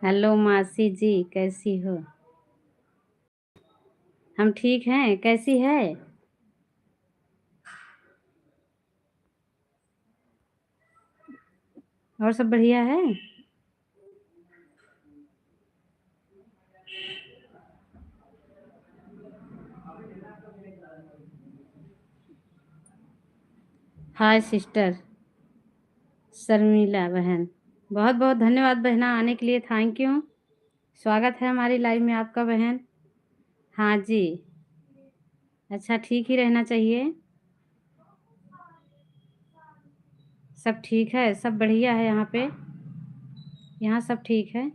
Hello मासी जी, कैसी हो? हम ठीक हैं, कैसी है? और सब बढ़िया है? हाय सिस्टर शर्मिला बहन, बहुत बहुत धन्यवाद बहना आने के लिए, थैंक यू। स्वागत है हमारी लाइव में आपका बहन। हाँ जी, अच्छा ठीक ही रहना चाहिए। सब ठीक है, सब बढ़िया है यहाँ पे, यहाँ सब ठीक है।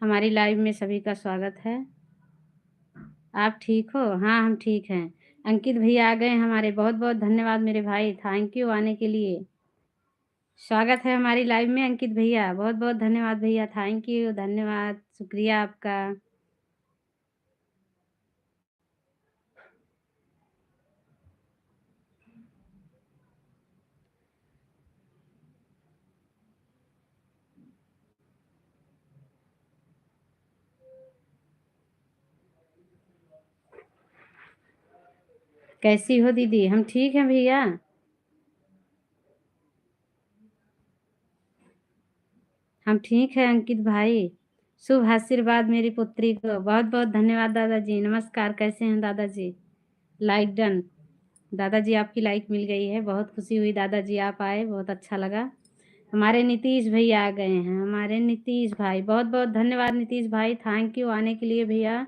हमारी लाइव में सभी का स्वागत है। आप ठीक हो? हाँ हम ठीक हैं। अंकित भैया आ गए हमारे, बहुत बहुत धन्यवाद मेरे भाई, थैंक यू आने के लिए। स्वागत है हमारी लाइव में अंकित भैया, बहुत बहुत धन्यवाद भैया, थैंक यू, धन्यवाद, शुक्रिया आपका। कैसी हो दीदी? हम ठीक हैं भैया। हम ठीक हैं अंकित भाई। शुभ आशीर्वाद मेरी पुत्री को, बहुत बहुत धन्यवाद दादाजी। नमस्कार, कैसे हैं दादाजी? Like done. दादाजी आपकी लाइक मिल गई है, बहुत खुशी हुई दादाजी आप आए, बहुत अच्छा लगा। हमारे नीतीश भैया आ गए हैं, हमारे नीतीश भाई, बहुत बहुत धन्यवाद नीतीश भाई, थैंक यू आने के लिए भैया।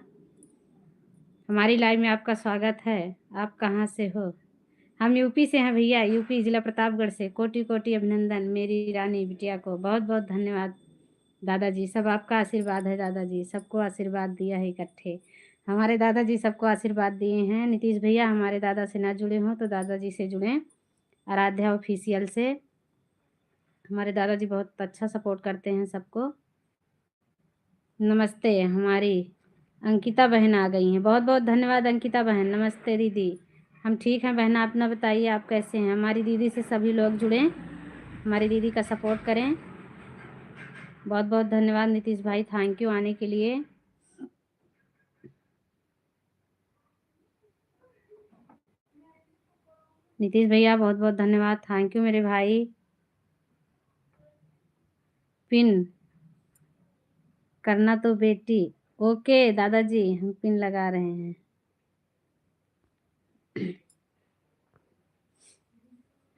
हमारी लाइव में आपका स्वागत है। आप कहाँ से हो? हम यूपी से हैं भैया, यूपी जिला प्रतापगढ़ से। कोटि कोटि अभिनंदन मेरी रानी बिटिया को, बहुत बहुत धन्यवाद दादाजी। सब आपका आशीर्वाद है दादाजी, सबको आशीर्वाद दिया है इकट्ठे। हमारे दादाजी सबको आशीर्वाद दिए हैं। नीतीश भैया हमारे दादा से ना जुड़े हों तो दादाजी से जुड़ें, आराध्या ऑफिशियल से। हमारे दादाजी बहुत अच्छा सपोर्ट करते हैं सबको। नमस्ते, हमारी अंकिता बहन आ गई हैं, बहुत बहुत धन्यवाद अंकिता बहन। नमस्ते दीदी, हम ठीक हैं बहना, अपना बताइए आप कैसे हैं? हमारी दीदी से सभी लोग जुड़ें, हमारी दीदी का सपोर्ट करें। बहुत बहुत धन्यवाद नीतीश भाई, थैंक यू आने के लिए। नीतीश भैया बहुत बहुत धन्यवाद, थैंक यू मेरे भाई। पिन करना तो बेटी, ओके दादाजी हम पिन लगा रहे हैं।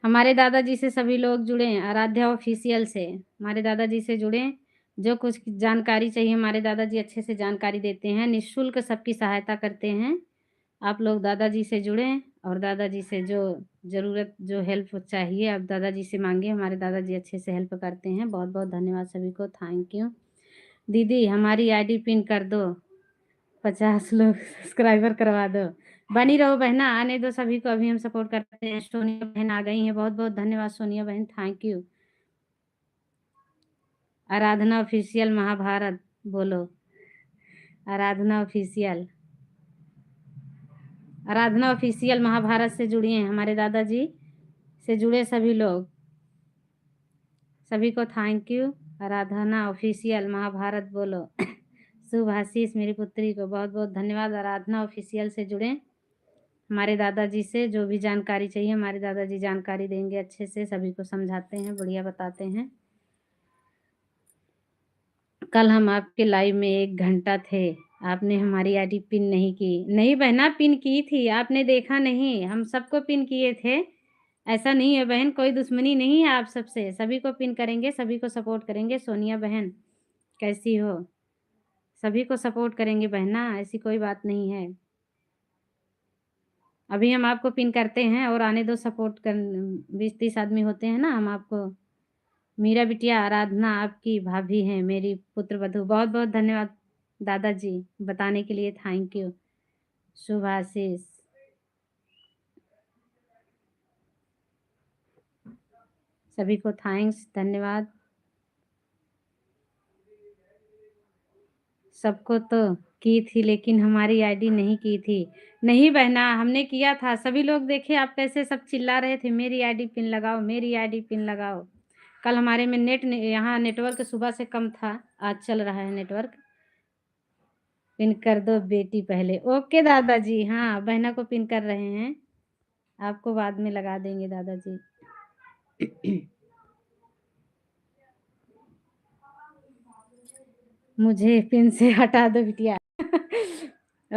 हमारे दादाजी से सभी लोग जुड़ें, आराध्या ऑफिशियल से हमारे दादाजी से जुड़ें। जो कुछ जानकारी चाहिए हमारे दादाजी अच्छे से जानकारी देते हैं, निःशुल्क सबकी सहायता करते हैं। आप लोग दादाजी से जुड़ें और दादाजी से जो ज़रूरत, जो हेल्प चाहिए आप दादाजी से मांगिए, हमारे दादाजी अच्छे से हेल्प करते हैं। बहुत बहुत धन्यवाद सभी को, थैंक यू। दीदी हमारी आईडी पिन कर दो, 50 लोग सब्सक्राइबर करवा दो। बनी रहो बहना, आने दो सभी को, अभी हम सपोर्ट करते हैं। सोनिया बहन आ गई हैं, बहुत बहुत धन्यवाद सोनिया बहन, thank you. Aradhana official Mahabharat बोलो, आराधना ऑफिशियल, आराधना ऑफिशियल महाभारत से जुड़िए हैं हमारे दादाजी से जुड़े सभी लोग, सभी को thank you. Aradhana official Mahabharat बोलो। शुभ आशीष मेरी पुत्री को, बहुत बहुत धन्यवाद। आराधना ऑफिशियल से जुड़ें, हमारे दादाजी से जो भी जानकारी चाहिए हमारे दादाजी जानकारी देंगे, अच्छे से सभी को समझाते हैं, बढ़िया बताते हैं। कल हम आपके लाइव में 1 घंटा थे, आपने हमारी आईडी पिन नहीं की। नहीं बहना, पिन की थी, आपने देखा नहीं, हम सबको पिन किए थे। ऐसा नहीं है बहन, कोई दुश्मनी नहीं है आप सबसे, सभी को पिन करेंगे, सभी को सपोर्ट करेंगे। सोनिया बहन कैसी हो? सभी को सपोर्ट करेंगे बहना, ऐसी कोई बात नहीं है। अभी हम आपको पिन करते हैं और आने दो सपोर्ट कर 20-30 आदमी होते हैं ना, हम आपको मीरा बिटिया आराधना आपकी भाभी हैं, मेरी पुत्रवधू। बहुत-बहुत धन्यवाद दादाजी, बताने के लिए थैंक यू। शुभाशीष सभी को थैंक्स, धन्यवाद। सबको तो की थी लेकिन हमारी आईडी नहीं की थी। नहीं बहना, हमने किया था। सभी लोग देखे आप कैसे सब चिल्ला रहे थे, मेरी आईडी पिन लगाओ, मेरी आईडी पिन लगाओ। कल हमारे में यहाँ नेटवर्क सुबह से कम था, आज चल रहा है नेटवर्क। पिन कर दो बेटी पहले। ओके दादाजी, हाँ, बहना को पिन कर रहे हैं। आपको बाद में लगा देंगे दादाजी। मुझे पिन से हटा दो बिटिया।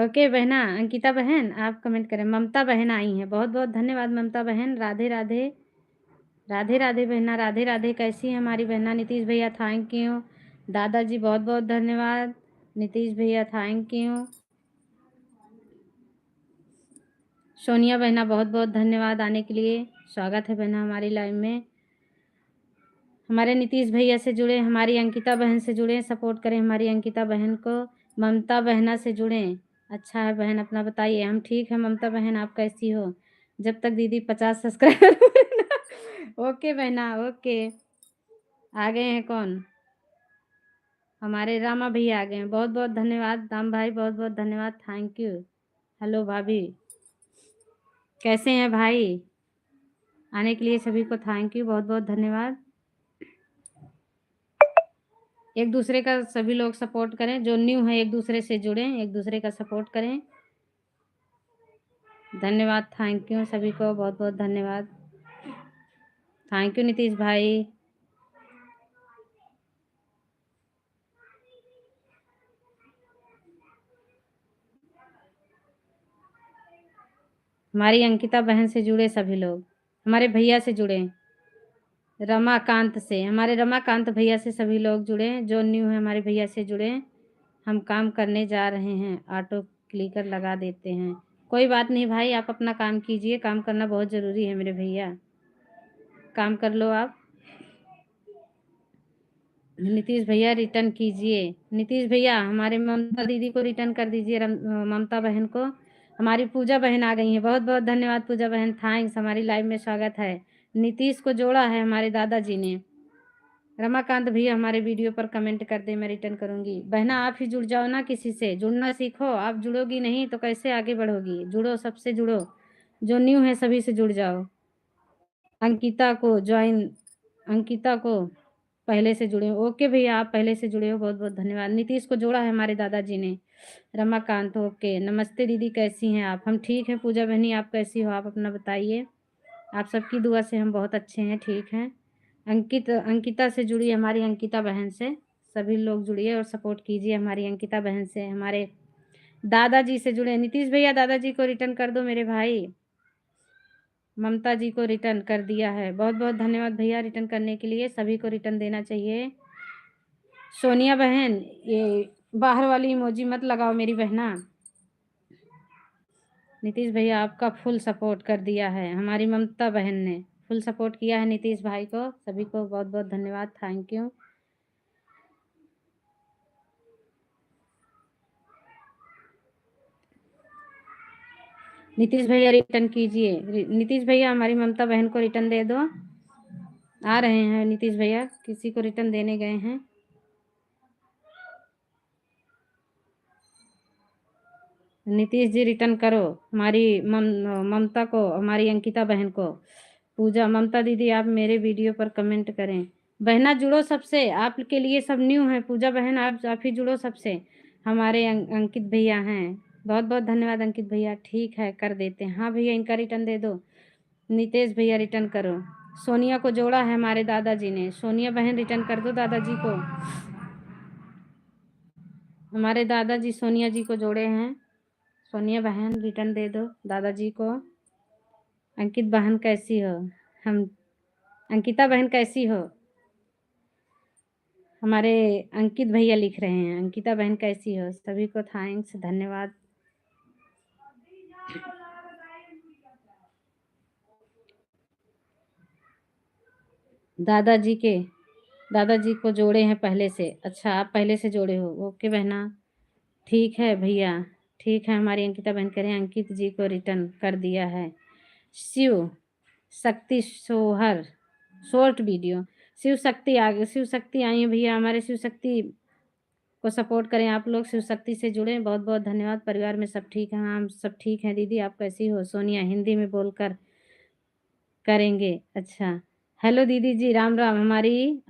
ओके बहना, अंकिता बहन आप कमेंट करें। ममता बहन आई हैं, बहुत-बहुत धन्यवाद ममता बहन। राधे-राधे, राधे-राधे बहना, राधे-राधे। कैसी है हमारी बहना? नीतीश भैया थैंक यू। दादाजी बहुत-बहुत धन्यवाद। नीतीश भैया थैंक यू। सोनिया बहना बहुत-बहुत धन्यवाद आने के लिए। स्वागत है बहना हमारी लाइव में। हमारे नीतीश भैया से जुड़े, हमारी अंकिता बहन से जुड़े, सपोर्ट करें हमारी अंकिता बहन को। ममता बहना से जुड़ें। अच्छा है बहन, अपना बताइए। हम ठीक है ममता बहन, आप कैसी हो? जब तक दीदी 50 सब्सक्राइबर। ओके बहना, ओके। आ गए हैं कौन? हमारे रामा भैया आ गए हैं। बहुत-बहुत धन्यवाद राम भाई, बहुत-बहुत धन्यवाद, थैंक यू। हेलो भाभी, कैसे हैं भाई? आने के लिए सभी को थैंक यू, बहुत-बहुत धन्यवाद। एक दूसरे का सभी लोग सपोर्ट करें, जो न्यू है एक दूसरे से जुड़ें, एक दूसरे का सपोर्ट करें। धन्यवाद, थैंक यू सभी को, बहुत-बहुत धन्यवाद। थैंक यू नीतीश भाई। हमारी अंकिता बहन से जुड़े सभी लोग, हमारे भैया से जुड़े, रमाकांत से, हमारे रमाकांत भैया से सभी लोग जुड़े, जो न्यू है हमारे भैया से जुड़े। हम काम करने जा रहे हैं, ऑटो क्लिकर लगा देते हैं। कोई बात नहीं भाई, आप अपना काम कीजिए, काम करना बहुत ज़रूरी है मेरे भैया, काम कर लो आप। नीतीश भैया रिटर्न कीजिए। नीतीश भैया हमारे ममता दीदी को रिटर्न कर दीजिए, ममता बहन को। हमारी पूजा बहन आ गई हैं, बहुत बहुत धन्यवाद पूजा बहन, थैंक्स, हमारी लाइव में स्वागत है। नीतीश को जोड़ा है हमारे दादाजी ने। रमाकांत भैया हमारे वीडियो पर कमेंट कर दे, मैं रिटर्न करूँगी। बहना आप ही जुड़ जाओ ना, किसी से जुड़ना सीखो। आप जुड़ोगी नहीं तो कैसे आगे बढ़ोगी? जुड़ो, सबसे जुड़ो, जो न्यू है सभी से जुड़ जाओ। अंकिता को ज्वाइन, अंकिता को पहले से जुड़े हो। ओके भैया, आप पहले से जुड़े हो, बहुत बहुत धन्यवाद। नीतीश को जोड़ा है हमारे दादाजी ने। रमाकांत, ओके। नमस्ते दीदी, कैसी हैं आप? हम ठीक हैं पूजा बहनी, आप कैसी हो? आप अपना बताइए। आप सबकी दुआ से हम बहुत अच्छे हैं, ठीक हैं। अंकिता से जुड़ी, हमारी अंकिता बहन से सभी लोग जुड़िए और सपोर्ट कीजिए हमारी अंकिता बहन से। हमारे दादाजी से जुड़े, नीतीश भैया दादाजी को रिटर्न कर दो मेरे भाई। ममता जी को रिटर्न कर दिया है, बहुत बहुत धन्यवाद भैया रिटर्न करने के लिए, सभी को रिटर्न देना चाहिए। सोनिया बहन, ये बाहर वाली इमोजी मत लगाओ मेरी बहना। नीतीश भैया आपका फुल सपोर्ट कर दिया है, हमारी ममता बहन ने फुल सपोर्ट किया है नीतीश भाई को। सभी को बहुत बहुत धन्यवाद, थैंक यू। नीतीश भैया रिटर्न कीजिए। नीतीश भैया हमारी ममता बहन को रिटर्न दे दो। आ रहे हैं नीतीश भैया, किसी को रिटर्न देने गए हैं। नीतीश जी रिटर्न करो हमारी ममता को, हमारी अंकिता बहन को। पूजा, ममता दीदी आप मेरे वीडियो पर कमेंट करें। बहना जुड़ो सबसे, आपके लिए सब न्यू है। पूजा बहन आप ही जुड़ो सबसे। हमारे अंकित भैया हैं, बहुत बहुत धन्यवाद अंकित भैया। ठीक है, कर देते हैं। हाँ भैया, इनका रिटर्न दे दो। नितेश भैया रिटर्न करो। सोनिया को जोड़ा है हमारे दादाजी ने। सोनिया बहन रिटर्न कर दो दादाजी को। हमारे दादाजी सोनिया जी को जोड़े हैं। सोनिया बहन रिटर्न दे दो दादाजी को। अंकित बहन कैसी हो? हम अंकिता बहन कैसी हो? हमारे अंकित भैया लिख रहे हैं, अंकिता बहन कैसी हो? सभी को थैंक्स, धन्यवाद। दादाजी को जोड़े हैं पहले से। अच्छा, आप पहले से जोड़े हो? ओके बहना, ठीक है भैया, ठीक है। हमारी अंकिता बहन कह रहे हैं अंकित जी को रिटर्न कर दिया है। शिव शक्ति सोहर शॉर्ट वीडियो, शिव शक्ति आ गई, शिव शक्ति आई है भैया। हमारे शिव शक्ति को सपोर्ट करें आप लोग, शिव शक्ति से जुड़े। बहुत बहुत धन्यवाद। परिवार में सब ठीक है? हाँ, सब ठीक है। दीदी आप कैसी हो? सोनिया हिंदी में बोलकर करेंगे। अच्छा, हेलो दीदी जी, राम राम। हमारी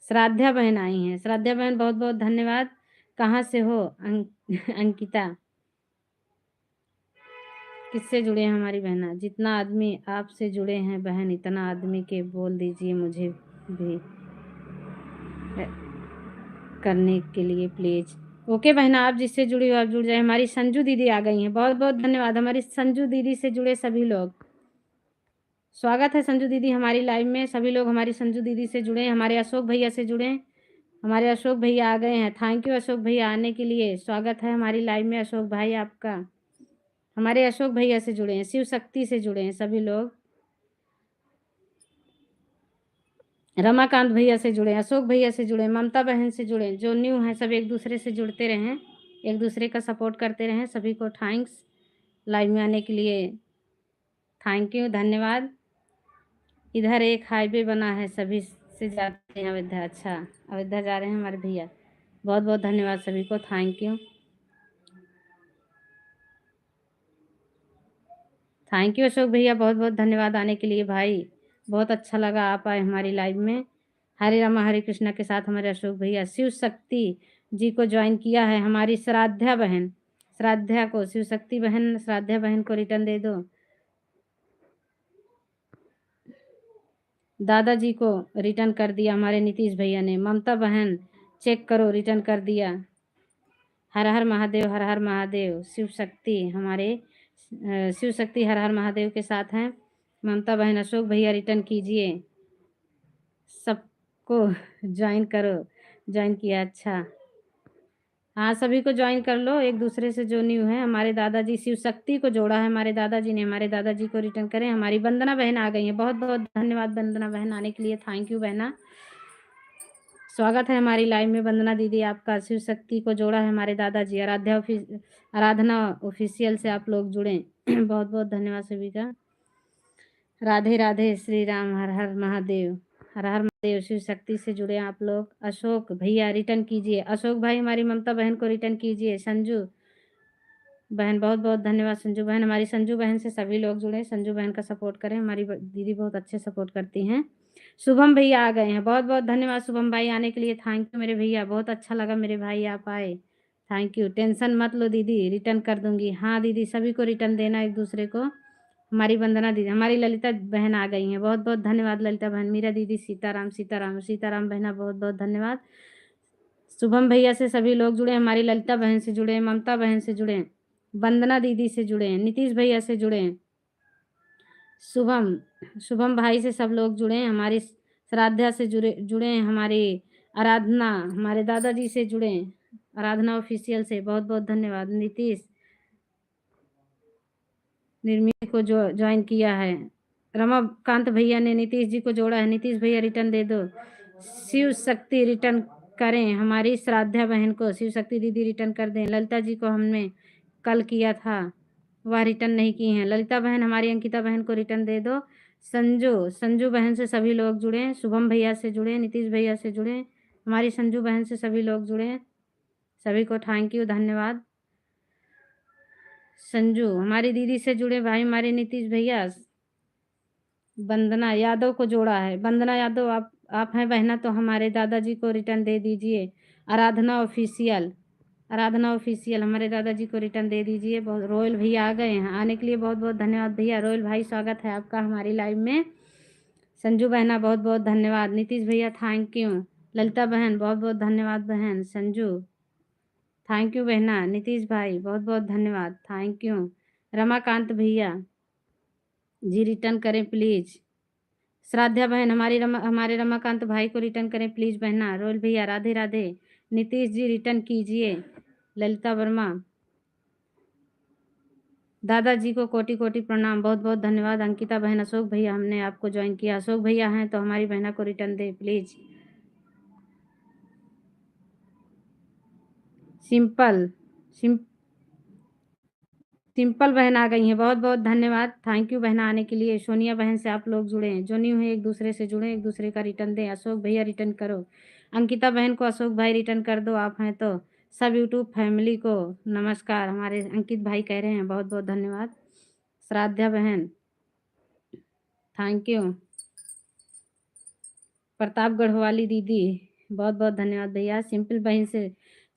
श्राद्धा बहन आई हैं। श्राद्धा बहन बहुत बहुत धन्यवाद। कहाँ से हो अंकिता? किससे जुड़े हैं हमारी बहना? जितना आदमी आपसे जुड़े हैं बहन, इतना आदमी के बोल दीजिए मुझे भी करने के लिए प्लीज। ओके बहना, आप जिससे जुड़ी हो आप जुड़ जाए। हमारी संजू दीदी आ गई हैं, बहुत बहुत धन्यवाद। हमारी संजू दीदी से जुड़े सभी लोग, स्वागत है संजू दीदी हमारी लाइव में। सभी लोग हमारी संजू दीदी से जुड़े। हमारे अशोक भैया से जुड़े, हमारे अशोक भैया आ गए हैं। थैंक यू अशोक भैया आने के लिए, स्वागत है हमारी लाइव में अशोक भाई आपका। हमारे अशोक भैया से जुड़े हैं, शिव शक्ति से जुड़े हैं सभी लोग। रमाकांत भैया से जुड़े, अशोक भैया से जुड़े, ममता बहन से जुड़े। जो न्यू हैं सब एक दूसरे से जुड़ते रहें, एक दूसरे का सपोर्ट करते रहें। सभी को थैंक्स लाइव में आने के लिए, थैंक यू, धन्यवाद। इधर एक हाईवे बना है, सभी से जाते हैं अयोध्या। अच्छा, अयोध्या जा रहे हैं हमारे भैया। बहुत बहुत धन्यवाद सभी को, thank you, thank you Ashok भैया, बहुत बहुत धन्यवाद आने के लिए भाई। बहुत अच्छा लगा आप आए हमारी लाइव में। हरे रामा हरे कृष्णा के साथ हमारे अशोक भैया। शिव शक्ति जी को ज्वाइन किया है हमारी श्राद्धा बहन। श्राद्धा को, शिव शक्ति बहन श्राद्धा बहन को रिटर्न दे दो। दादाजी को रिटर्न कर दिया हमारे नीतीश भैया ने। ममता बहन चेक करो, रिटर्न कर दिया। हर हर महादेव, हर हर महादेव। शिव शक्ति हमारे शिव शक्ति हर हर महादेव के साथ हैं। ममता बहन, अशोक भैया रिटर्न कीजिए, सबको ज्वाइन करो। ज्वाइन किया, अच्छा हाँ, सभी को ज्वाइन कर लो एक दूसरे से जो न्यू है। हमारे दादाजी शिव शक्ति को जोड़ा है हमारे दादाजी ने, हमारे दादाजी को रिटर्न करें। हमारी वंदना बहन आ गई है, बहुत बहुत धन्यवाद वंदना बहन आने के लिए, थैंक यू बहना। स्वागत है हमारी लाइव में वंदना दीदी आपका। शिव शक्ति को जोड़ा है हमारे दादाजी। आराधना ऑफिशियल से आप लोग जुड़े बहुत बहुत धन्यवाद सभी का। राधे राधे, श्री राम, हर हर महादेव, हर हर महादेव। शिव शक्ति से जुड़े आप लोग। अशोक भैया रिटर्न कीजिए, अशोक भाई हमारी ममता बहन को रिटर्न कीजिए। संजू बहन बहुत बहुत धन्यवाद। संजू बहन, हमारी संजू बहन से सभी लोग जुड़े, संजू बहन का सपोर्ट करें। हमारी दीदी बहुत अच्छे सपोर्ट करती हैं। शुभम भैया आ गए हैं, बहुत बहुत धन्यवाद शुभम भाई आने के लिए, थैंक यू मेरे भैया। बहुत अच्छा लगा मेरे भाई आप आए, थैंक यू। टेंशन मत लो दीदी, रिटर्न कर दूंगी। हाँ दीदी, सभी को रिटर्न देना एक दूसरे को। हमारी वंदना दीदी, हमारी ललिता बहन आ गई हैं, बहुत बहुत धन्यवाद ललिता बहन। मीरा दीदी, सीताराम सीताराम, सीताराम बहना बहुत बहुत धन्यवाद। शुभम भैया से सभी लोग जुड़े, हमारी ललिता बहन से जुड़े, ममता बहन से जुड़े, वंदना दीदी से जुड़े, नीतीश भैया से जुड़े, शुभम शुभम भाई से सब लोग जुड़े, हमारी श्राद्धा से जुड़े, हमारी आराधना, हमारे दादाजी से जुड़े, आराधना ऑफिशियल से बहुत बहुत धन्यवाद। नीतीश निर्मी को जो ज्वाइन किया है, रमाकांत भैया ने नीतीश जी को जोड़ा है। नीतीश भैया रिटर्न दे दो। शिव शक्ति रिटर्न करें हमारी श्राद्धा बहन को, शिव शक्ति दीदी रिटर्न कर दें। ललिता जी को हमने कल किया था, वह रिटर्न नहीं की हैं। ललिता बहन हमारी अंकिता बहन को रिटर्न दे दो। संजू बहन से सभी लोग जुड़े, शुभम भैया से जुड़े, नीतीश भैया से जुड़े, हमारी संजू बहन से सभी लोग जुड़े। सभी को थैंक यू, धन्यवाद। संजू हमारी दीदी से जुड़े भाई, हमारे नीतीश भैया। वंदना यादव को जोड़ा है, वंदना यादव आप हैं बहना, तो हमारे दादाजी को रिटर्न दे दीजिए। आराधना ऑफिशियल, आराधना ऑफिशियल हमारे दादाजी को रिटर्न दे दीजिए। बहुत रोयल भैया आ गए हैं, आने के लिए बहुत बहुत धन्यवाद भैया। रोयल भाई स्वागत है आपका हमारी लाइव में। संजू बहना बहुत बहुत धन्यवाद। नीतीश भैया थैंक यू। ललिता बहन बहुत बहुत धन्यवाद बहन। संजू थैंक यू बहना। नीतीश भाई बहुत बहुत धन्यवाद, थैंक यू। रमाकांत भैया जी रिटर्न करें प्लीज। श्राद्धा बहन हमारे रमाकांत भाई को रिटर्न करें प्लीज बहना। रोयल भैया राधे राधे। नीतीश जी रिटर्न कीजिए। ललिता वर्मा, दादाजी को कोटि कोटि प्रणाम, बहुत बहुत धन्यवाद। अंकिता बहन, अशोक भैया हमने आपको ज्वाइन किया। अशोक भैया हैं तो हमारी बहना को return they please. Simple simple बहन आ गई हैं, बहुत बहुत धन्यवाद। थैंक यू बहना आने के लिए। सोनिया बहन से आप लोग जुड़े हैं, जो न्यू है एक दूसरे से जुड़े, एक दूसरे का रिटर्न दें। अशोक भैया रिटर्न करो। अंकिता बहन को अशोक भाई रिटर्न कर दो, आप हैं तो। सब यूट्यूब फैमिली को नमस्कार, हमारे अंकित भाई कह रहे हैं, बहुत बहुत धन्यवाद। श्राद्धा बहन थैंक यू। प्रतापगढ़ वाली दीदी बहुत बहुत धन्यवाद भैया।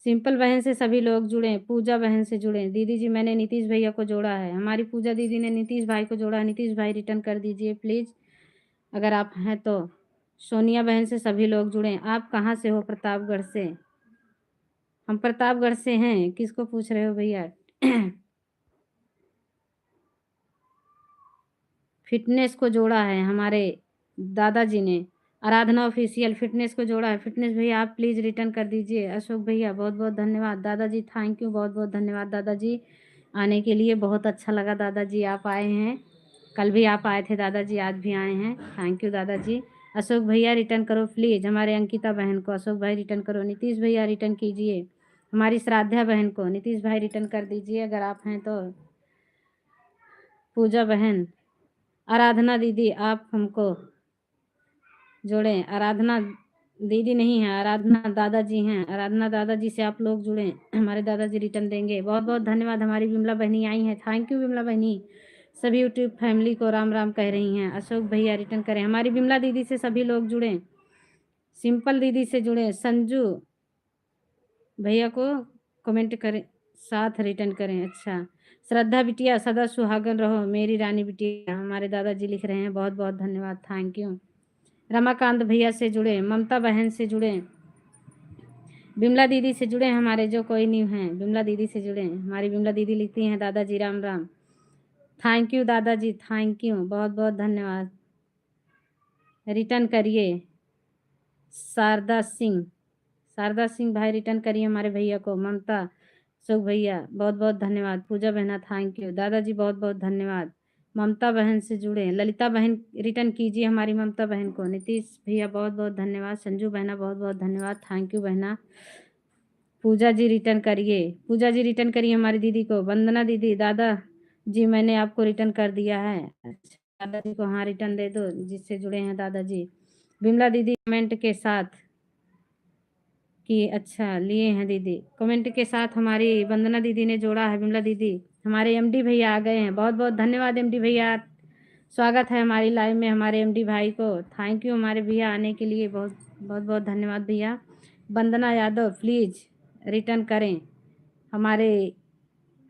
सिंपल बहन से सभी लोग जुड़े। पूजा बहन से जुड़े। दीदी जी मैंने नीतीश भैया को जोड़ा है, हमारी पूजा दीदी ने नीतीश भाई को जोड़ा है। नीतीश भाई रिटर्न कर दीजिए प्लीज़ अगर आप हैं तो। सोनिया बहन से सभी लोग जुड़े। आप कहाँ से हो? प्रतापगढ़ से। हम प्रतापगढ़ से हैं। किसको पूछ रहे हो भैया? फिटनेस को जोड़ा है हमारे दादाजी ने। आराधना ऑफिशियल फिटनेस को जोड़ा है। फिटनेस भैया आप प्लीज़ रिटर्न कर दीजिए। अशोक भैया बहुत बहुत धन्यवाद। दादाजी थैंक यू, बहुत बहुत धन्यवाद दादाजी आने के लिए। बहुत अच्छा लगा दादाजी आप आए हैं। कल भी आप आए थे दादाजी, आज भी आए हैं। थैंक यू दादाजी। अशोक भैया रिटर्न करो प्लीज़ हमारे अंकिता बहन को। अशोक भाई रिटर्न करो। नीतीश भैया रिटर्न कीजिए हमारी श्राद्धा बहन को। नीतीश भाई रिटर्न कर दीजिए अगर आप हैं तो। पूजा बहन, आराधना दीदी आप हमको जोड़ें। आराधना दीदी नहीं है, आराधना दादाजी हैं। आराधना दादाजी से आप लोग जुड़ें, हमारे दादाजी रिटर्न देंगे। बहुत बहुत धन्यवाद। हमारी विमला बहनी आई हैं, थैंक यू विमला बहनी। सभी यूट्यूब फैमिली को राम राम कह रही हैं। अशोक भैया रिटर्न करें। हमारी विमला दीदी से सभी लोग जुड़ें। सिंपल दीदी से जुड़ें। संजू भैया को कमेंट करें, साथ रिटर्न करें। अच्छा, श्रद्धा बिटिया सदा सुहागन रहो मेरी रानी बिटिया, हमारे दादाजी लिख रहे हैं। बहुत बहुत धन्यवाद, थैंक यू। रमाकांत भैया से जुड़े। ममता बहन से जुड़े। बिमला दीदी से जुड़े हमारे जो कोई नहीं हैं। बिमला दीदी से जुड़े। हमारी बिमला दीदी लिखती हैं दादाजी राम राम। थैंक यू दादाजी, थैंक यू, बहुत बहुत धन्यवाद। रिटर्न करिए। शारदा सिंह भाई रिटर्न करिए हमारे भैया को। ममता सुख भैया बहुत बहुत धन्यवाद। पूजा बहना थैंक यू। दादाजी बहुत बहुत धन्यवाद। ममता बहन से जुड़े। ललिता बहन रिटर्न कीजिए हमारी ममता बहन को। नीतीश भैया बहुत बहुत धन्यवाद। संजू बहना बहुत बहुत धन्यवाद, थैंक यू बहना। पूजा जी रिटर्न करिए। पूजा जी रिटर्न करिए हमारी दीदी को। वंदना दीदी, दादा जी मैंने आपको रिटर्न कर दिया है। अच्छा, दादाजी को हाँ रिटर्न दे दो जिससे जुड़े हैं दादाजी। बिमला दीदी कमेंट के साथ कि अच्छा लिए हैं दीदी। कमेंट के साथ हमारी वंदना दीदी ने जोड़ा है। बिमला दीदी, हमारे एमडी भैया आ गए हैं। बहुत बहुत धन्यवाद एमडी भैया, स्वागत है हमारी लाइव में हमारे एमडी भाई को। थैंक यू हमारे भैया आने के लिए, बहुत बहुत बहुत धन्यवाद भैया। वंदना यादव प्लीज़ रिटर्न करें हमारे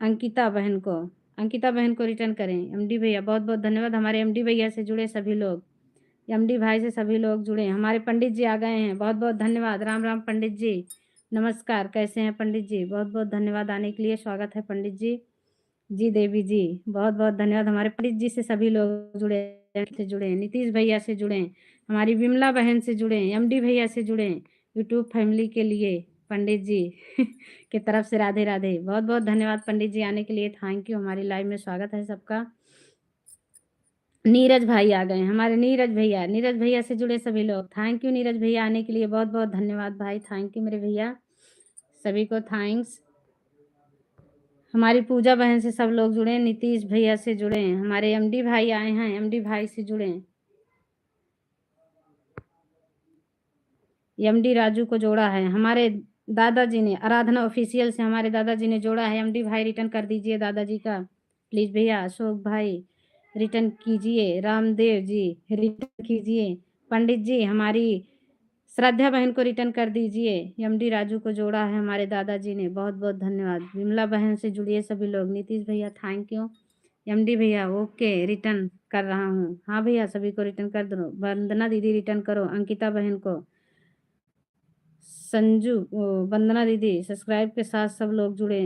अंकिता बहन को। अंकिता बहन को रिटर्न करें। एमडी भैया बहुत बहुत धन्यवाद। हमारे एमडी भैया से जुड़े सभी लोग, एमडी भाई से सभी लोग जुड़े। हमारे पंडित जी आ गए हैं, बहुत बहुत धन्यवाद। राम राम पंडित जी, नमस्कार, कैसे हैं पंडित जी? बहुत बहुत धन्यवाद आने के लिए, स्वागत है पंडित जी। जी देवी जी बहुत बहुत धन्यवाद। हमारे पंडित जी से सभी लोग जुड़े। नीतीश भैया से जुड़े। हमारी विमला बहन से जुड़े। एमडी भैया से जुड़े। यूट्यूब फैमिली के लिए पंडित जी के तरफ से राधे राधे। बहुत बहुत धन्यवाद पंडित जी आने के लिए, थैंक यू। हमारी लाइव में स्वागत है सबका। नीरज भाई आ गए हैं हमारे। नीरज भैया से जुड़े सभी लोग, थैंक यू नीरज भैया आने के लिए। बहुत बहुत धन्यवाद भाई, थैंक यू मेरे भैया, सभी को थैंक्स। हमारी पूजा बहन से सब लोग जुड़े। नीतीश भैया से जुड़े। हमारे एमडी भाई आए हैं, एमडी भाई से जुड़े। एमडी राजू को जोड़ा है हमारे दादाजी ने। आराधना ऑफिशियल से हमारे दादाजी ने जोड़ा है। एमडी भाई रिटर्न कर दीजिए दादाजी का प्लीज भैया। अशोक भाई रिटर्न कीजिए। रामदेव जी रिटर्न कीजिए। पंडित जी हमारी श्रद्धा बहन को रिटर्न कर दीजिए। एमडी राजू को जोड़ा है हमारे दादाजी ने, बहुत बहुत धन्यवाद। विमला बहन से जुड़िए सभी लोग। नीतीश भैया थैंक यू। एमडी भैया ओके रिटर्न कर रहा हूँ। हाँ भैया सभी को रिटर्न कर दो। वंदना दीदी रिटर्न करो अंकिता बहन को। वंदना दीदी सब्सक्राइब के साथ सब लोग जुड़े।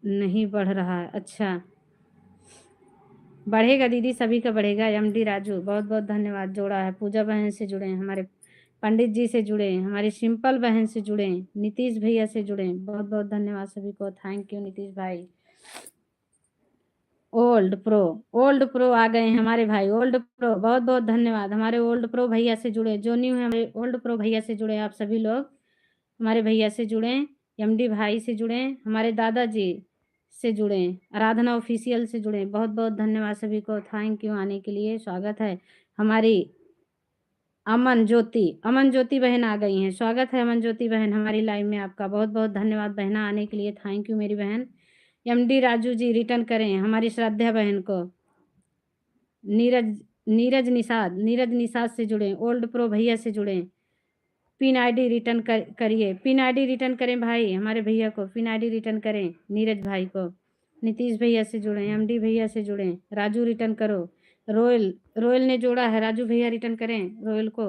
नहीं बढ़ रहा है, अच्छा बढ़ेगा दीदी, सभी का बढ़ेगा। एमडी राजू बहुत बहुत धन्यवाद, जोड़ा है। पूजा बहन से जुड़े हैं, हमारे पंडित जी से जुड़े हैं, हमारी सिंपल बहन से जुड़े हैं, नीतीश भैया से जुड़े हैं, बहुत बहुत धन्यवाद सभी को। थैंक यू नीतीश भाई। ओल्ड प्रो आ गए हैं हमारे भाई। ओल्ड प्रो बहुत बहुत धन्यवाद, हमारे ओल्ड प्रो भैया से जुड़े। जो न्यू है हमारे ओल्ड प्रो भैया से जुड़े आप सभी लोग, हमारे भैया से जुड़े, एमडी भाई से जुड़े, हमारे दादाजी से जुड़े, आराधना ऑफिशियल से जुड़े। बहुत बहुत धन्यवाद सभी को, थैंक यू आने के लिए। स्वागत है हमारी अमन ज्योति बहन आ गई हैं। स्वागत है अमन ज्योति बहन हमारी लाइव में आपका। बहुत बहुत धन्यवाद बहना आने के लिए, थैंक यू मेरी बहन। एमडी राजू जी रिटर्न करें हमारी श्रद्धा बहन को। नीरज निषाद से जुड़े, ओल्ड प्रो भैया से जुड़े। पिन आईडी रिटर्न करिए, पिन आईडी रिटर्न करें भाई, हमारे भैया को पिन आईडी रिटर्न करें, नीरज भाई को। नीतीश भैया से जुड़े, एमडी भैया से जुड़े। राजू रिटर्न करो। रोयल ने जोड़ा है, राजू भैया रिटर्न करें रोयल को।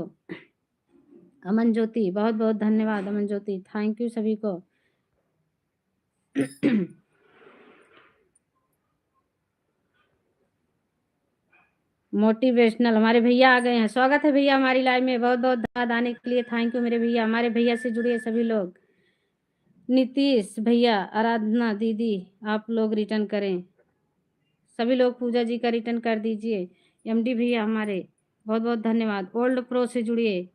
अमन ज्योति बहुत बहुत धन्यवाद, अमन ज्योति थैंक यू सभी को। मोटिवेशनल हमारे भैया आ गए हैं। स्वागत है भैया हमारी लाइव में, बहुत बहुत धन्यवाद आने के लिए, थैंक यू मेरे भैया। हमारे भैया से जुड़िए सभी लोग। नीतीश भैया, आराधना दीदी, आप लोग रिटर्न करें सभी लोग। पूजा जी का रिटर्न कर दीजिए। एमडी भैया हमारे बहुत बहुत धन्यवाद। ओल्ड प्रो से जुड़िए।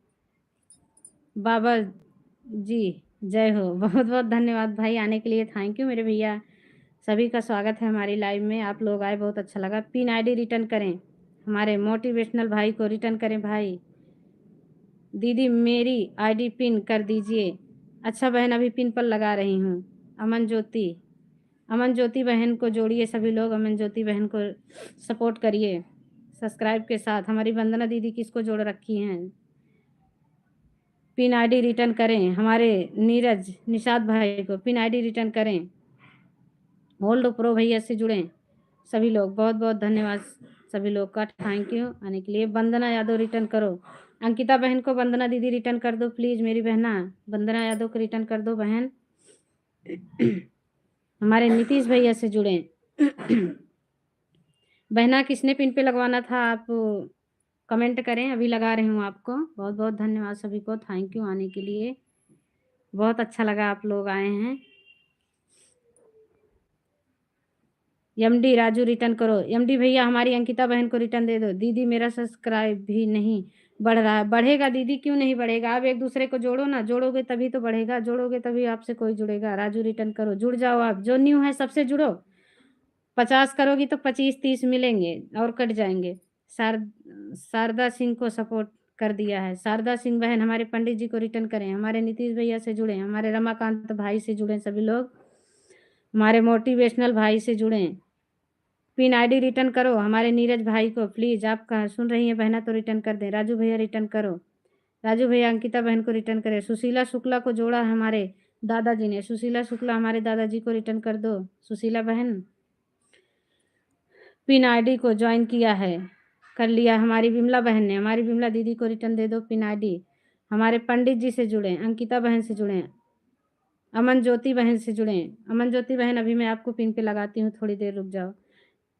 बाबा जी जय हो, बहुत बहुत धन्यवाद भाई आने के लिए, थैंक यू मेरे भैया। सभी का स्वागत है हमारी लाइव में, आप लोग आए बहुत अच्छा लगा। पिन आईडी रिटर्न करें, हमारे मोटिवेशनल भाई को रिटर्न करें भाई। दीदी मेरी आईडी पिन कर दीजिए। अच्छा बहन, अभी पिन पर लगा रही हूँ। अमन ज्योति बहन को जोड़िए सभी लोग। अमन ज्योति बहन को सपोर्ट करिए सब्सक्राइब के साथ। हमारी वंदना दीदी किसको जोड़ रखी हैं। पिन आईडी रिटर्न करें, हमारे नीरज निषाद भाई को पिन आईडी रिटर्न करें। होल्ड प्रो भैया से जुड़े सभी लोग, बहुत बहुत धन्यवाद सभी लोग का, थैंक यू आने के लिए। वंदना यादव रिटर्न करो। अंकिता बहन को वंदना दीदी रिटर्न कर दो प्लीज़, मेरी बहना वंदना यादव को रिटर्न कर दो बहन। हमारे नीतीश भैया से जुड़े। बहना किसने पिन पे लगवाना था आप कमेंट करें, अभी लगा रही हूँ आपको। बहुत बहुत धन्यवाद सभी को, थैंक यू आने के लिए, बहुत अच्छा लगा आप लोग आए हैं। एमडी राजू रिटर्न करो। एमडी भैया हमारी अंकिता बहन को रिटर्न दे दो। दीदी मेरा सब्सक्राइब भी नहीं बढ़ रहा है। बढ़ेगा दीदी, क्यों नहीं बढ़ेगा, आप एक दूसरे को जोड़ो ना, जोड़ोगे तभी तो बढ़ेगा, जोड़ोगे तभी आपसे कोई जुड़ेगा। राजू रिटर्न करो, जुड़ जाओ आप, जो न्यू है सबसे जुड़ो। 50 करोगी तो 25-30 मिलेंगे और कट जाएंगे। शारदा सिंह को सपोर्ट कर दिया है। शारदा सिंह बहन हमारे पंडित जी को रिटर्न करें, हमारे नीतीश भैया से जुड़े, हमारे रमाकांत भाई से जुड़े सभी लोग, हमारे मोटिवेशनल भाई से जुड़े। पिन आईडी रिटर्न करो हमारे नीरज भाई को प्लीज़। आप कहाँ सुन रही हैं बहना तो रिटर्न कर दें। राजू भैया रिटर्न करो। राजू भैया अंकिता बहन को रिटर्न करें। सुशीला शुक्ला को जोड़ा है हमारे दादाजी ने। सुशीला शुक्ला हमारे दादाजी को रिटर्न कर दो। सुशीला बहन पिन आईडी को ज्वाइन किया है, कर लिया हमारी विमला बहन ने। हमारी विमला दीदी को रिटर्न दे दो पिन आईडी। हमारे पंडित जी से जुड़े, अंकिता बहन से जुड़े, अमन ज्योति बहन से जुड़े। अमन ज्योति बहन अभी मैं आपको पिन पे लगाती हूँ, थोड़ी देर रुक जाओ।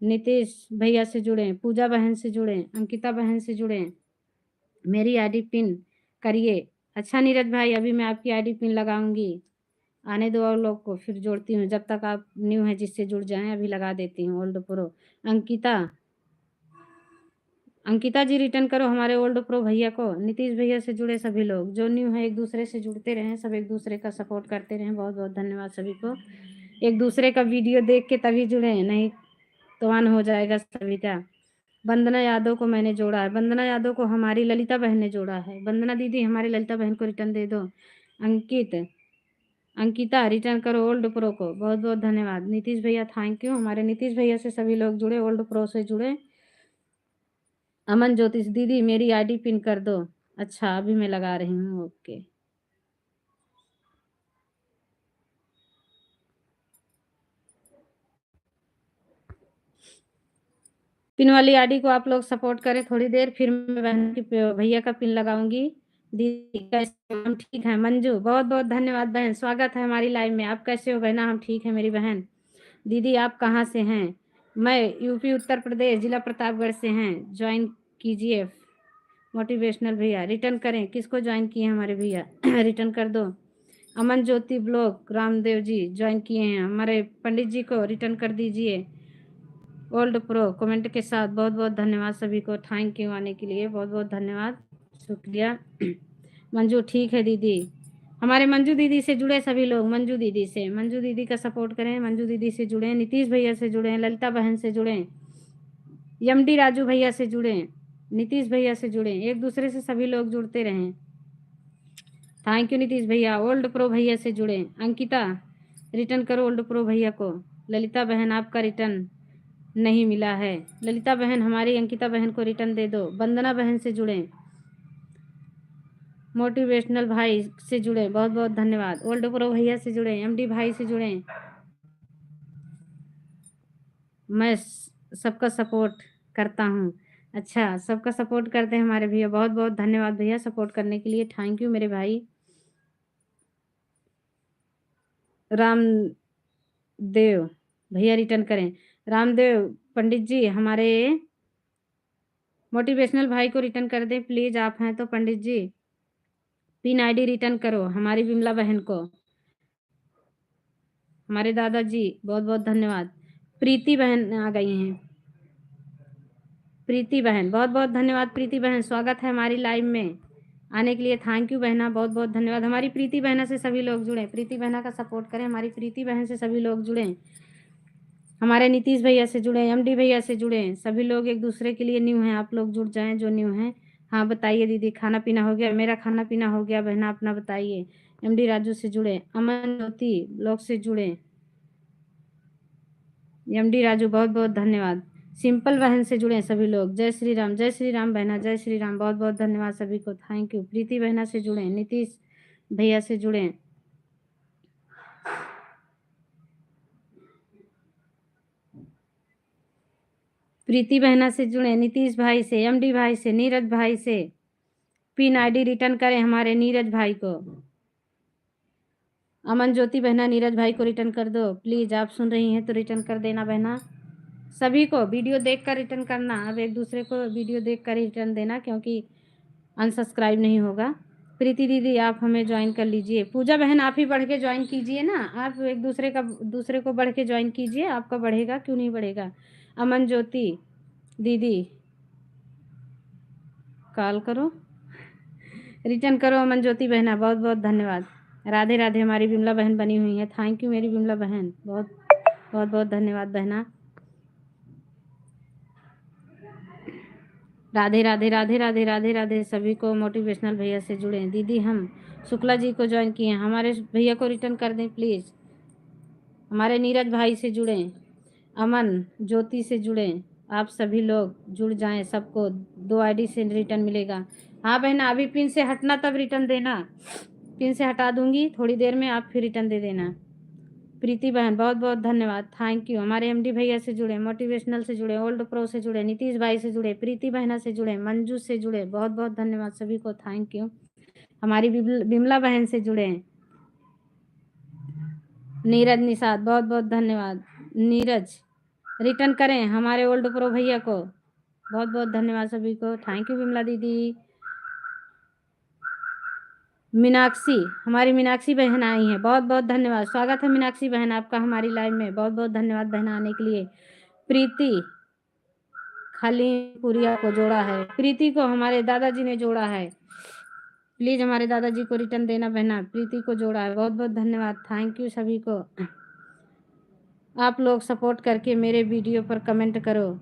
नीतीश भैया से जुड़े, पूजा बहन से जुड़े, अंकिता बहन से जुड़े, मेरी आईडी पिन करिए। अच्छा नीरज भाई, अभी मैं आपकी आईडी पिन लगाऊंगी, आने दो और लोग को, फिर जोड़ती हूँ। जब तक आप न्यू है जिससे जुड़ जाएं, अभी लगा देती हूँ। ओल्ड प्रो अंकिता जी रिटर्न करो हमारे ओल्ड प्रो भैया को। नीतीश भैया से जुड़े सभी लोग, जो न्यू है एक दूसरे से जुड़ते रहें, सब एक दूसरे का सपोर्ट करते रहें। बहुत बहुत धन्यवाद सभी को। एक दूसरे का वीडियो देख के तभी जुड़े, नहीं तो ऑन हो जाएगा सभी का। वंदना यादव को मैंने जोड़ा है। वंदना यादव को हमारी ललिता बहन ने जोड़ा है। वंदना दीदी हमारी ललिता बहन को रिटर्न दे दो। अंकिता रिटर्न करो ओल्ड प्रो को। बहुत बहुत धन्यवाद नीतीश भैया, थैंक यू। हमारे नीतीश भैया से सभी लोग जुड़े, ओल्ड प्रो से जुड़े। अमन ज्योतिष दीदी मेरी आईडी पिन कर दो। अच्छा अभी मैं लगा रही हूँ, ओके। पिन वाली आईडी को आप लोग सपोर्ट करें थोड़ी देर, फिर मैं बहन की भैया का पिन लगाऊंगी। दीदी कैसे हो? हम ठीक है। मंजू बहुत बहुत धन्यवाद बहन, स्वागत है हमारी लाइव में। आप कैसे हो बहना? हम ठीक है मेरी बहन। दीदी आप कहाँ से हैं? मैं यूपी उत्तर प्रदेश जिला प्रतापगढ़ से हैं, ज्वाइन कीजिए। मोटिवेशनल भैया रिटर्न करें, किसको ज्वाइन किए हैं हमारे भैया रिटर्न कर दो। अमन ज्योति ब्लॉग रामदेव जी ज्वाइन किए हैं, हमारे पंडित जी को रिटर्न कर दीजिए। ओल्ड प्रो कमेंट के साथ बहुत बहुत धन्यवाद सभी को, थैंक यू आने के लिए, बहुत बहुत धन्यवाद, शुक्रिया। मंजू ठीक है दीदी, हमारे मंजू दीदी से जुड़े सभी लोग, मंजू दीदी से, मंजू दीदी का सपोर्ट करें, मंजू दीदी से जुड़े, नीतीश भैया से जुड़े, ललिता बहन से जुड़े, यमडी राजू भैया से जुड़े, नीतीश भैया से जुड़े, एक दूसरे से सभी लोग जुड़ते रहें। थैंक यू नीतीश भैया। ओल्ड प्रो भैया से जुड़े, अंकिता रिटर्न करो ओल्ड प्रो भैया को। ललिता बहन आपका रिटर्न नहीं मिला है, ललिता बहन हमारी अंकिता बहन को रिटर्न दे दो। वंदना बहन से जुड़े, मोटिवेशनल भाई से जुड़े, बहुत बहुत धन्यवाद। ओल्ड प्रो भैया से जुड़े, एमडी भाई से जुड़े, मैं सबका सपोर्ट करता हूँ। अच्छा, सबका सपोर्ट करते हैं हमारे भैया, बहुत बहुत धन्यवाद भैया सपोर्ट करने के लिए, थैंक यू मेरे भाई। रामदेव भैया रिटर्न करें, रामदेव पंडित जी हमारे मोटिवेशनल भाई को रिटर्न कर दें प्लीज, आप हैं तो पंडित जी पिन आईडी रिटर्न करो हमारी विमला बहन को, हमारे दादाजी बहुत बहुत धन्यवाद। प्रीति बहन आ गई हैं, प्रीति बहन बहुत बहुत धन्यवाद, प्रीति बहन स्वागत है हमारी लाइव में आने के लिए, थैंक यू बहना, बहुत बहुत धन्यवाद। हमारी प्रीति बहना से सभी लोग जुड़े, प्रीति बहना का सपोर्ट करें, हमारी प्रीति बहन से सभी लोग जुड़े, हमारे नीतीश भैया से जुड़े, एमडी भैया से जुड़े, सभी लोग एक दूसरे के लिए न्यू हैं, आप लोग जुड़ जाएं जो न्यू हैं। हाँ बताइए दीदी, खाना पीना हो गया? मेरा खाना पीना हो गया बहना, अपना बताइए। एमडी राजू से जुड़े, अमन ज्योति ब्लॉग से जुड़े, एमडी राजू बहुत बहुत धन्यवाद। सिंपल बहन से जुड़े सभी लोग, जय श्री राम बहना, जय श्री राम, बहुत बहुत धन्यवाद सभी को, थैंक यू। प्रीति बहना से जुड़े, नीतीश भैया से जुड़े, प्रीति बहना से जुड़े, नीतीश भाई से, एमडी भाई से, नीरज भाई से पिन आईडी रिटर्न करें हमारे नीरज भाई को। अमन ज्योति बहना नीरज भाई को रिटर्न कर दो प्लीज, आप सुन रही हैं तो रिटर्न कर देना बहना, सभी को वीडियो देखकर रिटर्न करना, अब एक दूसरे को वीडियो देखकर रिटर्न देना क्योंकि अनसब्सक्राइब नहीं होगा। प्रीति दीदी आप हमें ज्वाइन कर लीजिए, पूजा बहन आप ही बढ़ के ज्वाइन कीजिए ना, आप एक दूसरे को बढ़ के ज्वाइन कीजिए, आपका बढ़ेगा, क्यों नहीं बढ़ेगा। अमन ज्योति दीदी कॉल करो, रिटर्न करो अमन ज्योति बहना, बहुत बहुत धन्यवाद। राधे राधे, हमारी विमला बहन बनी हुई है, थैंक यू मेरी विमला बहन, बहुत बहुत बहुत धन्यवाद बहना। राधे राधे राधे राधे राधे राधे सभी को। मोटिवेशनल भैया से जुड़े, दीदी हम शुक्ला जी को ज्वाइन किए हैं, हमारे भैया को रिटर्न कर दें प्लीज़। हमारे नीरज भाई से जुड़े, अमन ज्योति से जुड़े, आप सभी लोग जुड़ जाएं, सबको 2 आईडी से रिटर्न मिलेगा। हाँ बहना, अभी पिन से हटना तब रिटर्न देना, पिन से हटा दूंगी थोड़ी देर में, आप फिर रिटर्न दे देना। प्रीति बहन बहुत बहुत धन्यवाद, थैंक यू। हमारे एमडी भैया से जुड़े, मोटिवेशनल से जुड़े, ओल्ड प्रो से जुड़े, नीतीश भाई से जुड़े, प्रीति बहना से जुड़े, मंजू से जुड़े, बहुत बहुत धन्यवाद सभी को, थैंक यू। हमारी बिमला बहन से जुड़े, नीरज निषाद बहुत बहुत धन्यवाद। नीरज रिटर्न करें हमारे ओल्ड प्रो भैया को, बहुत बहुत धन्यवाद सभी को, थैंक यू विमला दीदी। मीनाक्षी, हमारी मीनाक्षी बहन आई हैं, बहुत बहुत धन्यवाद, स्वागत है मीनाक्षी बहन आपका हमारी लाइव में, बहुत बहुत धन्यवाद बहन आने के लिए। प्रीति खाली पुरिया को जोड़ा है, प्रीति को हमारे दादाजी ने जोड़ा है, प्लीज हमारे दादाजी को रिटर्न देना बहना, प्रीति को जोड़ा है, बहुत बहुत धन्यवाद, थैंक यू सभी को। आप लोग सपोर्ट करके मेरे वीडियो पर कमेंट करो।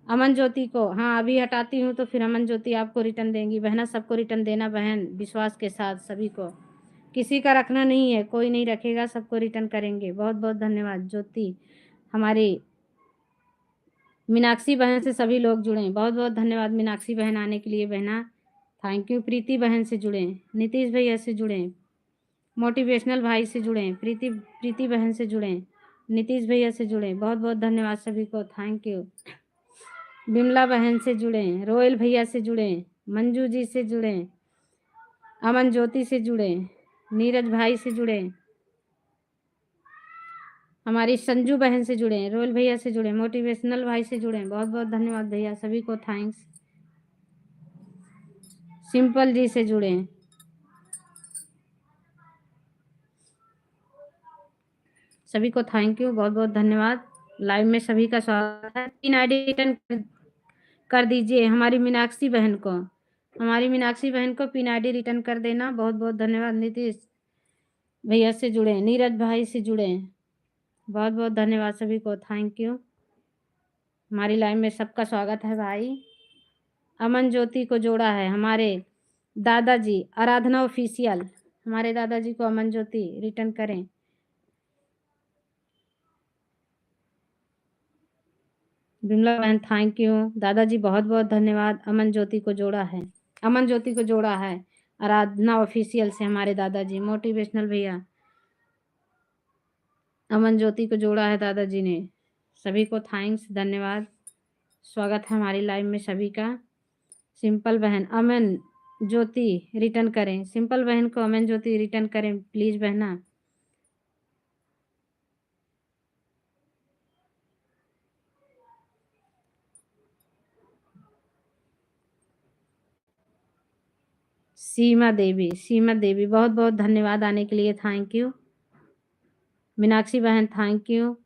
अमन ज्योति को हाँ अभी हटाती हूँ तो फिर अमन ज्योति आपको रिटर्न देंगी बहना, सबको रिटर्न देना बहन, विश्वास के साथ सभी को, किसी का रखना नहीं है, कोई नहीं रखेगा, सबको रिटर्न करेंगे। बहुत बहुत धन्यवाद ज्योति। हमारी मीनाक्षी बहन से सभी लोग जुड़े, बहुत बहुत धन्यवाद मीनाक्षी बहन आने के लिए बहना, थैंक यू। प्रीति बहन से जुड़े, नीतीश भैया से जुड़े, मोटिवेशनल भाई से जुड़े, प्रीति बहन से जुड़े, नीतीश भैया से जुड़े, बहुत बहुत धन्यवाद सभी को, थैंक यू। बिमला बहन से जुड़े, रोयल भैया से जुड़े, मंजू जी से जुड़े, अमन ज्योति से जुड़े, नीरज भाई से जुड़े, हमारी संजू बहन से जुड़े हैं, रोयल भैया से जुड़े, मोटिवेशनल भाई से जुड़े हैं, बहुत बहुत धन्यवाद भैया, सभी को थैंक्स। सिंपल जी से जुड़े हैं, सभी को थैंक यू, बहुत बहुत धन्यवाद। लाइव में सभी का स्वागत है। पिन आईडी रिटर्न कर दीजिए हमारी मीनाक्षी बहन को, हमारी मीनाक्षी बहन को पिन आईडी रिटर्न कर देना। बहुत बहुत धन्यवाद। नीतीश भैया से जुड़े, नीरज भाई से जुड़े, बहुत बहुत धन्यवाद सभी को, थैंक यू। हमारी लाइव में सबका स्वागत है भाई। अमन ज्योति को जोड़ा है हमारे दादाजी, आराधना ऑफिशियल, हमारे दादाजी को अमन ज्योति रिटर्न करें। बिमला बहन थैंक यू, दादाजी बहुत बहुत धन्यवाद। अमन ज्योति को जोड़ा है, अमन ज्योति को जोड़ा है आराधना ऑफिशियल से हमारे दादाजी। मोटिवेशनल भैया अमन ज्योति को जोड़ा है दादाजी ने, सभी को थैंक्स, धन्यवाद। स्वागत है हमारी लाइव में सभी का। सिंपल बहन अमन ज्योति रिटर्न करें, सिंपल बहन को अमन ज्योति रिटर्न करें प्लीज बहना। सीमा देवी, सीमा देवी बहुत बहुत धन्यवाद आने के लिए, थैंक यू। मीनाक्षी बहन थैंक यू।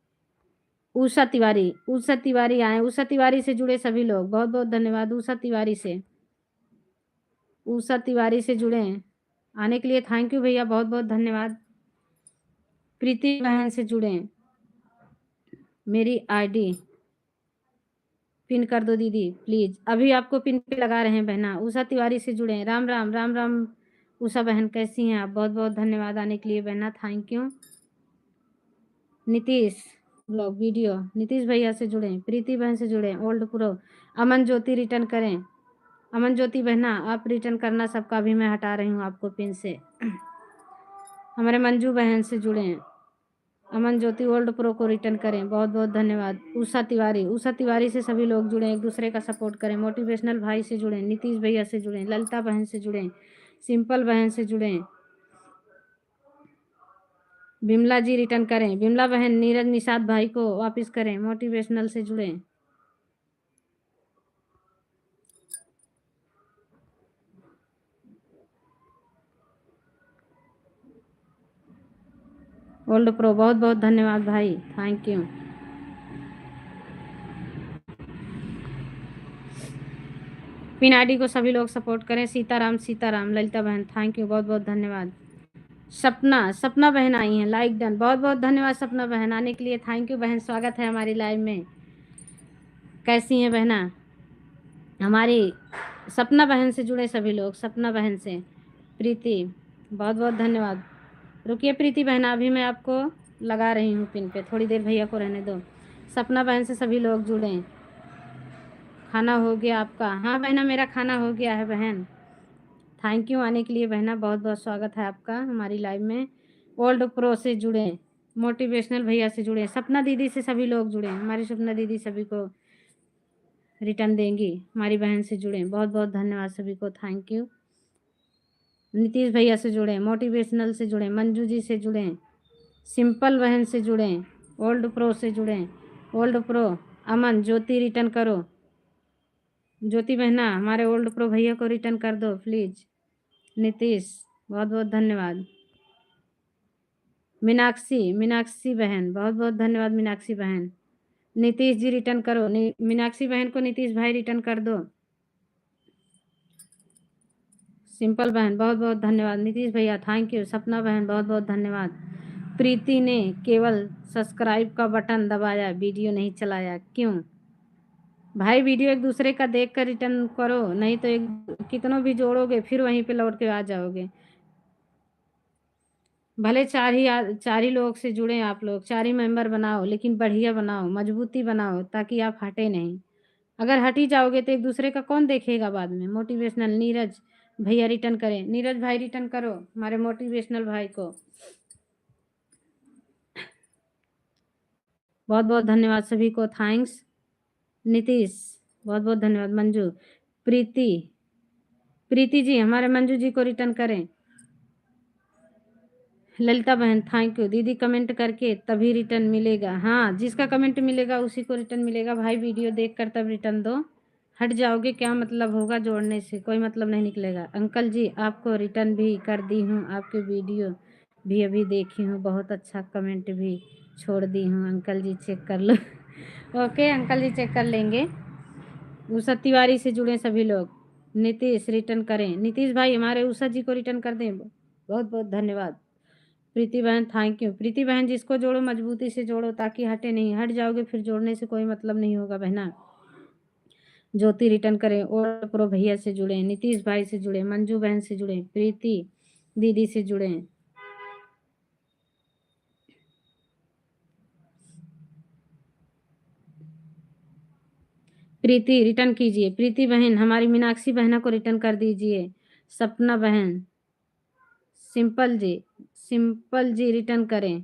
उषा तिवारी, उषा तिवारी आए, उषा तिवारी से जुड़े सभी लोग बहुत बहुत धन्यवाद। उषा तिवारी से, उषा तिवारी से जुड़े आने के लिए थैंक यू भैया, बहुत बहुत धन्यवाद। प्रीति बहन से जुड़े, मेरी आईडी पिन कर दो दीदी प्लीज, अभी आपको पिन पे लगा रहे हैं बहना। उषा तिवारी से जुड़े, राम राम राम राम। उषा बहन कैसी हैं आप, बहुत बहुत धन्यवाद आने के लिए बहना, thank you. Nitish blog video, Nitish भैया से जुड़े, प्रीति बहन से जुड़े, ओल्ड प्रो। अमन ज्योति रिटर्न करें, अमन ज्योति बहना आप रिटर्न करना सबका, भी मैं हटा रही हूँ आपको पिन से। हमारे मंजू बहन से जुड़े, अमन ज्योति ओल्ड प्रो को रिटर्न करें, बहुत बहुत धन्यवाद। उषा तिवारी, उषा तिवारी से सभी लोग जुड़े, एक दूसरे का सपोर्ट करें। मोटिवेशनल भाई से जुड़े, नीतीश भैया से जुड़े, ललिता बहन से जुड़े, सिंपल बहन से जुड़े, बिमला जी रिटर्न करें, बिमला बहन नीरज निषाद भाई को वापस करें, मोटिवेशनल से जुड़े। ओल्ड प्रो बहुत बहुत धन्यवाद भाई, थैंक यू। पिन आईडी को सभी लोग सपोर्ट करें। सीताराम, सीताराम, ललिता बहन थैंक यू, बहुत बहुत धन्यवाद। सपना, सपना बहन आई हैं, लाइक डन, बहुत बहुत धन्यवाद सपना बहन आने के लिए, थैंक यू बहन, स्वागत है हमारी लाइव में। कैसी हैं बहना हमारी? सपना बहन से जुड़े सभी लोग, सपना बहन से, प्रीति बहुत बहुत धन्यवाद। रुकिए प्रीति बहन, अभी मैं आपको लगा रही हूँ पिन पे, थोड़ी देर भैया को रहने दो। सपना बहन से सभी लोग जुड़े। खाना हो गया आपका? हाँ बहना मेरा खाना हो गया है बहन, थैंक यू आने के लिए बहना, बहुत बहुत स्वागत है आपका हमारी लाइव में। ओल्ड प्रो से जुड़े, मोटिवेशनल भैया से जुड़े, सपना दीदी से सभी लोग जुड़े, हमारी सपना दीदी सभी को रिटर्न देंगी, हमारी बहन से जुड़े, बहुत बहुत धन्यवाद सभी को, थैंक यू। नीतीश भैया से जुड़े, मोटिवेशनल से जुड़े, मंजू जी से जुड़े, सिंपल बहन से जुड़े, ओल्ड प्रो से जुड़े, ओल्ड प्रो अमन ज्योति रिटर्न करो, ज्योति बहना हमारे ओल्ड प्रो भैया को रिटर्न कर दो प्लीज। नीतीश बहुत बहुत धन्यवाद। मीनाक्षी, मीनाक्षी बहन बहुत बहुत धन्यवाद, मीनाक्षी बहन। नीतीश जी रिटर्न करो, मीनाक्षी बहन को नीतीश भाई रिटर्न कर दो। सिंपल बहन बहुत बहुत धन्यवाद, नीतीश भैया थैंक यू। सपना बहन बहुत बहुत धन्यवाद। प्रीति ने केवल सब्सक्राइब का बटन दबाया, वीडियो नहीं चलाया, क्यों भाई? वीडियो एक दूसरे का देख कर रिटर्न करो, नहीं तो एक कितनों भी जोड़ोगे फिर वहीं पे लौट के आ जाओगे। भले चार ही लोग से जुड़े, आप लोग 4 ही मेंबर बनाओ, लेकिन बढ़िया बनाओ, मजबूती बनाओ, ताकि आप हटे नहीं। अगर हट ही जाओगे तो एक दूसरे का कौन देखेगा बाद में। मोटिवेशनल नीरज भैया रिटर्न करें, नीरज भाई रिटर्न करो हमारे मोटिवेशनल भाई को, बहुत बहुत धन्यवाद सभी को, थैंक्स। नीतीश बहुत बहुत धन्यवाद। मंजू, प्रीति, प्रीति जी हमारे मंजू जी को रिटर्न करें। ललिता बहन थैंक यू दीदी, कमेंट करके तभी रिटर्न मिलेगा। हाँ, जिसका कमेंट मिलेगा उसी को रिटर्न मिलेगा भाई। वीडियो देखकर तब रिटर्न दो। हट जाओगे क्या मतलब होगा जोड़ने से, कोई मतलब नहीं निकलेगा। अंकल जी आपको रिटर्न भी कर दी हूँ, आपके वीडियो भी अभी देखी हूँ, बहुत अच्छा कमेंट भी छोड़ दी हूँ। अंकल जी चेक कर लो। ओके अंकल जी चेक कर लेंगे। उषा तिवारी से जुड़े सभी लोग। नीतीश रिटर्न करें, नीतीश भाई हमारे उषा जी को रिटर्न कर दें, बहुत बहुत धन्यवाद। प्रीति बहन थैंक यू। प्रीति बहन जिसको जोड़ो मजबूती से जोड़ो ताकि हटे नहीं, हट जाओगे फिर जोड़ने से कोई मतलब नहीं होगा बहना। ज्योति रिटर्न करें, और प्रो भैया से जुड़े, नीतीश भाई से जुड़े, मंजू बहन से जुड़े, प्रीति दीदी से जुड़े। प्रीति रिटर्न कीजिए, प्रीति बहन हमारी मीनाक्षी बहना को रिटर्न कर दीजिए। सपना बहन, सिंपल जी रिटर्न करें।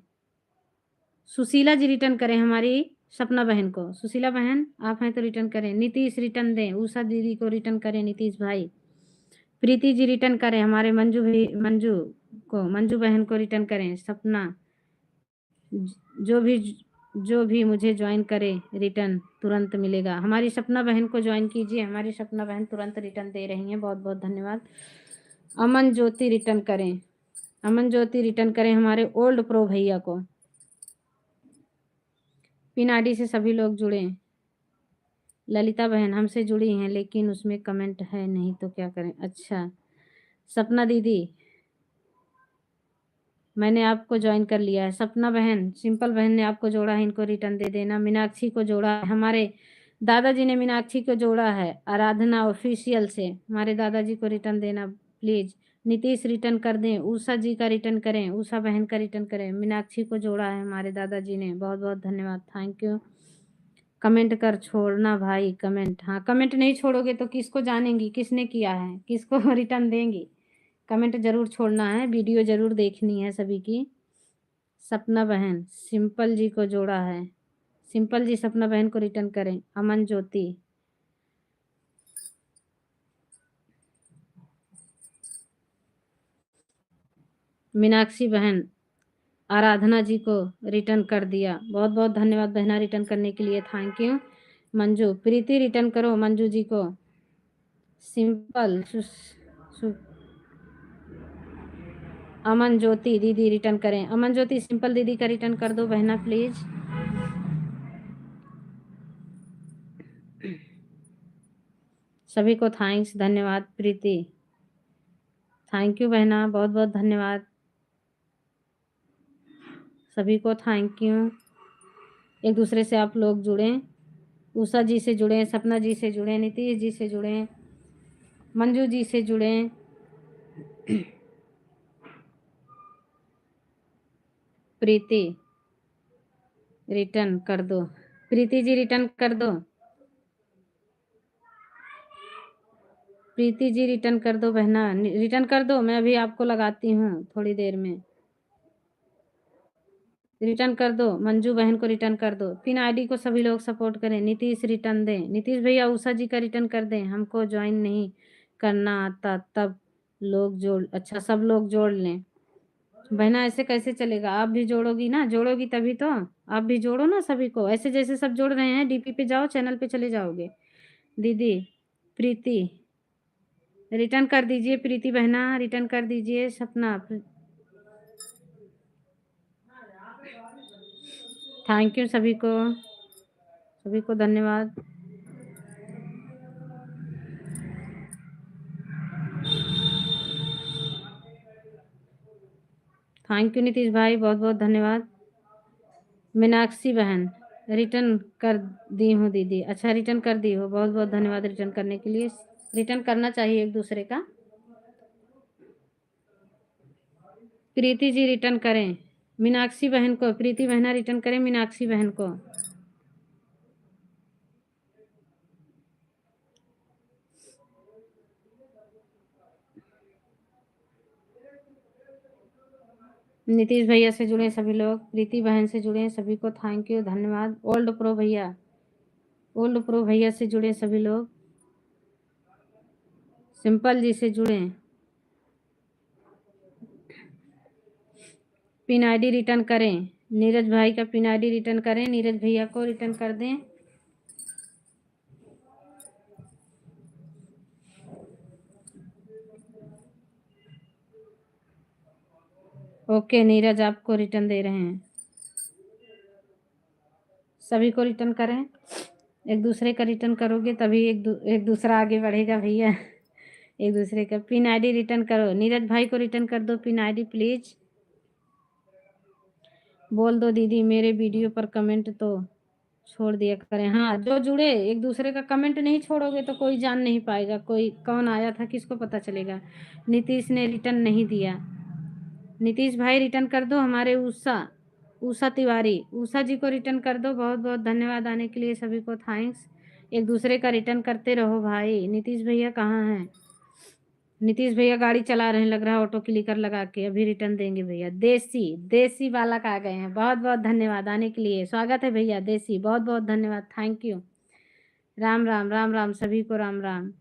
सुशीला जी रिटर्न करें हमारी सपना बहन को। सुशीला बहन आप हैं तो रिटर्न करें। नीतीश रिटर्न दें, उषा दीदी को रिटर्न करें नीतीश भाई। प्रीति जी रिटर्न करें हमारे मंजू बहन को रिटर्न करें। सपना जो भी मुझे ज्वाइन करे रिटर्न तुरंत मिलेगा। हमारी सपना बहन को ज्वाइन कीजिए, हमारी सपना बहन तुरंत रिटर्न दे रही हैं, बहुत बहुत धन्यवाद। अमन ज्योति रिटर्न करें, अमन ज्योति रिटर्न करें हमारे ओल्ड प्रो भैया को। पिन आईडी से सभी लोग जुड़े। ललिता बहन हमसे जुड़ी हैं लेकिन उसमें कमेंट है नहीं तो क्या करें। अच्छा सपना दीदी मैंने आपको ज्वाइन कर लिया है। सपना बहन सिंपल बहन ने आपको जोड़ा है, इनको रिटर्न दे देना। मीनाक्षी को जोड़ा है, हमारे दादाजी ने मीनाक्षी को जोड़ा है आराधना ऑफिशियल से, हमारे दादाजी को रिटर्न देना प्लीज। नीतीश रिटर्न कर दें, उषा जी का रिटर्न करें, उषा बहन का रिटर्न करें। मीनाक्षी को जोड़ा है हमारे दादाजी ने, बहुत बहुत धन्यवाद थैंक यू। कमेंट कर छोड़ना भाई, कमेंट हाँ कमेंट नहीं छोड़ोगे तो किसको जानेंगी किसने किया है, किसको रिटर्न देंगी। कमेंट जरूर छोड़ना है, वीडियो जरूर देखनी है सभी की। सपना बहन सिंपल जी को जोड़ा है, सिंपल जी सपना बहन को रिटर्न करें। अमन ज्योति, मीनाक्षी बहन आराधना जी को रिटर्न कर दिया, बहुत बहुत धन्यवाद बहना रिटर्न करने के लिए thank you. Manju Preeti return करो मंजू जी को। सिंपल अमन ज्योति दीदी रिटर्न करें, अमन ज्योति सिंपल दीदी का रिटर्न कर दो बहना प्लीज। सभी को थैंक्स धन्यवाद। प्रीति थैंक यू बहना, बहुत बहुत धन्यवाद सभी को थैंक यू। एक दूसरे से आप लोग जुड़ें, उषा जी से जुड़ें, सपना जी से जुड़ें, नीतीश जी से जुड़ें, मंजू जी से जुड़ें। प्रीति रिटर्न कर दो, प्रीति जी रिटर्न कर दो, प्रीति जी रिटर्न कर दो बहना, रिटर्न कर दो। मैं अभी आपको लगाती हूँ थोड़ी देर में, रिटर्न कर दो। मंजू बहन को रिटर्न कर दो। पिन आईडी को सभी लोग सपोर्ट करें। नीतीश रिटर्न दें, नीतीश भैया उषा जी का रिटर्न कर दें, हमको ज्वाइन नहीं करना आता तब लोग जोड़, अच्छा सब लोग जोड़ लें। बहना ऐसे कैसे चलेगा, आप भी जोड़ोगी ना, जोड़ोगी तभी तो। आप भी जोड़ो ना सभी को, ऐसे जैसे सब जोड़ रहे हैं डीपी पे जाओ, चैनल पे चले जाओगे। दीदी प्रीति रिटर्न कर दीजिए, प्रीति बहना रिटर्न कर दीजिए। सपना थैंक यू सभी को धन्यवाद। थैंक यू नीतीश भाई, बहुत बहुत धन्यवाद। मीनाक्षी बहन रिटर्न कर दी हूँ दीदी, अच्छा रिटर्न कर दी हो, बहुत बहुत धन्यवाद रिटर्न करने के लिए। रिटर्न करना चाहिए एक दूसरे का। प्रीति जी रिटर्न करें मीनाक्षी बहन को, प्रीति बहना रिटर्न करें मीनाक्षी बहन को। नीतीश भैया से जुड़े सभी लोग, प्रीति बहन से जुड़े सभी को थैंक यू धन्यवाद। ओल्ड प्रो भैया से जुड़े सभी लोग, सिंपल जी से जुड़े, पिन आईडी रिटर्न करें, नीरज भाई का पिन आईडी रिटर्न करें, नीरज भैया को रिटर्न कर दें। ओके नीरज आपको रिटर्न दे रहे हैं, सभी को रिटर्न करें। एक दूसरे का रिटर्न करोगे तभी एक दूसरा आगे बढ़ेगा भैया। एक दूसरे का पिन आईडी रिटर्न करो, नीरज भाई को रिटर्न कर दो पिन आईडी प्लीज। बोल दो दीदी मेरे वीडियो पर कमेंट तो छोड़ दिया करें। हाँ जो जुड़े, एक दूसरे का कमेंट नहीं छोड़ोगे तो कोई जान नहीं पाएगा कोई कौन आया था, किसको पता चलेगा। नीतीश ने रिटर्न नहीं दिया, नीतीश भाई रिटर्न कर दो। हमारे उषा तिवारी, उषा जी को रिटर्न कर दो। बहुत बहुत धन्यवाद आने के लिए, सभी को थैंक्स। एक दूसरे का रिटर्न करते रहो भाई। नीतीश भैया कहाँ हैं? नीतीश भैया गाड़ी चला रहे हैं, लग रहा है ऑटो क्लिकर लगा के, अभी रिटर्न देंगे भैया। देसी बालक आ गए हैं, बहुत बहुत धन्यवाद आने के लिए, स्वागत है भैया देसी, बहुत बहुत धन्यवाद, थैंक यू। राम राम राम राम सभी को राम राम।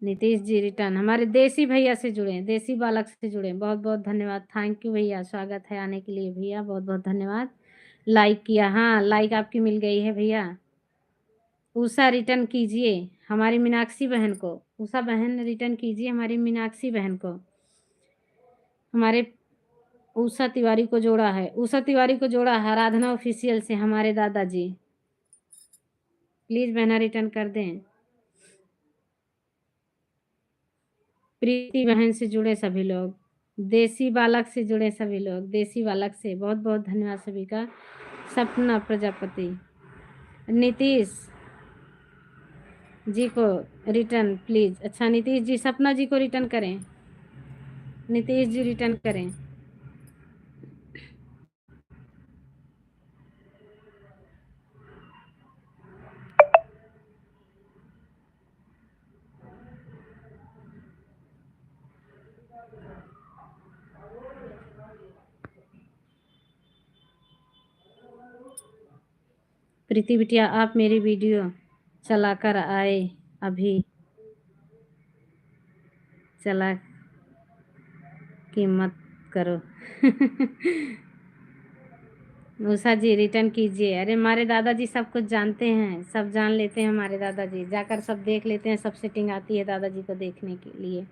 नीतीश जी रिटर्न, हमारे देसी भैया से जुड़े, देसी बालक से जुड़े, बहुत बहुत धन्यवाद, थैंक यू भैया, स्वागत है आने के लिए भैया, बहुत बहुत धन्यवाद। लाइक किया, हाँ लाइक आपकी मिल गई है भैया। उषा रिटर्न कीजिए हमारी मीनाक्षी बहन को, उषा बहन रिटर्न कीजिए हमारी मीनाक्षी बहन को। हमारे उषा तिवारी को जोड़ा है, उषा तिवारी को जोड़ा है आराधना ऑफिशियल से हमारे दादाजी, प्लीज बहना रिटर्न कर दें। प्रीति बहन से जुड़े सभी लोग, देसी बालक से जुड़े सभी लोग, देसी बालक से बहुत बहुत धन्यवाद सभी का। सपना प्रजापति, नीतीश जी को रिटर्न प्लीज। अच्छा नीतीश जी, सपना जी को रिटर्न करें, नीतीश जी रिटर्न करें। प्रीति बिटिया आप मेरी वीडियो चलाकर आए, अभी चला कि मत करो। उषा जी रिटर्न कीजिए। अरे हमारे दादाजी सब कुछ जानते हैं, सब जान लेते हैं हमारे दादाजी, जाकर सब देख लेते हैं, सब सेटिंग आती है दादाजी को देखने के लिए,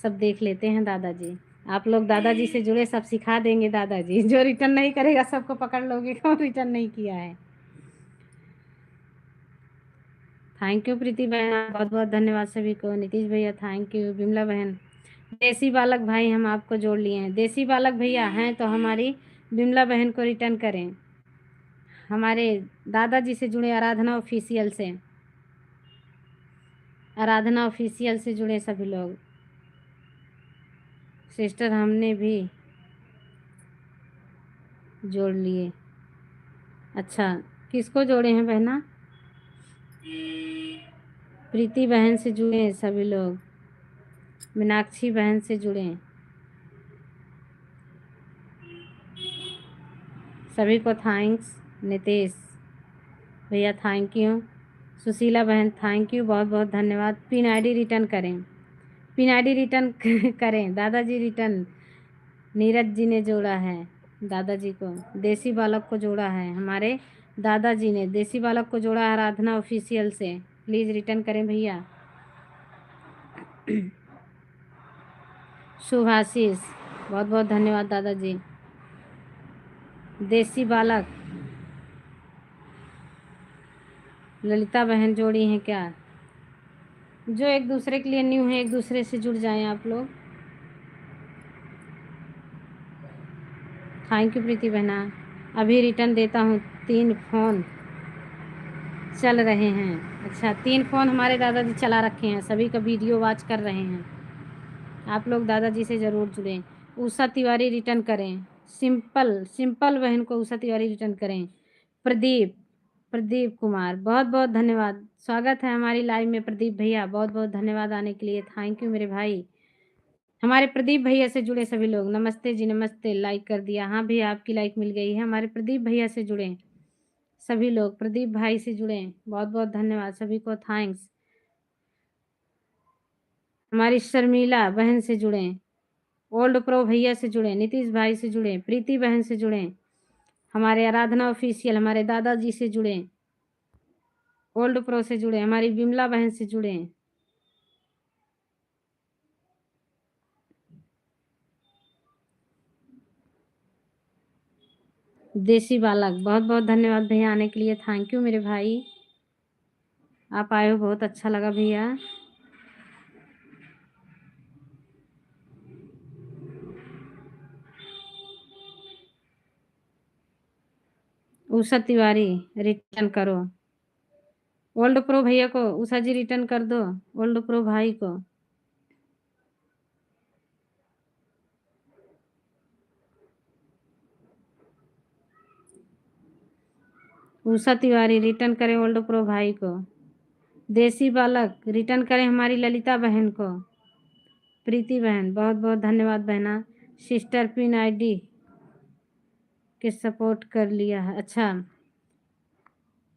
सब देख लेते हैं दादाजी। आप लोग दादाजी से जुड़े, सब सिखा देंगे दादाजी। जो रिटर्न नहीं करेगा सबको पकड़ लोगे कौन रिटर्न नहीं किया है। थैंक यू प्रीति बहन, बहुत बहुत धन्यवाद सभी को। नीतीश भैया थैंक यू, बिमला बहन। देसी बालक भाई हम आपको जोड़ लिए हैं, देसी बालक भैया हैं तो हमारी बिमला बहन को रिटर्न करें। हमारे दादाजी से जुड़े आराधना ऑफिशियल से, आराधना ऑफिशियल से जुड़े सभी लोग। सिस्टर हमने भी जोड़ लिए। अच्छा किसको जोड़े हैं बहना? प्रीति बहन से जुड़े हैं सभी लोग, मीनाक्षी बहन से जुड़े, सभी को थैंक्स। नितेश भैया थैंक यू, सुशीला बहन थैंक यू, बहुत बहुत धन्यवाद। पिन आईडी रिटर्न करें, पिन आईडी रिटर्न करें। दादाजी रिटर्न, नीरज जी ने जोड़ा है दादाजी को, देसी बालक को जोड़ा है हमारे दादाजी ने, देसी बालक को जोड़ा है आराधना ऑफिशियल से, प्लीज़ रिटर्न करें भैया। शुभाशीष बहुत बहुत धन्यवाद दादाजी। देसी बालक, ललिता बहन जोड़ी हैं क्या? जो एक दूसरे के लिए न्यू है एक दूसरे से जुड़ जाएं आप लोग। थैंक यू प्रीति बहना। अभी रिटर्न देता हूँ, 3 फ़ोन चल रहे हैं। अच्छा 3 फ़ोन हमारे दादाजी चला रखे हैं, सभी का वीडियो वॉच कर रहे हैं। आप लोग दादाजी से ज़रूर जुड़ें। उषा तिवारी रिटर्न करें, सिंपल बहन को उषा तिवारी रिटर्न करें। प्रदीप कुमार बहुत बहुत धन्यवाद, स्वागत है हमारी लाइव में प्रदीप भैया, बहुत बहुत धन्यवाद आने के लिए, थैंक यू मेरे भाई। हमारे प्रदीप भैया से जुड़े सभी लोग, नमस्ते जी नमस्ते, लाइक कर दिया, हाँ भी आपकी लाइक मिल गई है। हमारे प्रदीप भैया से जुड़े सभी लोग, प्रदीप भाई से जुड़े, बहुत बहुत धन्यवाद सभी को, थैंक्स। हमारी शर्मिला बहन से जुड़े, ओल्ड प्रो भैया से जुड़े, नीतीश भाई से जुड़े, प्रीति बहन से जुड़े, हमारे आराधना ऑफिशियल, हमारे दादाजी से जुड़े, ओल्ड प्रो से जुड़े, हमारी विमला बहन से जुड़े, देसी बालक, बहुत बहुत धन्यवाद भैया आने के लिए, थैंक यू मेरे भाई, आप आए हो, बहुत अच्छा लगा भैया। उषा तिवारी रिटर्न करो, ओल्ड प्रो भैया को उषा जी रिटर्न कर दो, ओल्ड प्रो भाई को। उषा तिवारी रिटर्न करें ओल्ड प्रो भाई को। देसी बालक रिटर्न करें हमारी ललिता बहन को। प्रीति बहन बहुत बहुत धन्यवाद बहना। सिस्टर पिन आईडी के सपोर्ट कर लिया है, अच्छा।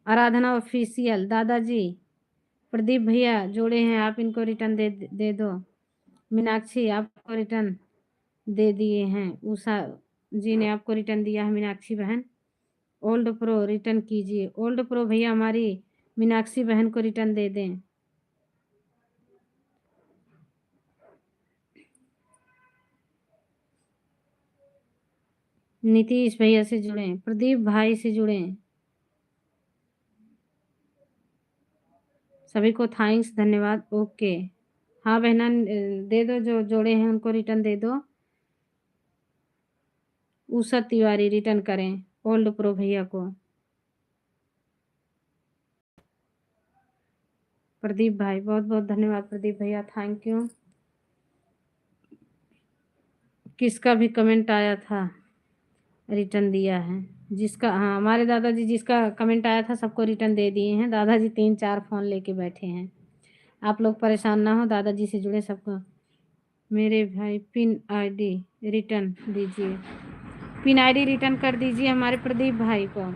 आराधना ऑफिशियल, दादाजी प्रदीप भैया जोड़े हैं, आप इनको रिटर्न दे दो। मीनाक्षी आपको रिटर्न दे दिए हैं, उषा जी ने आपको रिटर्न दिया है मीनाक्षी बहन। ओल्ड प्रो रिटर्न कीजिए, ओल्ड प्रो भैया हमारी मीनाक्षी बहन को रिटर्न दे दें। नीतीश भैया से जुड़े, प्रदीप भाई से जुड़े, सभी को थैंक्स धन्यवाद। ओके हाँ बहना दे दो, जो जोड़े हैं उनको रिटर्न दे दो। उषा तिवारी रिटर्न करें ओल्ड प्रो भैया को। प्रदीप भाई बहुत बहुत धन्यवाद, प्रदीप भैया थैंक यू। किसका भी कमेंट आया था रिटर्न दिया है, जिसका, हाँ हमारे दादाजी जिसका कमेंट आया था सबको रिटर्न दे दिए हैं। दादाजी 3-4 फ़ोन लेके बैठे हैं, आप लोग परेशान ना हो, दादाजी से जुड़े सबको। मेरे भाई पिन आईडी रिटर्न दीजिए, पिन आईडी रिटर्न कर दीजिए हमारे प्रदीप भाई को।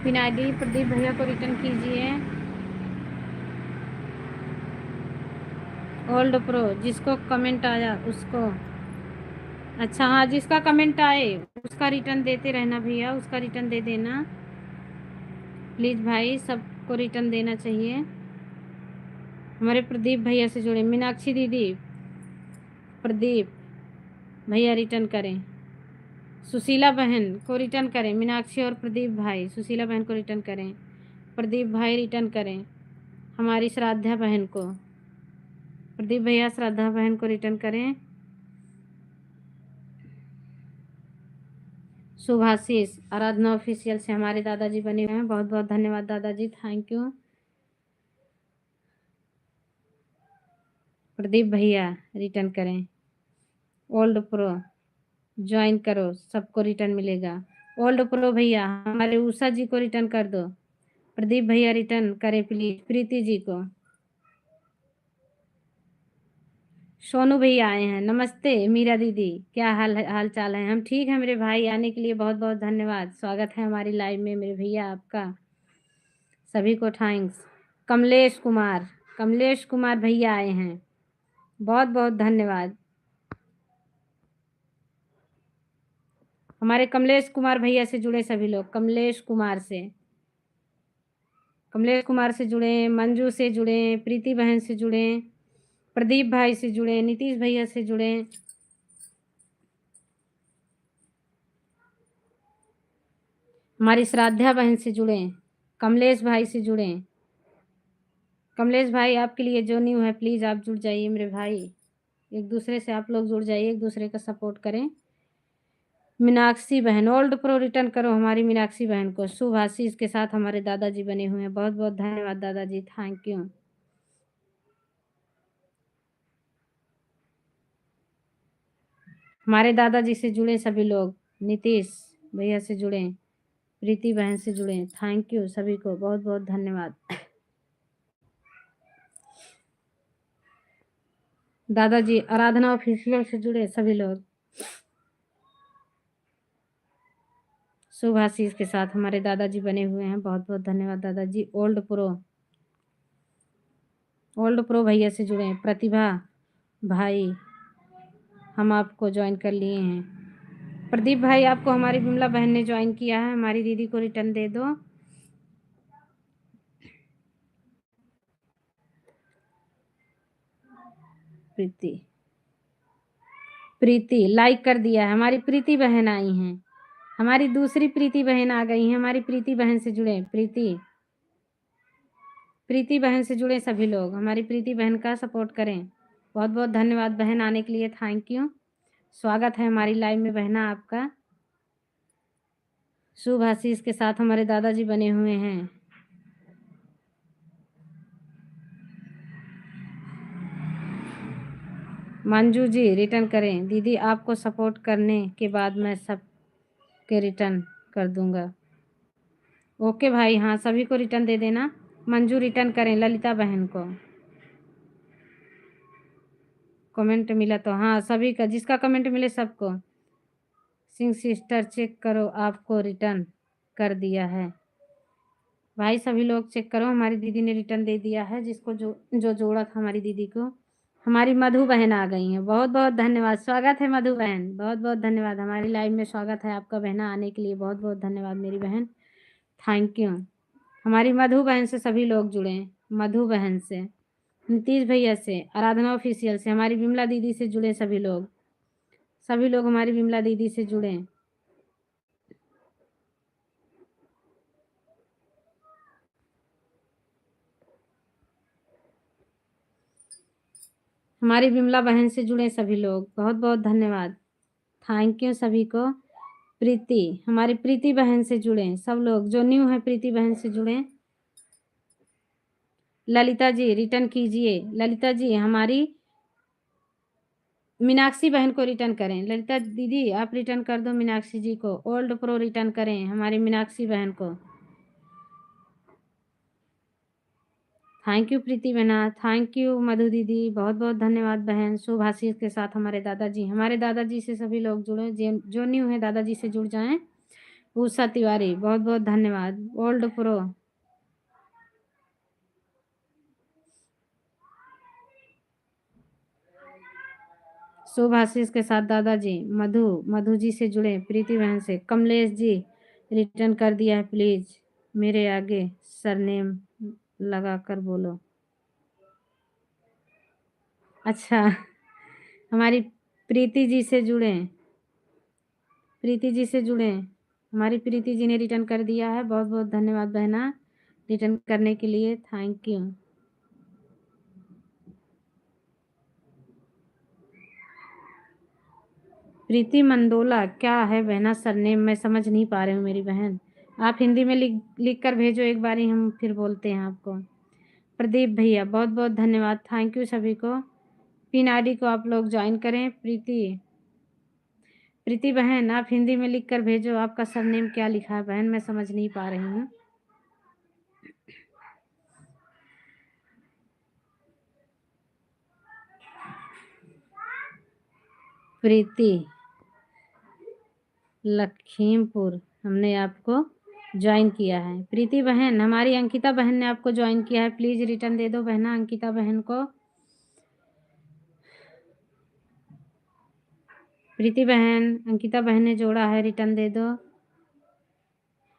पिन आईडी प्रदीप भैया को रिटर्न कीजिए। ओल्ड प्रो जिसको कमेंट आया उसको, अच्छा हाँ जिसका कमेंट आए उसका रिटर्न देते रहना भैया, उसका रिटर्न दे देना प्लीज़ भाई, सबको रिटर्न देना चाहिए। हमारे प्रदीप भैया से जुड़े, मीनाक्षी दीदी प्रदीप भैया रिटर्न करें। सुशीला बहन को रिटर्न करें, मीनाक्षी और प्रदीप भाई सुशीला बहन को रिटर्न करें, प्रदीप भाई रिटर्न करें हमारी श्राद्धा बहन को, प्रदीप भैया श्राद्धा बहन को रिटर्न करें। शुभाशीष आराधना ऑफिशियल से हमारे दादाजी बने हुए हैं, बहुत बहुत धन्यवाद दादाजी थैंक यू। प्रदीप भैया रिटर्न करें, ओल्ड प्रो ज्वाइन करो सबको रिटर्न मिलेगा। ओल्ड प्रो भैया हमारे उषा जी को रिटर्न कर दो, प्रदीप भैया रिटर्न करें प्लीज प्रीति जी को। सोनू भैया आए हैं, नमस्ते मीरा दीदी, क्या हाल चाल है? हम ठीक हैं मेरे भाई, आने के लिए बहुत बहुत धन्यवाद, स्वागत है हमारी लाइव में मेरे भैया आपका, सभी को थैंक्स। कमलेश कुमार भैया आए हैं, बहुत बहुत धन्यवाद। हमारे कमलेश कुमार भैया से जुड़े सभी लोग, कमलेश कुमार से जुड़े, मंजू से जुड़े, प्रीति बहन से जुड़े, प्रदीप भाई से जुड़े, नीतीश भैया से जुड़े, हमारी श्राद्धा बहन से जुड़े, कमलेश भाई से जुड़े। कमलेश भाई आपके लिए जो न्यू है प्लीज़ आप जुड़ जाइए मेरे भाई, एक दूसरे से आप लोग जुड़ जाइए, एक दूसरे का सपोर्ट करें। मीनाक्षी बहन ओल्ड प्रो रिटर्न करो हमारी मीनाक्षी बहन को। शुभ आशीष के साथ हमारे दादाजी बने हुए हैं, बहुत बहुत धन्यवाद दादाजी थैंक यू। हमारे दादाजी से जुड़े सभी लोग, नीतीश भैया से जुड़े, प्रीति बहन से जुड़े, थैंक यू सभी को, बहुत बहुत धन्यवाद। दादाजी आराधना ऑफिशियल से जुड़े सभी लोग, शुभ आशीष के साथ हमारे दादाजी बने हुए हैं, बहुत बहुत धन्यवाद दादाजी। ओल्ड प्रो भैया से जुड़े, प्रतिभा भाई हम आपको ज्वाइन कर लिए हैं। प्रदीप भाई आपको हमारी विमला बहन ने ज्वाइन किया है, हमारी दीदी को रिटर्न दे दो। प्रीति प्रीति लाइक कर दिया है, हमारी प्रीति बहन आई हैं, हमारी दूसरी प्रीति बहन आ गई हैं। हमारी प्रीति बहन से जुड़े, प्रीति बहन से जुड़े सभी लोग हमारी प्रीति बहन का सपोर्ट करें। बहुत बहुत धन्यवाद बहन आने के लिए, थैंक यू। स्वागत है हमारी लाइव में बहना आपका। शुभ आशीष के साथ हमारे दादाजी बने हुए हैं। मंजू जी रिटर्न करें। दीदी आपको सपोर्ट करने के बाद मैं सब के रिटर्न कर दूंगा। ओके भाई, हाँ सभी को रिटर्न दे देना। मंजू रिटर्न करें ललिता बहन को। कमेंट मिला तो हाँ सभी का, जिसका कमेंट मिले सबको। सिंह सिस्टर चेक करो, आपको रिटर्न कर दिया है। भाई सभी लोग चेक करो, हमारी दीदी ने रिटर्न दे दिया है, जिसको जो जोड़ा था हमारी दीदी को। हमारी मधु बहन आ गई हैं, बहुत बहुत धन्यवाद। स्वागत है मधु बहन, बहुत बहुत धन्यवाद। हमारी लाइव में स्वागत है आपका बहना, आने के लिए बहुत बहुत धन्यवाद मेरी बहन, थैंक यू। हमारी मधु बहन से सभी लोग जुड़े हैं, मधु बहन से, नीतीश भैया से, आराधना ऑफिशियल से, हमारी विमला दीदी से जुड़े सभी लोग, सभी लोग हमारी विमला दीदी से जुड़े। हमारी विमला बहन से जुड़े सभी लोग, बहुत बहुत धन्यवाद, थैंक यू सभी को। प्रीति, हमारी प्रीति बहन से जुड़े सब लोग, जो न्यू है प्रीति बहन से जुड़े। ललिता जी रिटर्न कीजिए। ललिता जी हमारी मीनाक्षी बहन को रिटर्न करें। ललिता दीदी आप रिटर्न कर दो मीनाक्षी जी को। ओल्ड प्रो रिटर्न करें हमारी मीनाक्षी बहन को। थैंक यू प्रीति बहना, थैंक यू मधु दीदी, बहुत बहुत धन्यवाद बहन। शुभ आशीष के साथ हमारे दादाजी से सभी लोग जुड़े, जो न्यू है दादाजी से जुड़ जाएं। उषा तिवारी बहुत बहुत धन्यवाद। ओल्ड प्रो, शुभ आशीष के साथ दादाजी। मधु जी से जुड़े, प्रीति बहन से। कमलेश जी रिटर्न कर दिया है, प्लीज मेरे आगे सरनेम लगा कर बोलो। अच्छा हमारी प्रीति जी से जुड़े, प्रीति जी से जुड़े, हमारी प्रीति जी ने रिटर्न कर दिया है, बहुत बहुत धन्यवाद बहना रिटर्न करने के लिए, थैंक यू। प्रीति मंडोला क्या है बहना सरनेम, मैं समझ नहीं पा रही हूँ मेरी बहन, आप हिंदी में लिख कर भेजो, एक बारी हम फिर बोलते हैं आपको। प्रदीप भैया बहुत बहुत धन्यवाद, थैंक यू सभी को। पिन आईडी को आप लोग ज्वाइन करें। प्रीति बहन आप हिंदी में लिख कर भेजो, आपका सरनेम क्या लिखा है बहन, मैं समझ नहीं पा रही हूँ। प्रीति लखीमपुर हमने आपको ज्वाइन किया है। प्रीति बहन हमारी अंकिता बहन ने आपको ज्वाइन किया है, प्लीज रिटर्न दे दो बहना अंकिता बहन को। प्रीति बहन अंकिता बहन ने जोड़ा है, रिटर्न दे दो।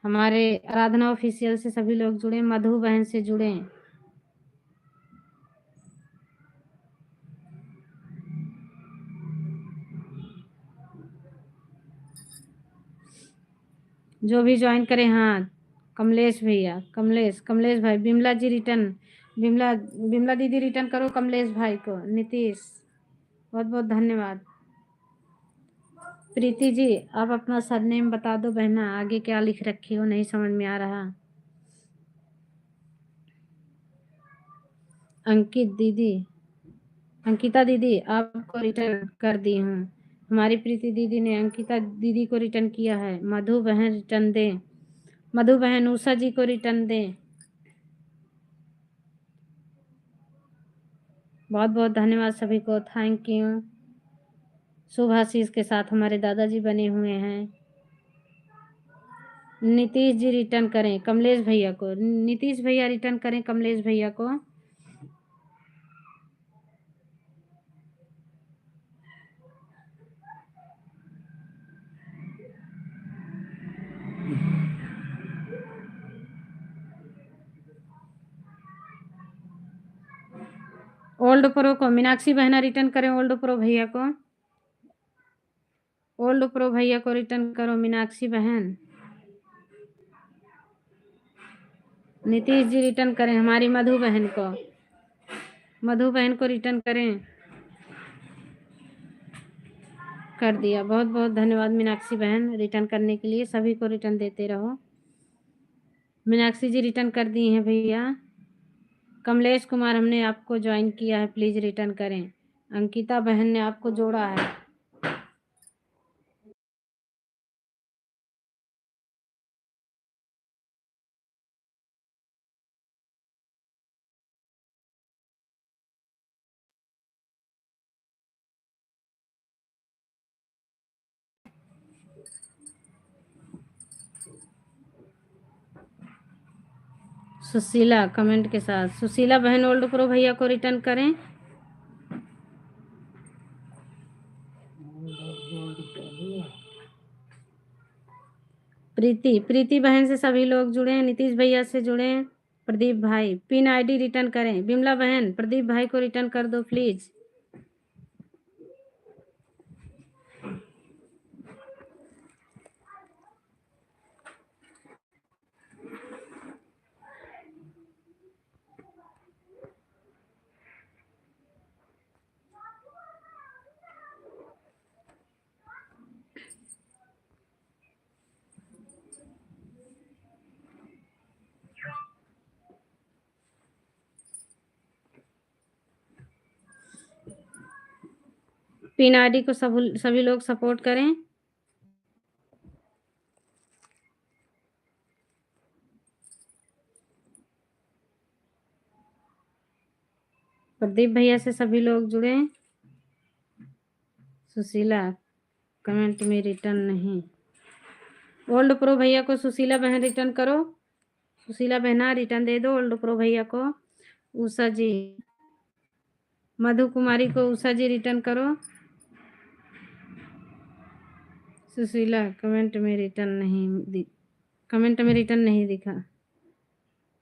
हमारे आराधना ऑफिशियल से सभी लोग जुड़े, मधु बहन से जुड़े, जो भी ज्वाइन करें। हाँ कमलेश भैया, कमलेश भाई, बिमला जी रिटर्न, बिमला दीदी रिटर्न करो कमलेश भाई को। नीतीश बहुत बहुत धन्यवाद। प्रीति जी आप अपना सरनेम बता दो बहना, आगे क्या लिख रखी हो नहीं समझ में आ रहा। अंकिता दीदी आपको रिटर्न कर दी हूँ। हमारी प्रीति दीदी ने अंकिता दीदी को रिटर्न किया है। मधु बहन रिटर्न दें, मधु बहन उषा जी को रिटर्न दें। बहुत बहुत धन्यवाद सभी को, थैंक यू। शुभ आशीष के साथ हमारे दादाजी बने हुए हैं। नीतीश जी रिटर्न करें कमलेश भैया को, नीतीश भैया रिटर्न करें कमलेश भैया को। ओल्ड प्रो को मीनाक्षी बहना रिटर्न करें, ओल्ड प्रो भैया को, ओल्ड प्रो भैया को रिटर्न करो मीनाक्षी बहन। नीतीश जी रिटर्न करें हमारी मधु बहन को, मधु बहन को रिटर्न करें। कर दिया, बहुत बहुत धन्यवाद मीनाक्षी बहन रिटर्न करने के लिए, सभी को रिटर्न देते रहो। मीनाक्षी जी रिटर्न कर दी हैं भैया। कमलेश कुमार हमने आपको ज्वाइन किया है, प्लीज रिटर्न करें। अंकिता बहन ने आपको जोड़ा है। सुशीला कमेंट के साथ, सुशीला बहन ओल्ड प्रो भैया को रिटर्न करें। प्रीति, प्रीति बहन से सभी लोग जुड़े, नीतीश भैया से जुड़े, प्रदीप भाई पिन आईडी रिटर्न करें। बिमला बहन प्रदीप भाई को रिटर्न कर दो प्लीज। पिन आईडी को सभी लोग सपोर्ट करें। प्रदीप भैया से सभी लोग जुड़े। सुशीला कमेंट में रिटर्न नहीं। ओल्ड प्रो भैया को सुशीला बहन रिटर्न करो, सुशीला बहना रिटर्न दे दो ओल्ड प्रो भैया को। उषा जी, मधु कुमारी को उषा जी रिटर्न करो। सुशीला कमेंट में रिटर्न नहीं, कमेंट में रिटर्न नहीं दिखा।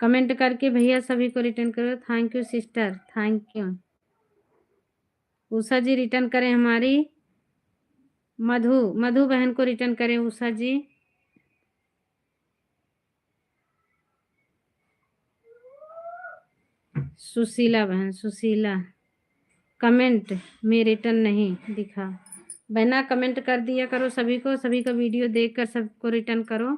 कमेंट करके भैया सभी को रिटर्न करो। Thank you sister, thank you. Usha ji return करें हमारी। मधु बहन को रिटर्न करें उषा जी। सुशीला बहन, सुशीला कमेंट में रिटर्न नहीं दिखा। बहना कमेंट कर दिया करो सभी को, सभी का वीडियो देखकर सबको रिटर्न करो।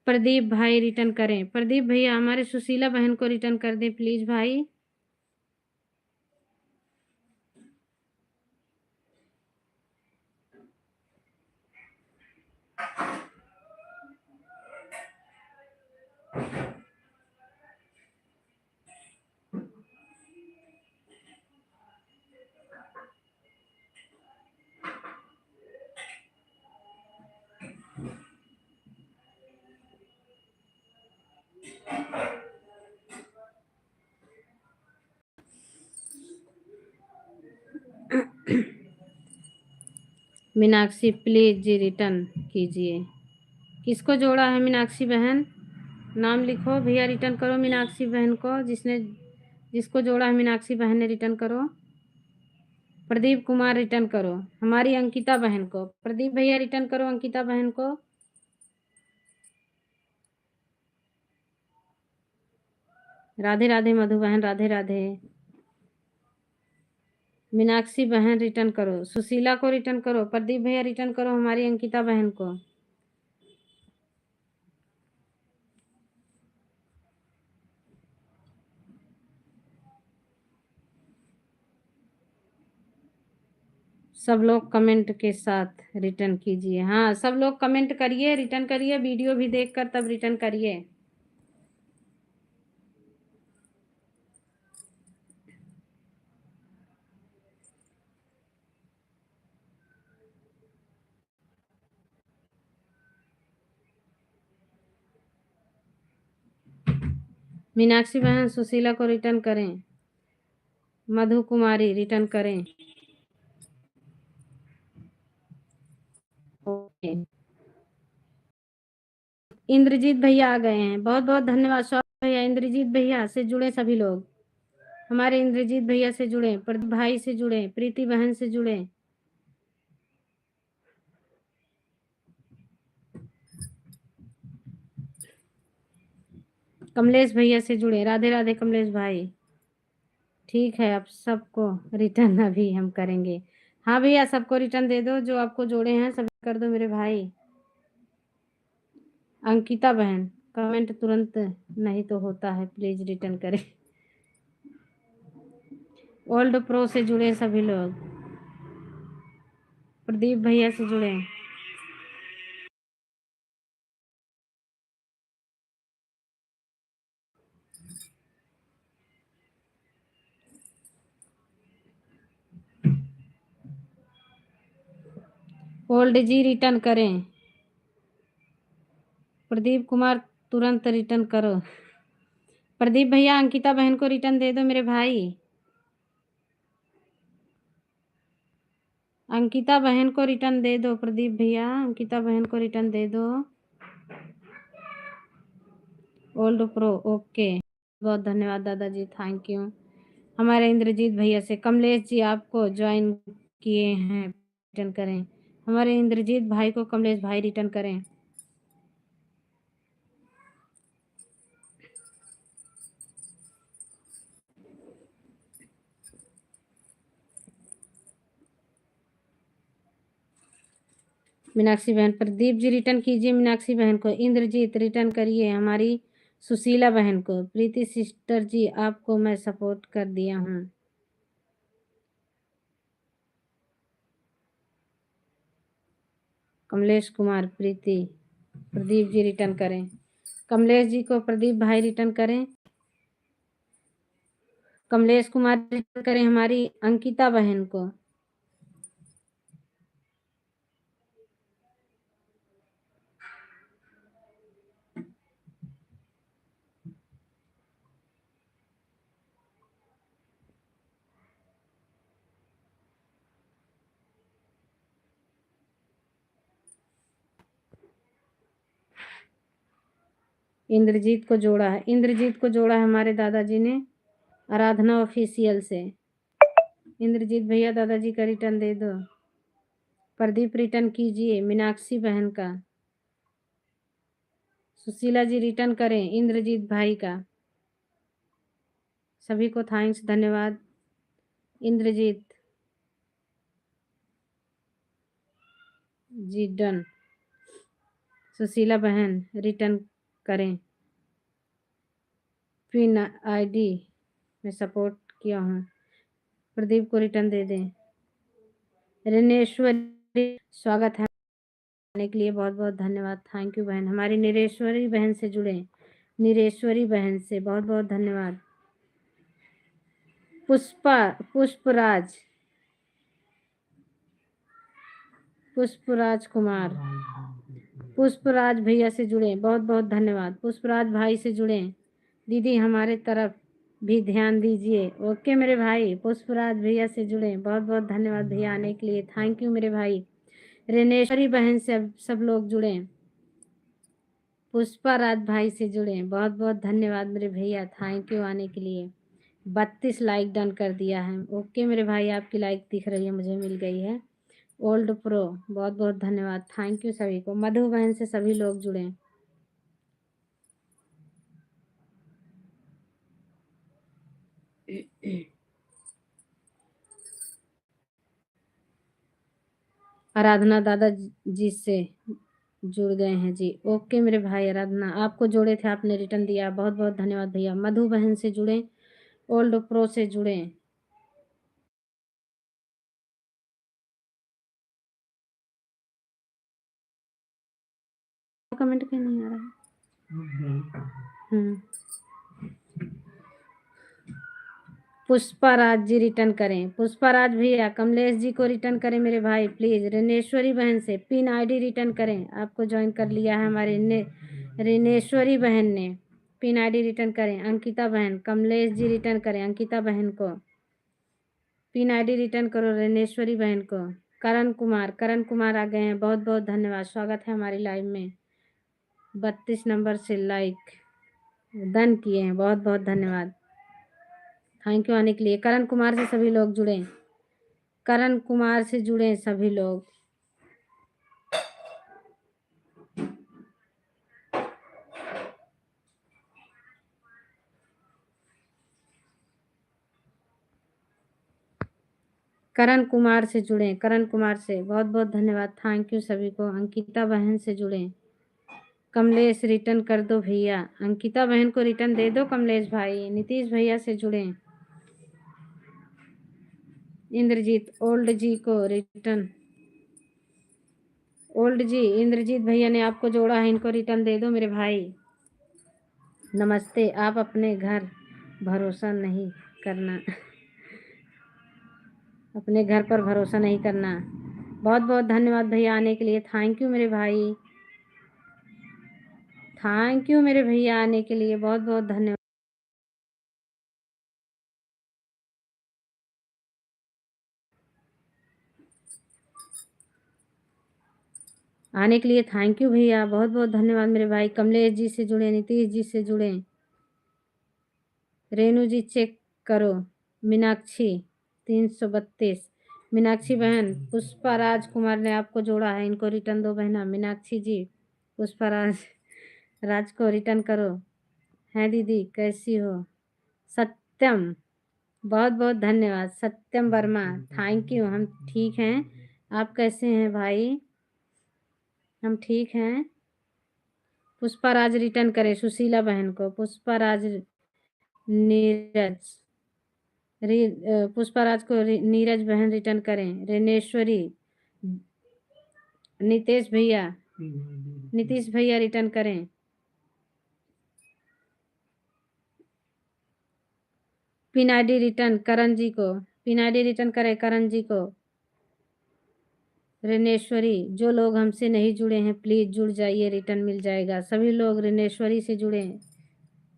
प्रदीप भाई रिटर्न करें, प्रदीप भैया हमारे सुशीला बहन को रिटर्न कर दें प्लीज भाई। मीनाक्षी प्लीज जी रिटर्न कीजिए। किसको जोड़ा है मीनाक्षी बहन, नाम लिखो भैया, रिटर्न करो मीनाक्षी बहन को। जिसको जोड़ा है मीनाक्षी बहन ने रिटर्न करो। प्रदीप कुमार रिटर्न करो हमारी अंकिता बहन को। प्रदीप भैया रिटर्न करो अंकिता बहन को। राधे राधे मधु बहन, राधे राधे। मीनाक्षी बहन रिटर्न करो, सुशीला को रिटर्न करो, प्रदीप भैया रिटर्न करो हमारी अंकिता बहन को। सब लोग कमेंट के साथ रिटर्न कीजिए। हाँ सब लोग कमेंट करिए, रिटर्न करिए, वीडियो भी देखकर तब रिटर्न करिए। मीनाक्षी बहन सुशीला को रिटर्न करें, मधु कुमारी रिटर्न करें। ओके, इंद्रजीत भैया आ गए हैं, बहुत बहुत धन्यवाद। शौक भैया, इंद्रजीत भैया से जुड़े सभी लोग, हमारे इंद्रजीत भैया से जुड़े, प्रदीप भाई से जुड़े, प्रीति बहन से जुड़े, कमलेश भैया से जुड़े। राधे राधे कमलेश भाई। ठीक है, अब सबको रिटर्न अभी हम करेंगे। हाँ भैया, सबको रिटर्न दे दो, जो आपको जोड़े हैं सभी कर दो मेरे भाई। अंकिता बहन, कमेंट तुरंत नहीं तो होता है, प्लीज रिटर्न करें। ओल्ड प्रो से जुड़े सभी लोग, प्रदीप भैया से जुड़े, ओल्ड जी रिटर्न करें। प्रदीप कुमार तुरंत रिटर्न करो। प्रदीप भैया अंकिता बहन को रिटर्न दे दो मेरे भाई। अंकिता बहन को रिटर्न दे दो, प्रदीप भैया अंकिता बहन को रिटर्न दे दो। ओल्ड प्रो, ओके, बहुत धन्यवाद दादाजी, थैंक यू। हमारे इंद्रजीत भैया से, कमलेश जी आपको ज्वाइन किए हैं, रिटर्न करें। हमारे इंद्रजीत भाई को कमलेश भाई रिटर्न करें। मीनाक्षी बहन, प्रदीप जी रिटर्न कीजिए मीनाक्षी बहन को। इंद्रजीत रिटर्न करिए हमारी सुशीला बहन को। प्रीति सिस्टर जी आपको मैं सपोर्ट कर दिया हूँ। कमलेश कुमार, प्रीति, प्रदीप जी रिटर्न करें। कमलेश जी को प्रदीप भाई रिटर्न करें। कमलेश कुमार रिटर्न करें हमारी अंकिता बहन को। इंद्रजीत को जोड़ा है, इंद्रजीत को जोड़ा है हमारे दादाजी ने आराधना ऑफिशियल से। इंद्रजीत भैया दादाजी का रिटर्न दे दो। प्रदीप रिटर्न कीजिए मीनाक्षी बहन का। सुशीला जी रिटर्न करें इंद्रजीत भाई का। सभी को थैंक्स, धन्यवाद। इंद्रजीत जी डन। सुशीला बहन रिटर्न करें। पिन आईडी में सपोर्ट किया हूँ, प्रदीप को रिटर्न दे दें। रिनेश्वरी स्वागत है आने के लिए, बहुत बहुत धन्यवाद, थैंक यू बहन। हमारी निरेश्वरी बहन से जुड़े, निरेश्वरी बहन से बहुत बहुत धन्यवाद। पुष्पा, पुष्पराज, पुष्पराज कुमार, पुष्पराज भैया से जुड़े, बहुत बहुत धन्यवाद। पुष्पराज भाई से जुड़े। दीदी हमारे तरफ भी ध्यान दीजिए, ओके मेरे भाई। पुष्पराज भैया से जुड़े, बहुत बहुत धन्यवाद भैया आने के लिए, थैंक यू मेरे भाई। रेनेश्वरी बहन से सब लोग जुड़े। पुष्पा राज भाई से जुड़े, बहुत बहुत धन्यवाद मेरे भैया, थैंक यू आने के लिए। 32 लाइक डन कर दिया है, ओके मेरे भाई, आपकी लाइक दिख रही है, मुझे मिल गई है। ओल्ड प्रो, बहुत बहुत धन्यवाद, थैंक यू सभी को। मधु बहन से सभी लोग जुड़े। आराधना दादा जी से जुड़ गए हैं जी, ओके मेरे भाई। आराधना आपको जोड़े थे, आपने रिटर्न दिया, बहुत बहुत धन्यवाद भैया। मधु बहन से जुड़े, ओल्ड प्रो से जुड़े। कमेंट क्यों नहीं आ रहा है? पुष्पाराज जी रिटर्न करें। पुष्पाराज भैया कमलेश जी को रिटर्न करें मेरे भाई प्लीज। रिनेश्वरी बहन से पिन आईडी रिटर्न करें, आपको ज्वाइन कर लिया है हमारे रिनेश्वरी बहन ने। पिन आईडी रिटर्न करें। अंकिता बहन, कमलेश जी रिटर्न करें अंकिता बहन को। पिन आईडी रिटर्न करो रिनेश्वरी बहन को। करण कुमार, करण कुमार आ गए हैं, बहुत बहुत धन्यवाद, स्वागत है हमारी लाइव में। 32 नंबर से लाइक डन किए हैं, बहुत बहुत धन्यवाद। थैंक यू आने के लिए। करण कुमार से सभी लोग जुड़े, करण कुमार से जुड़े सभी लोग। करण कुमार से जुड़े, करण कुमार से बहुत बहुत धन्यवाद, थैंक यू सभी को। अंकिता बहन से जुड़े। कमलेश रिटर्न कर दो भैया, अंकिता बहन को रिटर्न दे दो कमलेश भाई। नीतीश भैया से जुड़े। इंद्रजीत ओल्ड जी को रिटर्न, ओल्ड जी इंद्रजीत भैया ने आपको जोड़ा है, इनको रिटर्न दे दो मेरे भाई। नमस्ते। आप अपने घर भरोसा नहीं करना, अपने घर पर भरोसा नहीं करना। बहुत बहुत धन्यवाद भैया आने के लिए, थैंक यू मेरे भाई, थैंक यू मेरे भैया आने के लिए, बहुत बहुत धन्यवाद। आने के लिए थैंक यू भैया, बहुत बहुत धन्यवाद मेरे भाई। कमलेश जी से जुड़े, नीतीश जी से जुड़े। रेणु जी चेक करो। मीनाक्षी 332, मीनाक्षी बहन पुष्पा राजकुमार ने आपको जोड़ा है, इनको रिटर्न दो बहना। मीनाक्षी जी पुष्पा राज को रिटर्न करो। है दीदी कैसी हो? सत्यम बहुत बहुत धन्यवाद, सत्यम वर्मा थैंक यू। हम ठीक हैं, आप कैसे हैं भाई? हम ठीक हैं। पुष्पा राज रिटर्न करें सुशीला बहन को, पुष्पा राज नीरज पुष्पा राज को नीरज बहन रिटर्न करें। रेनेश्वरी नीतीश भैया, नीतीश भैया रिटर्न करें। पिनाडी रिटर्न करण जी को, पिनाडी रिटर्न करें करण जी को। रेनेश्वरी, जो लोग हमसे नहीं जुड़े हैं प्लीज जुड़ जाइए, रिटर्न मिल जाएगा। सभी लोग रेनेश्वरी से जुड़े,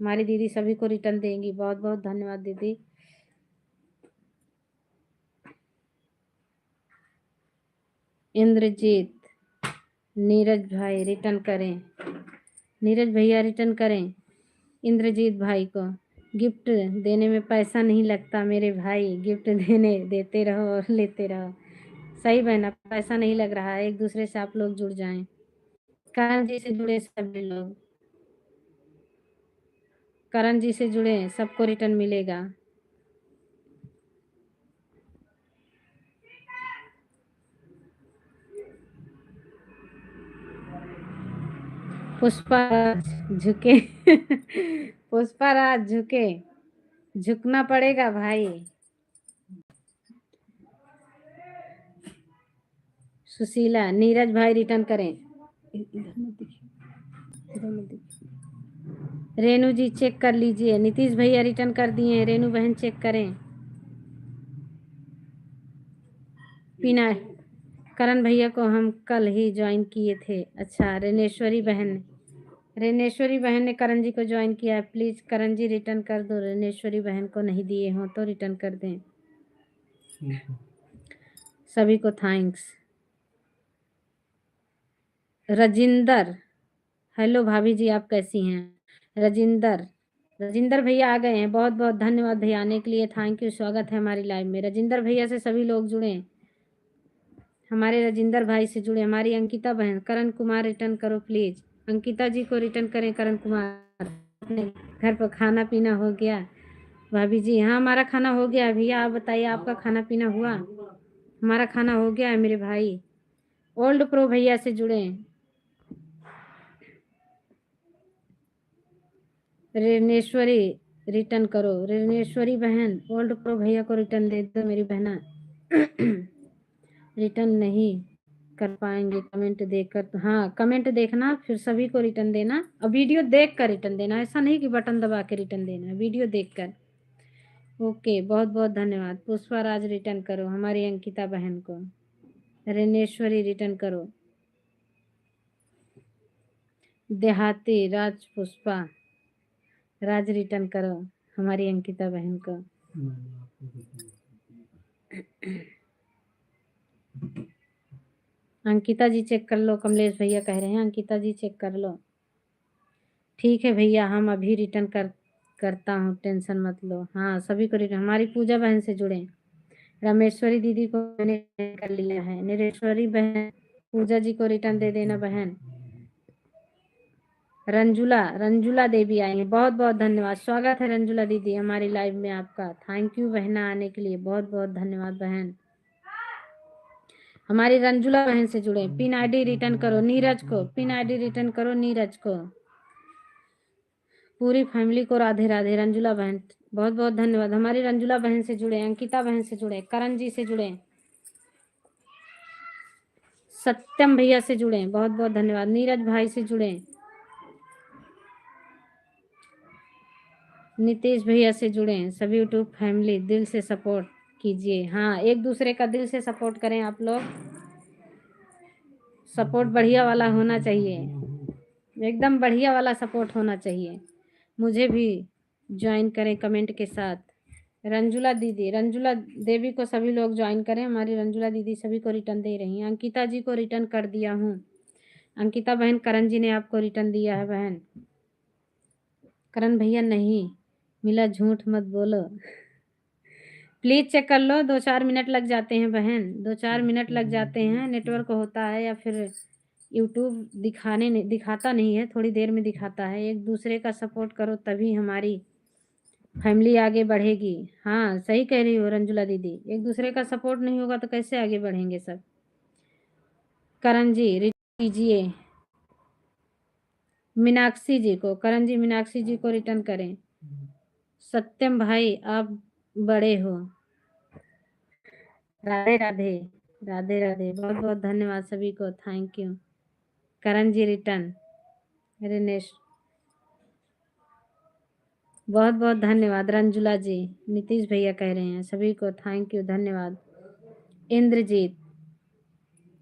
हमारी दीदी सभी को रिटर्न देंगी। बहुत बहुत धन्यवाद दीदी। इंद्रजीत नीरज भाई रिटर्न करें, नीरज भैया रिटर्न करें इंद्रजीत भाई को। गिफ्ट देने में पैसा नहीं लगता मेरे भाई, गिफ्ट देते रहो और लेते रहो। सही बहना, पैसा नहीं लग रहा है, एक दूसरे से आप लोग जुड़ जाएं। करण जी से जुड़े सभी लोग, करण जी से जुड़े, सबको रिटर्न मिलेगा। पुष्पाराज झुके पुष्पाराज झुके, झुकना पड़ेगा भाई। सुशीला नीरज भाई रिटर्न करें। रेणु जी चेक कर लीजिए, नीतीश भैया रिटर्न कर दिए, रेणु बहन चेक करें। पीना करण भैया को हम कल ही ज्वाइन किए थे। अच्छा, रेनेश्वरी बहन, रेनेश्वरी बहन ने करण जी को ज्वाइन किया है, प्लीज करण जी रिटर्न कर दो। रेनेश्वरी बहन को नहीं दिए हो तो रिटर्न कर दें। सभी को थैंक्स। रजिंदर, हेलो भाभी जी आप कैसी हैं? रजिंदर, रजिंदर भैया आ गए हैं, बहुत बहुत धन्यवाद भैया आने के लिए, थैंक यू। स्वागत है हमारी लाइव में। रजिंदर भैया से सभी लोग जुड़े, हमारे रजिंदर भाई से जुड़े। हमारी अंकिता बहन, करण कुमार रिटर्न करो प्लीज, अंकिता जी को रिटर्न करें। करण कुमार, अपने घर पर खाना पीना हो गया? भाभी जी हाँ हमारा खाना हो गया भैया, आप बताइए आपका खाना पीना हुआ? हमारा खाना हो गया है मेरे भाई। ओल्ड प्रो भैया से जुड़े, रेनेश्वरी रिटर्न करो। रेनेश्वरी बहन ओल्ड प्रो भैया को रिटर्न दे दो मेरी बहना। रिटर्न नहीं कर पाएंगे कमेंट देखकर तो, हाँ कमेंट देखना फिर सभी को रिटर्न देना, और वीडियो देख कर रिटर्न देना, ऐसा नहीं कि बटन दबा के रिटर्न देना, वीडियो देख कर। ओके बहुत बहुत धन्यवाद। पुष्पा राज रिटर्न करो हमारी अंकिता बहन को। रेनेश्वरी रिटर्न करो। देहाती राज पुष्पा राज रिटर्न करो हमारी अंकिता बहन को। अंकिता जी चेक कर लो, कमलेश भैया कह रहे हैं अंकिता जी चेक कर लो। ठीक है भैया हम अभी रिटर्न कर करता हूँ, टेंशन मत लो। हाँ, सभी को रिटर्न, हमारी पूजा बहन से जुड़े, रामेश्वरी दीदी को मैंने कर लिया है, निरेश्वरी बहन, पूजा जी को रिटर्न दे देना बहन। रंजुला देवी आई हैं, बहुत बहुत धन्यवाद, स्वागत है रंजुला दीदी हमारी लाइव में आपका। थैंक यू बहना आने के लिए, बहुत बहुत धन्यवाद बहन। हमारी रंजुला बहन से जुड़े, पिन आईडी रिटर्न करो नीरज को, पिन आईडी रिटर्न करो नीरज को। पूरी फैमिली को राधे राधे। रंजुला बहन बहुत बहुत धन्यवाद। हमारी रंजुला बहन से जुड़े, अंकिता बहन से जुड़े, करण जी से जुड़े, सत्यम भैया से जुड़े, बहुत बहुत धन्यवाद। नीरज भाई से जुड़े, नीतीश भैया से जुड़े, सभी यूट्यूब फैमिली दिल से सपोर्ट कीजिए। हाँ, एक दूसरे का दिल से सपोर्ट करें आप लोग, सपोर्ट बढ़िया वाला होना चाहिए, एकदम बढ़िया वाला सपोर्ट होना चाहिए। मुझे भी ज्वाइन करें कमेंट के साथ। रंजुला दीदी, रंजुला देवी को सभी लोग ज्वाइन करें, हमारी रंजुला दीदी सभी को रिटर्न दे रही हैं। अंकिता जी को रिटर्न कर दिया हूँ, अंकिता बहन, करण जी ने आपको रिटर्न दिया है बहन। करण भैया नहीं मिला, झूठ मत बोलो प्लीज चेक कर लो, 2-4 मिनट लग जाते हैं बहन, 2-4 मिनट लग जाते हैं, नेटवर्क होता है या फिर यूट्यूब दिखाता नहीं है, थोड़ी देर में दिखाता है। एक दूसरे का सपोर्ट करो तभी हमारी फैमिली आगे बढ़ेगी। हाँ, सही कह रही हो रंजुला दीदी, एक दूसरे का सपोर्ट नहीं होगा तो कैसे आगे बढ़ेंगे सब। करण जी रिटर्न कीजिए मीनाक्षी जी को, करण जी मीनाक्षी जी को रिटर्न करें। सत्यम भाई आप बड़े हो, राधे राधे। राधे राधे, बहुत बहुत धन्यवाद सभी को, thank you. Karan ji return, Rinesh बहुत बहुत धन्यवाद। रंजुला जी, नीतीश भैया कह रहे हैं, सभी को थैंक यू, धन्यवाद। इंद्रजीत,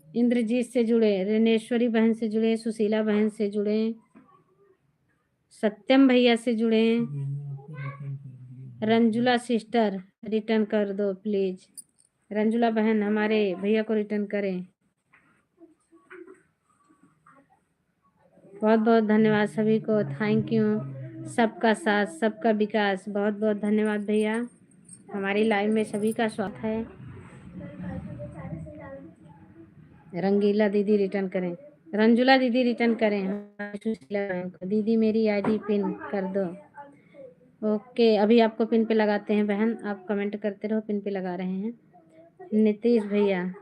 इंद्रजीत से जुड़े, रिनेश्वरी बहन से जुड़े, सुशीला बहन से जुड़े, सत्यम भैया से जुड़े, रंजुला सिस्टर रिटर्न कर दो प्लीज। रंजुला बहन हमारे भैया को रिटर्न करें। बहुत बहुत धन्यवाद सभी को, थैंक यू। सबका साथ सबका विकास, बहुत बहुत धन्यवाद भैया, हमारी लाइव में सभी का स्वागत है। रंगीला दीदी रिटर्न करें, रंजुला दीदी रिटर्न करें सुशीला बहन को। दीदी मेरी आईडी पिन कर दो। ओके, अभी आपको पिन पे लगाते हैं बहन, आप कमेंट करते रहो, पिन पे लगा रहे हैं। नीतीश भैया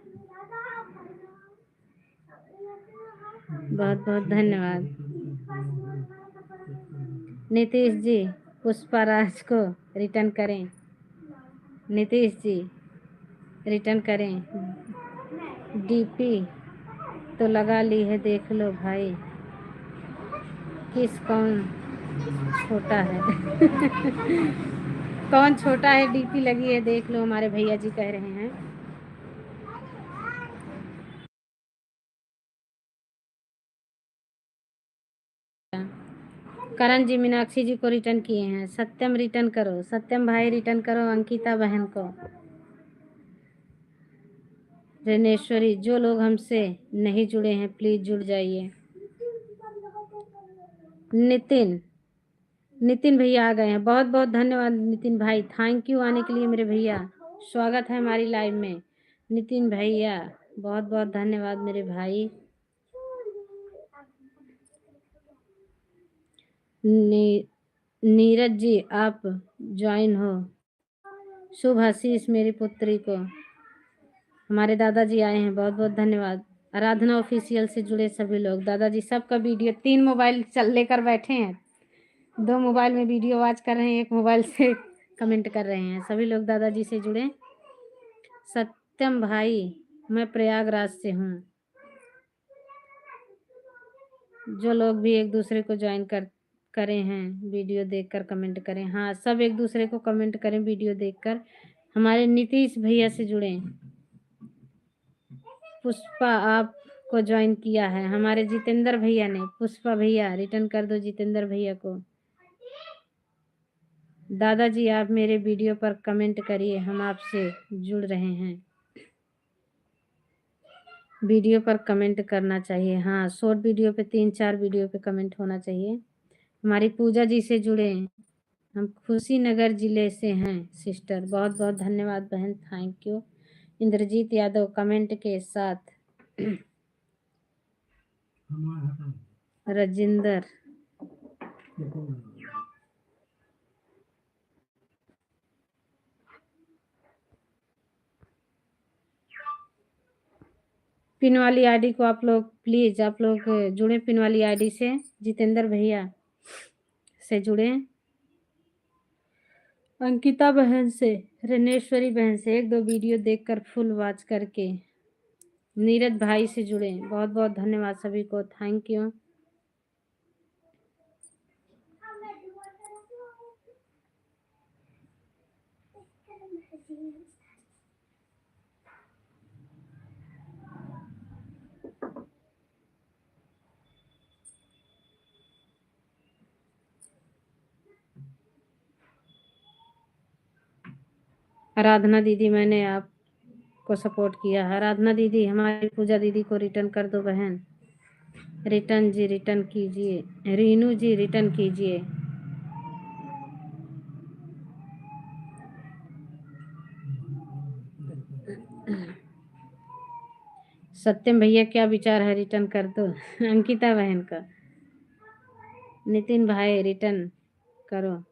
बहुत बहुत धन्यवाद। नीतीश जी पुष्पा राज को रिटर्न करें, नीतीश जी रिटर्न करें। डीपी तो लगा ली है, देख लो भाई किस कौन छोटा है कौन छोटा है, डीपी लगी है, देख लो, हमारे भैया जी कह रहे हैं। करण जी मीनाक्षी जी को रिटर्न किए हैं। सत्यम रिटर्न करो, सत्यम भाई रिटर्न करो अंकिता बहन को। रेनेश्वरी, जो लोग हमसे नहीं जुड़े हैं प्लीज जुड़ जाइए। नितिन, नितिन भैया आ गए हैं, बहुत बहुत धन्यवाद नितिन भाई, थैंक यू आने के लिए मेरे भैया, स्वागत है हमारी लाइव में। नितिन भैया बहुत बहुत धन्यवाद मेरे भाई। नीरज जी आप ज्वाइन हो, शुभ आशीष मेरी पुत्री को। हमारे दादाजी आए हैं, बहुत बहुत धन्यवाद। आराधना ऑफिशियल से जुड़े सभी लोग, दादाजी सबका वीडियो, 3 मोबाइल लेकर बैठे हैं, 2 मोबाइल में वीडियो वॉच कर रहे हैं, 1 मोबाइल से कमेंट कर रहे हैं, सभी लोग दादाजी से जुड़े। सत्यम भाई मैं प्रयागराज से हूँ, जो लोग भी एक दूसरे को ज्वाइन करे हैं वीडियो देखकर कमेंट करें। हाँ, सब एक दूसरे को कमेंट करें वीडियो देखकर। हमारे नीतीश भैया से जुड़े, पुष्पा आपको ज्वाइन किया है, हमारे जितेंद्र भैया ने। पुष्पा भैया रिटर्न कर दो जितेंद्र भैया को। दादाजी आप मेरे वीडियो पर कमेंट करिए, हम आपसे जुड़ रहे हैं। वीडियो पर कमेंट करना चाहिए, हाँ, शॉर्ट वीडियो पे 3-4 वीडियो पे कमेंट होना चाहिए। हमारी पूजा जी से जुड़े, हम खुशीनगर जिले से हैं सिस्टर। बहुत बहुत धन्यवाद बहन, thank you. Inderjit Yadav comment के साथ। रजिंदर, पिन वाली आईडी को आप लोग प्लीज आप लोग जुड़े पिन वाली आईडी से। जितेंद्र भैया से जुड़े, अंकिता बहन से, रनेश्वरी बहन से एक दो वीडियो देखकर फुल वॉच करके, नीरज भाई से जुड़े। बहुत बहुत धन्यवाद सभी को, थैंक यू। आराधना दीदी, मैंने आपको सपोर्ट किया। आराधना दीदी, हमारी पूजा दीदी को रिटर्न कर दो बहन। रिटर्न जी, रिटर्न कीजिए। रीनू जी, रिटर्न कीजिए। सत्यम भैया, क्या विचार है? रिटर्न कर दो। अंकिता बहन का। नितिन भाई, रिटर्न करो।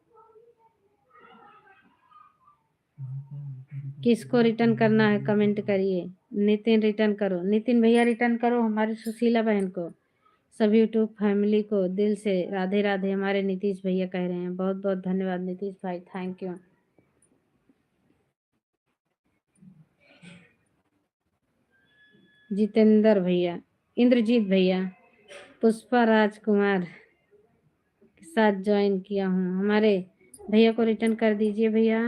किसको रिटर्न करना है कमेंट करिए। नितिन रिटर्न करो, नितिन भैया रिटर्न करो हमारी सुशीला बहन को। सभी यूट्यूब फैमिली को दिल से राधे राधे। हमारे नीतीश भैया कह रहे हैं। बहुत बहुत धन्यवाद नीतीश भाई, थैंक यू। जितेंद्र भैया, इंद्रजीत भैया, पुष्पा राजकुमार के साथ ज्वाइन किया हूँ। हमारे भैया को रिटर्न कर दीजिए भैया।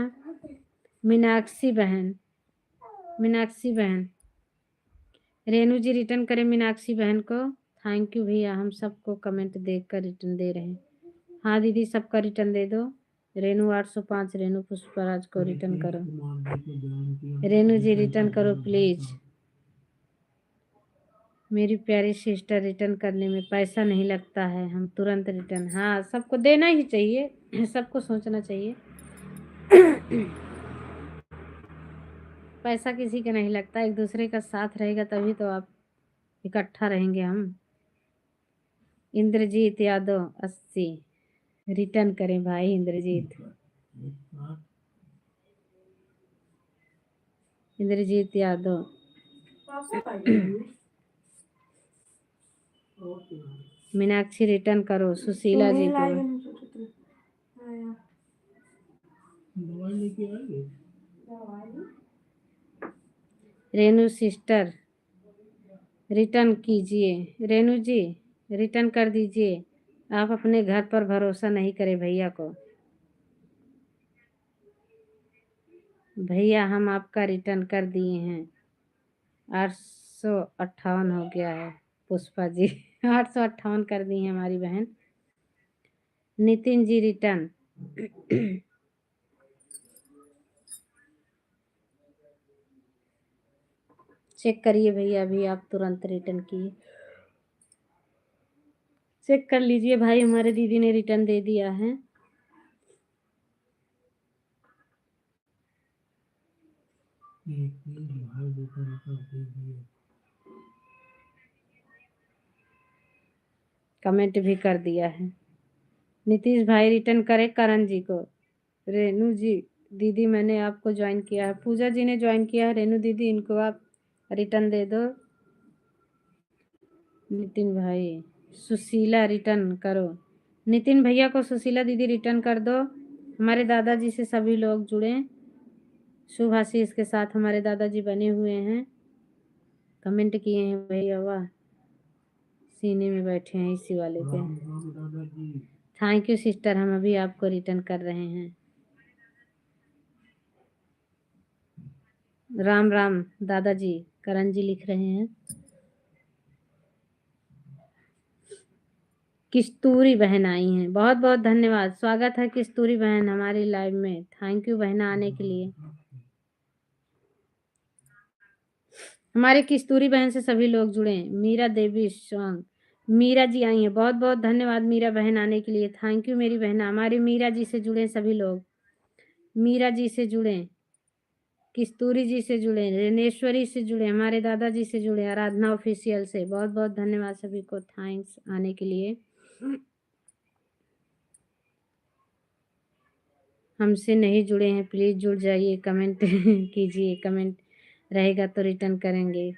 मीनाक्षी बहन, मीनाक्षी बहन, रेनू जी रिटर्न करें मीनाक्षी बहन को। थैंक यू भैया, हम सबको कमेंट देखकर रिटर्न दे रहे हैं। हाँ दीदी, सबका रिटर्न दे दो। रेनू 805, रेनू पुष्पराज को रिटर्न करो। रेनू जी रिटर्न करो प्लीज। मेरी प्यारी सिस्टर, रिटर्न करने में पैसा नहीं लगता है, हम तुरंत रिटर्न। हाँ, सबको देना ही चाहिए, सबको सोचना चाहिए। पैसा किसी का नहीं लगता, एक दूसरे का साथ रहेगा तभी तो आप इकट्ठा रहेंगे हम। इंद्रजीत यादव 80, रिटर्न करें भाई इंद्रजीत। इंद्रजीत यादव। मीनाक्षी रिटर्न करो सुशीला जी को। रेनू सिस्टर रिटर्न कीजिए। रेनू जी रिटर्न कर दीजिए। आप अपने घर पर भरोसा नहीं करें भैया को। भैया हम आपका रिटर्न कर दिए हैं। 858 हो गया है पुष्पा जी। 858 कर दी है हमारी बहन। नितिन जी रिटर्न। चेक करिए भैया, अभी आप तुरंत रिटर्न किए। चेक कर लीजिए भाई, हमारे दीदी ने रिटर्न दे दिया है। कमेंट भी कर दिया है। नीतीश भाई रिटर्न करे करण जी को। रेनू जी दीदी, मैंने आपको ज्वाइन किया है। पूजा जी ने ज्वाइन किया है। रेनू दीदी, इनको आप रिटर्न दे दो। नितिन भाई, सुशीला रिटर्न करो। नितिन भैया को सुशीला दीदी रिटर्न कर दो। हमारे दादाजी से सभी लोग जुड़े। शुभ आशीष के साथ हमारे दादाजी बने हुए हैं। कमेंट किए हैं भैया, वाह, सीने में बैठे हैं इसी वाले पे। थैंक यू सिस्टर, हम अभी आपको रिटर्न कर रहे हैं। राम राम दादाजी, करण जी लिख रहे हैं। किस्तूरी बहन आई हैं, बहुत बहुत धन्यवाद। स्वागत है किस्तूरी बहन हमारी लाइव में। थैंक यू बहन आने के लिए। हमारे किस्तूरी बहन से सभी लोग जुड़े। मीरा देवी सॉन्ग, मीरा जी आई हैं, बहुत बहुत धन्यवाद मीरा बहन आने के लिए। थैंक यू मेरी बहन। हमारी मीरा जी से जुड़े सभी लोग, मीरा जी से जुड़े, किस्तूरी जी से जुड़े, रेनेश्वरी से जुड़े, हमारे दादाजी से जुड़े, आराधना ऑफिशियल से बहुत बहुत धन्यवाद सभी को, थैंक्स आने के लिए। हमसे नहीं जुड़े हैं प्लीज जुड़ जाइए, कमेंट कीजिए, कमेंट रहेगा तो रिटर्न करेंगे।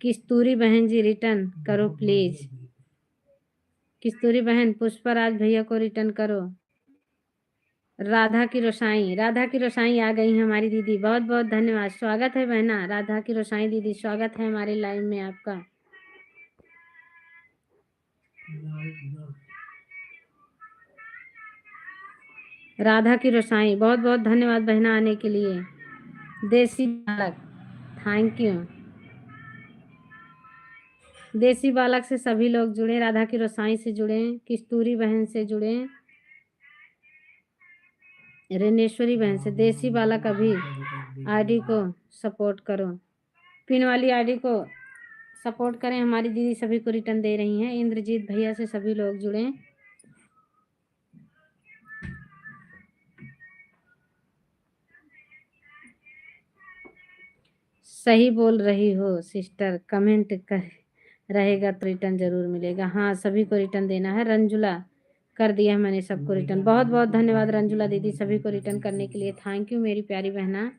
किस्तूरी बहन जी रिटर्न करो प्लीज, किस्तूरी बहन पुष्पराज भैया को रिटर्न करो। राधा की रोसाई, राधा की रोसाई आ गई है हमारी दीदी, बहुत बहुत धन्यवाद, स्वागत है बहना राधा की रोसाई दीदी, स्वागत है हमारे लाइव में आपका। राधा की रोसाई, बहुत बहुत धन्यवाद बहना आने के लिए। देसी बालक, थैंक यू। देसी बालक से सभी लोग जुड़े, राधा की रोसाई से जुड़े, किस्तूरी बहन से जुड़े, रेनेश्वरी बहन से। देसी बालक अभी आईडी को सपोर्ट करो, पिन वाली आईडी को सपोर्ट करें, हमारी दीदी सभी को रिटर्न दे रही हैं। इंद्रजीत भैया से सभी लोग जुड़े। सही बोल रही हो सिस्टर, कमेंट कर रहेगा तो रिटर्न जरूर मिलेगा। हाँ सभी को रिटर्न देना है। रंजुला कर दिया मैंने सबको रिटर्न, बहुत बहुत धन्यवाद रंजुला दीदी सभी को रिटर्न करने के लिए, थैंक यू मेरी प्यारी बहना।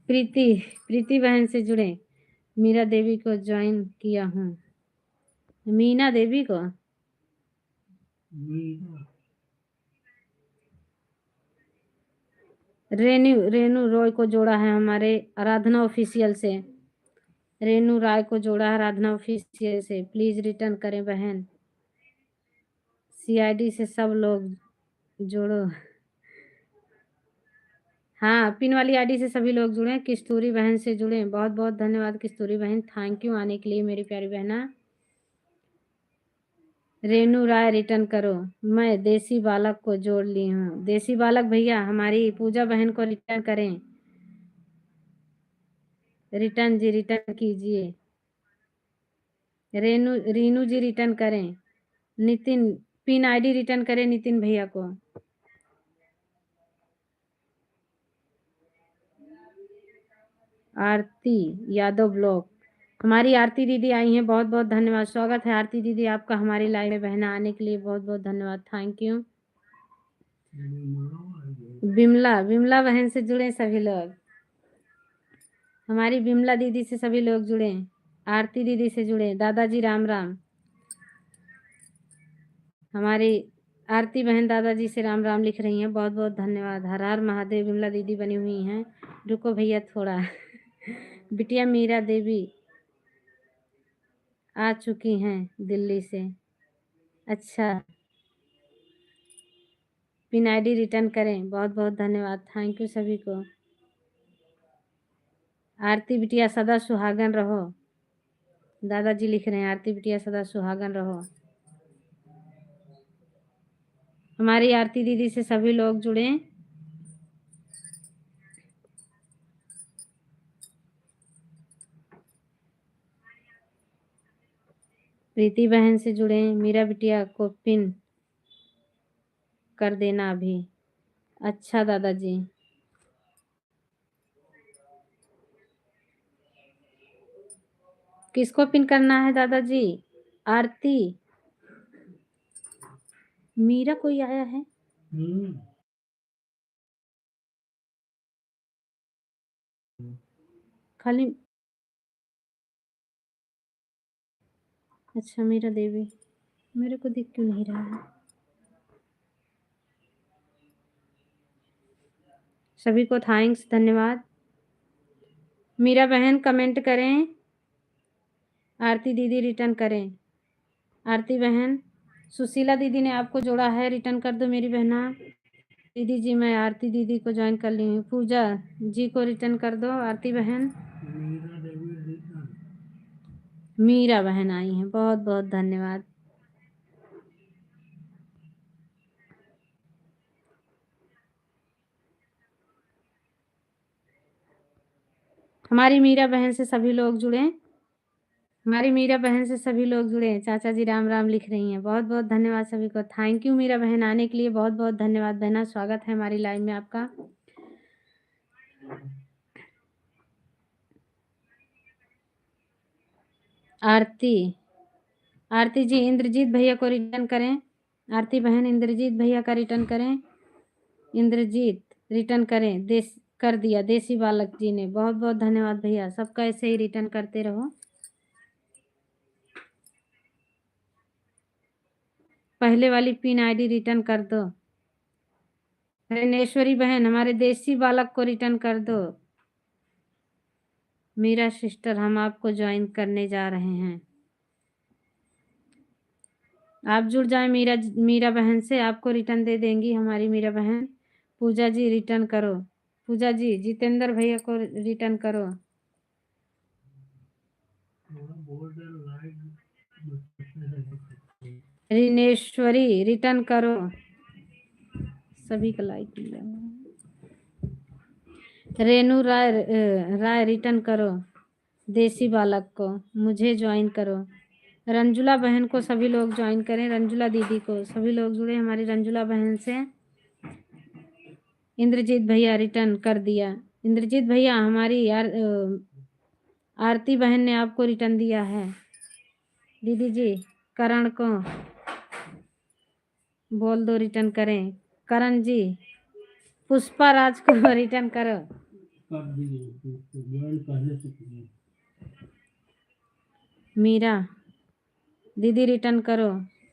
प्रीति, प्रीति बहन से जुड़े, मीरा देवी को ज्वाइन किया हूँ, मीना देवी को, रेनू रेनू रॉय को जोड़ा है हमारे आराधना ऑफिशियल से, रेनू राय को जोड़ा है आराधना ऑफिशियल से, प्लीज रिटर्न करें बहन। सीआईडी से सब लोग जोड़ो। हाँ पिन वाली आईडी से सभी लोग जुड़े, किस्तूरी बहन से जुड़े, बहुत बहुत धन्यवाद किस्तूरी बहन, थैंक यू आने के लिए मेरी प्यारी बहना। रेनू राय रिटर्न करो, मैं देसी बालक को जोड़ ली हूँ। देसी बालक भैया हमारी पूजा बहन को रिटर्न करें, रिटर्न जी रिटर्न कीजिए। रीनू जी रिटर्न करें, नितिन पिन आईडी रिटर्न करें नितिन भैया को। आरती यादव ब्लॉग, हमारी आरती दीदी आई हैं, बहुत बहुत धन्यवाद, स्वागत है आरती दीदी आपका हमारी लाइव में बहना आने के लिए, बहुत बहुत धन्यवाद, थैंक यू। बिमला, बिमला बहन से जुड़े सभी लोग, हमारी बिमला दीदी से सभी लोग जुड़े, आरती दीदी से जुड़े, दादाजी राम राम, हमारी आरती बहन दादाजी से राम राम लिख रही हैं, बहुत बहुत धन्यवाद, हर हर महादेव। बिमला दीदी बनी हुई हैं, रुको भैया थोड़ा बिटिया मीरा देवी आ चुकी हैं दिल्ली से, अच्छा पिन आईडी रिटर्न करें, बहुत बहुत धन्यवाद, थैंक यू सभी को। आरती बिटिया सदा सुहागन रहो, दादाजी लिख रहे हैं आरती बिटिया सदा सुहागन रहो। हमारी आरती दीदी से सभी लोग जुड़े, प्रीति बहन से जुड़े, मीरा बिटिया को पिन कर देना अभी। अच्छा दादाजी, किसको पिन करना है दादाजी? आरती, मीरा कोई आया है? खाली अच्छा मीरा देवी, मेरे को दिख क्यों नहीं रहा है? सभी को थैंक्स धन्यवाद। मीरा बहन कमेंट करें, आरती दीदी रिटर्न करें, आरती बहन, सुशीला दीदी ने आपको जोड़ा है, रिटर्न कर दो मेरी बहना। दीदी जी मैं आरती दीदी को ज्वाइन कर ली हूँ, पूजा जी को रिटर्न कर दो आरती बहन। मीरा बहन आई हैं, बहुत बहुत धन्यवाद। हमारी मीरा बहन से सभी लोग जुड़े, हमारी मीरा बहन से सभी लोग जुड़े हैं। चाचा जी राम राम लिख रही हैं। बहुत बहुत धन्यवाद सभी को। थैंक यू मीरा बहन आने के लिए, बहुत बहुत धन्यवाद बहना। स्वागत है हमारी लाइव में आपका। आरती जी इंद्रजीत भैया को रिटर्न करें। आरती बहन इंद्रजीत भैया का रिटर्न करें। इंद्रजीत रिटर्न करें। कर दिया देसी बालक जी ने। बहुत बहुत धन्यवाद भैया। सबका ऐसे ही रिटर्न करते रहो। पहले वाली पिन आईडी रिटर्न कर दो। रेनेश्वरी बहन हमारे देसी बालक को रिटर्न कर दो। मीरा सिस्टर हम आपको ज्वाइन करने जा रहे हैं। आप जुड़ जाए मीरा बहन से, आपको रिटर्न दे देंगी हमारी मीरा बहन। पूजा जी रिटर्न करो। पूजा जी जितेंद्र भैया को रिटर्न करो। रिनेश्वरी रिटर्न करो। सभी का लाइक मिला। रेनू राय रिटर्न करो। देसी बालक को मुझे ज्वाइन करो। रंजुला बहन को सभी लोग ज्वाइन करें। रंजुला दीदी को सभी लोग जुड़े हमारी रंजुला बहन से। इंद्रजीत भैया रिटर्न कर दिया। इंद्रजीत भैया हमारी आरती बहन ने आपको रिटर्न दिया है। दीदी जी करण को बोल दो रिटर्न करें। करण जी पुष्पा राज को रिटर्न करो। मीरा दीदी रिटर्न करो।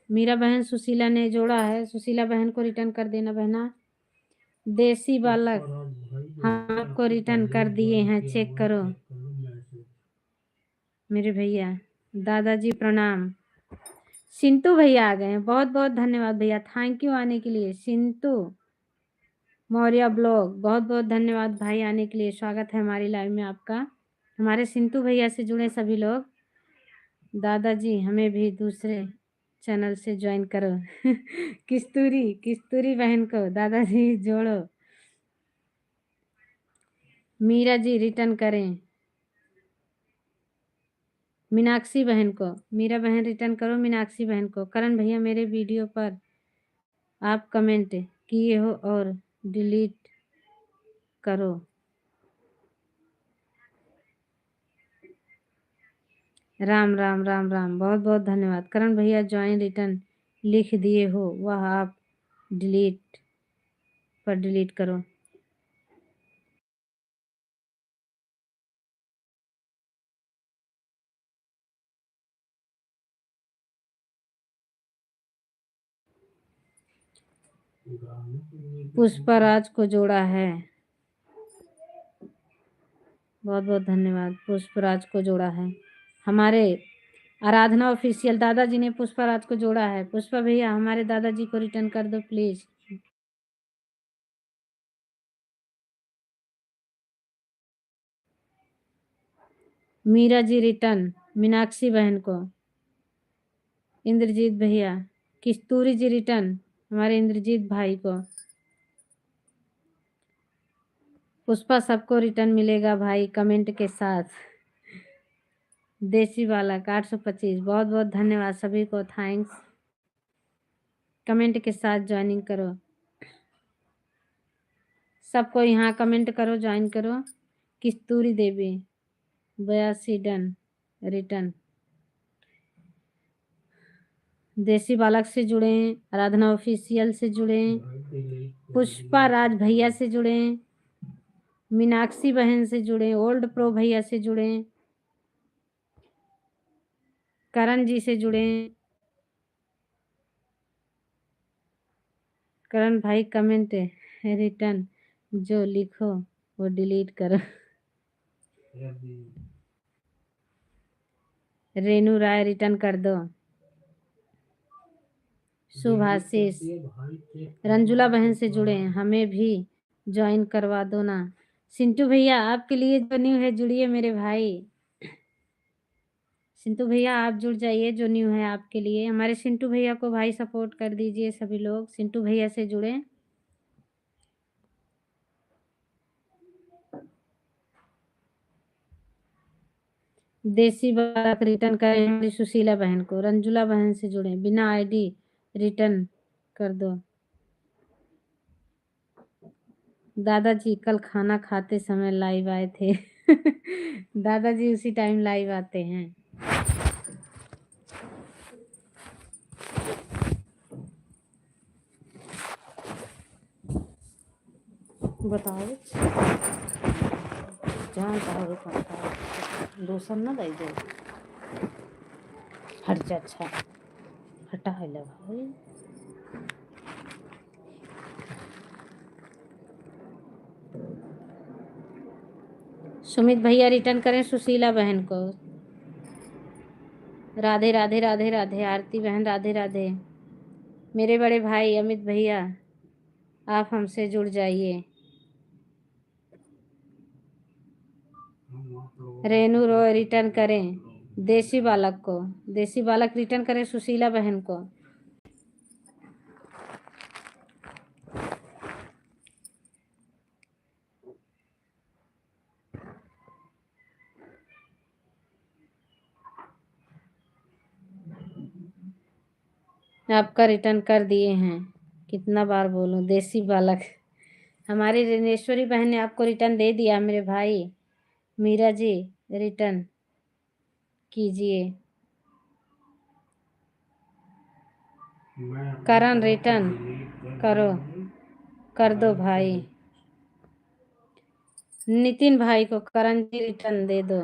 मीरा बहन सुशीला ने जोड़ा है, सुशीला बहन को रिटर्न कर देना बहना। देसी बालक हम आपको रिटर्न कर दिए हैं, चेक करो मेरे भैया। दादाजी प्रणाम। सिंटू भैया आ गए हैं। बहुत बहुत धन्यवाद भैया। थैंक यू आने के लिए। सिंटू मौर्य ब्लॉग बहुत बहुत धन्यवाद भाई आने के लिए। स्वागत है हमारी लाइव में आपका। हमारे सिंटू भैया से जुड़े सभी लोग। दादाजी हमें भी दूसरे चैनल से ज्वाइन करो। किस्तूरी बहन को दादाजी जोड़ो। मीरा जी रिटर्न करें। मीनाक्षी बहन को, मीरा बहन रिटर्न करो मीनाक्षी बहन को। करण भैया मेरे वीडियो पर आप कमेंट किए हो और डिलीट करो। राम राम राम राम। बहुत बहुत धन्यवाद। करण भैया ज्वाइन रिटर्न लिख दिए हो, वह आप डिलीट पर डिलीट करो। पुष्पराज को जोड़ा है। बहुत बहुत धन्यवाद। पुष्पराज को जोड़ा है। हमारे आराधना ऑफिशियल दादाजी ने पुष्पराज को जोड़ा है। पुष्पा भैया हमारे दादाजी को रिटर्न कर दो प्लीज। मीरा जी रिटर्न मीनाक्षी बहन को। इंद्रजीत भैया किस्तूरी जी रिटर्न हमारे इंद्रजीत भाई को। पुष्पा सबको रिटर्न मिलेगा भाई कमेंट के साथ। देसी बालक 825 बहुत बहुत धन्यवाद सभी को। थैंक्स। कमेंट के साथ ज्वाइनिंग करो। सबको यहाँ कमेंट करो, ज्वाइन करो। किस्तूरी देवी 82 डन रिटर्न। देसी बालक से जुड़े हैं। आराधना ऑफिशियल से जुड़े हैं। पुष्पा राज भैया से जुड़े हैं। मीनाक्षी बहन से जुड़े। ओल्ड प्रो भैया से जुड़े। करण जी से जुड़े। करण भाई कमेंट रिटर्न जो लिखो वो डिलीट करो। रेनू राय रिटर्न कर दो। शुभाशीष रंजुला बहन से जुड़े हैं, हमें भी ज्वाइन करवा दो ना। सिंटू भैया आपके लिए जो न्यू है जुड़िए मेरे भाई। सिंटू भैया आप जुड़ जाइए जो न्यू है आपके लिए। हमारे सिंटू भैया को भाई सपोर्ट कर दीजिए सभी लोग। सिंटू भैया से जुड़े। देसी बालक रिटर्न करें हमारी सुशीला बहन को। रंजुला बहन से जुड़े, बिना आईडी रिटर्न कर दो। दादाजी कल खाना खाते समय लाइव आए थे। दादाजी उसी टाइम लाइव आते हैं। बताओ जहाँ जाओ दोसर ना दे दो। हट जा, अच्छा हटा है भाई। सुमित भैया रिटर्न करें सुशीला बहन को। राधे राधे राधे राधे। आरती बहन राधे राधे। मेरे बड़े भाई अमित भैया आप हमसे जुड़ जाइए। रेनू रॉय रिटर्न करें देसी बालक को। देसी बालक रिटर्न करें सुशीला बहन को। आपका रिटर्न कर दिए हैं। कितना बार बोलूं, देसी बालक। हमारी रिनेश्वरी बहन ने आपको रिटर्न दे दिया मेरे भाई। मीरा जी रिटर्न कीजिए। करण रिटर्न करो, कर दो भाई। नितिन भाई को करण जी रिटर्न दे दो।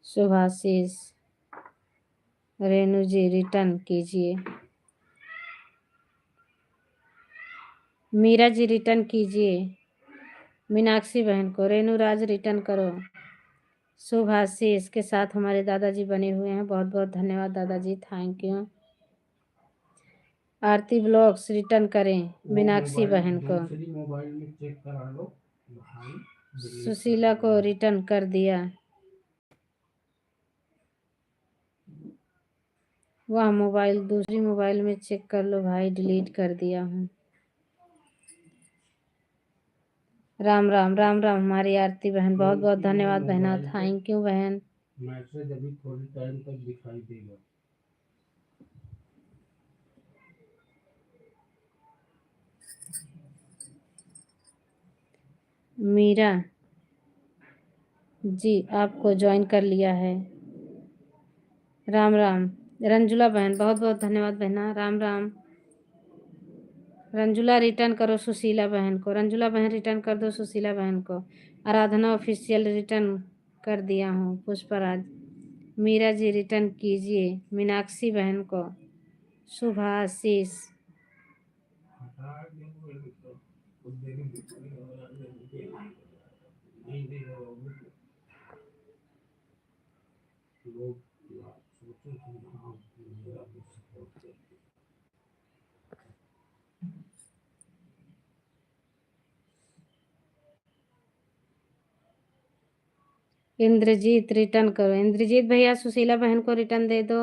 शुभाशीष रेणु जी रिटर्न कीजिए। मीरा जी रिटर्न कीजिए मीनाक्षी बहन को। रेणु राज रिटर्न करो। शुभाशीष के साथ हमारे दादाजी बने हुए हैं, बहुत बहुत धन्यवाद दादाजी, thank you. Aarti blogs return करें मीनाक्षी बहन को। सुशीला को रिटर्न कर दिया। वह मोबाइल दूसरी मोबाइल में चेक कर लो भाई, डिलीट कर दिया हूँ। राम राम राम राम हमारी आरती बहन, बहुत बहुत धन्यवाद बहना, थैंक यू बहन। मैसेज अभी थोड़ी टाइम तक दिखाई देगा। मीरा जी आपको ज्वाइन कर लिया है। राम राम। रंजुला बहन बहुत बहुत धन्यवाद बहना, राम राम। रंजुला रिटर्न करो सुशीला बहन को। रंजुला बहन रिटर्न कर दो सुशीला बहन को। आराधना ऑफिशियल रिटर्न कर दिया हूँ। पुष्पराज। मीरा जी रिटर्न कीजिए मीनाक्षी बहन को। शुभाशीष इंद्रजीत रिटर्न करो। इंद्रजीत भैया सुशीला बहन को रिटर्न दे दो।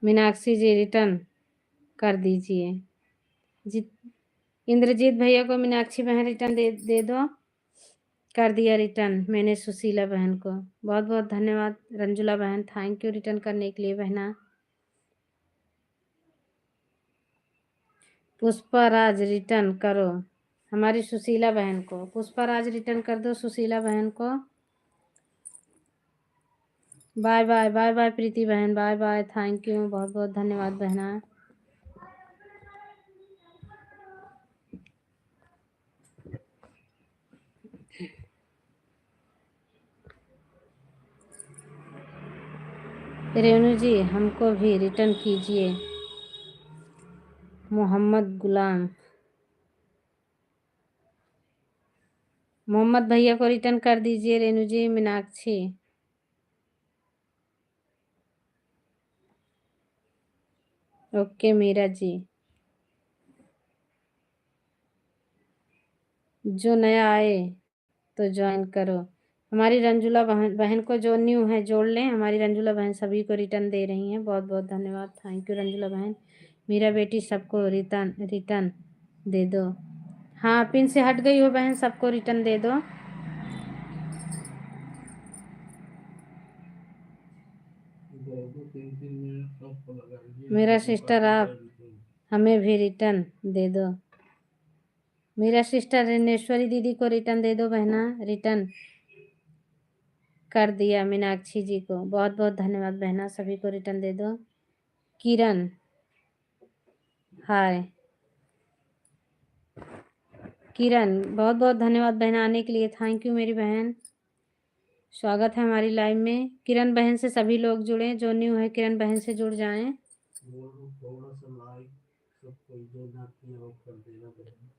मीनाक्षी जी रिटर्न कर दीजिए। इंद्रजीत भैया को मीनाक्षी बहन रिटर्न दे दो। कर दिया रिटर्न मैंने सुशीला बहन को। बहुत बहुत धन्यवाद रंजुला बहन, थैंक यू रिटर्न करने के लिए बहना। पुष्पराज रिटर्न करो हमारी सुशीला बहन को। पुष्पराज रिटर्न कर दो सुशीला बहन को। बाय बाय बाय बाय प्रीति बहन, बाय बाय, थैंक यू, बहुत बहुत धन्यवाद बहना। रेणु जी हमको भी रिटर्न कीजिए। मोहम्मद गुलाम। मोहम्मद भैया को रिटर्न कर दीजिए रेणु जी। मीनाक्षी ओके मीरा जी, जो नया आए तो ज्वाइन करो। हमारी रंजुला बहन बहन को जो न्यू है जोड़ लें। हमारी रंजुला बहन सभी को रिटर्न दे रही हैं। बहुत बहुत धन्यवाद, थैंक यू रंजुला बहन। मेरा बेटी सबको रिटर्न रिटर्न दे दो। हाँ पिन से हट गई हो बहन, सबको रिटर्न दे दो। मेरा सिस्टर आप हमें भी रिटर्न दे दो। मेरा सिस्टर रिनेश्वरी दीदी को रिटर्न दे दो बहना। रिटर्न कर दिया मीनाक्षी जी को, बहुत बहुत धन्यवाद बहना, सभी को रिटर्न दे दो। किरण हाय, किरण बहुत बहुत धन्यवाद बहन आने के लिए, थैंक यू मेरी बहन, स्वागत है हमारी लाइव में। किरण बहन से सभी लोग जुड़े, जो न्यू है किरण बहन से जुड़ जाएं।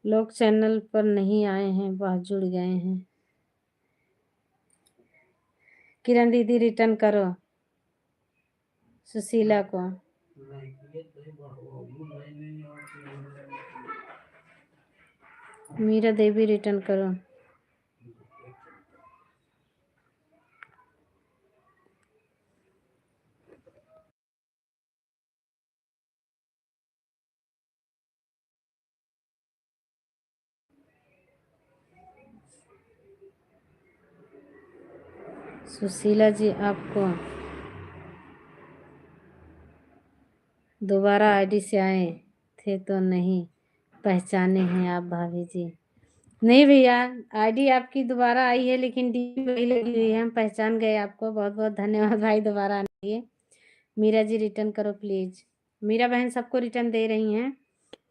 लोग चैनल पर नहीं आए हैं, बहुत जुड़ गए हैं। किरण दीदी रिटर्न करो सुशीला को। मीरा देवी रिटर्न करो। सुशीला जी आपको दोबारा आईडी से आए थे तो नहीं पहचाने हैं आप भाभी जी। नहीं भैया, आईडी आपकी दोबारा आई है लेकिन डी वही लगी हुई है, हम पहचान गए आपको। बहुत बहुत धन्यवाद भाई दोबारा आने के लिए। मीरा जी रिटर्न करो प्लीज। मीरा बहन सबको रिटर्न दे रही हैं।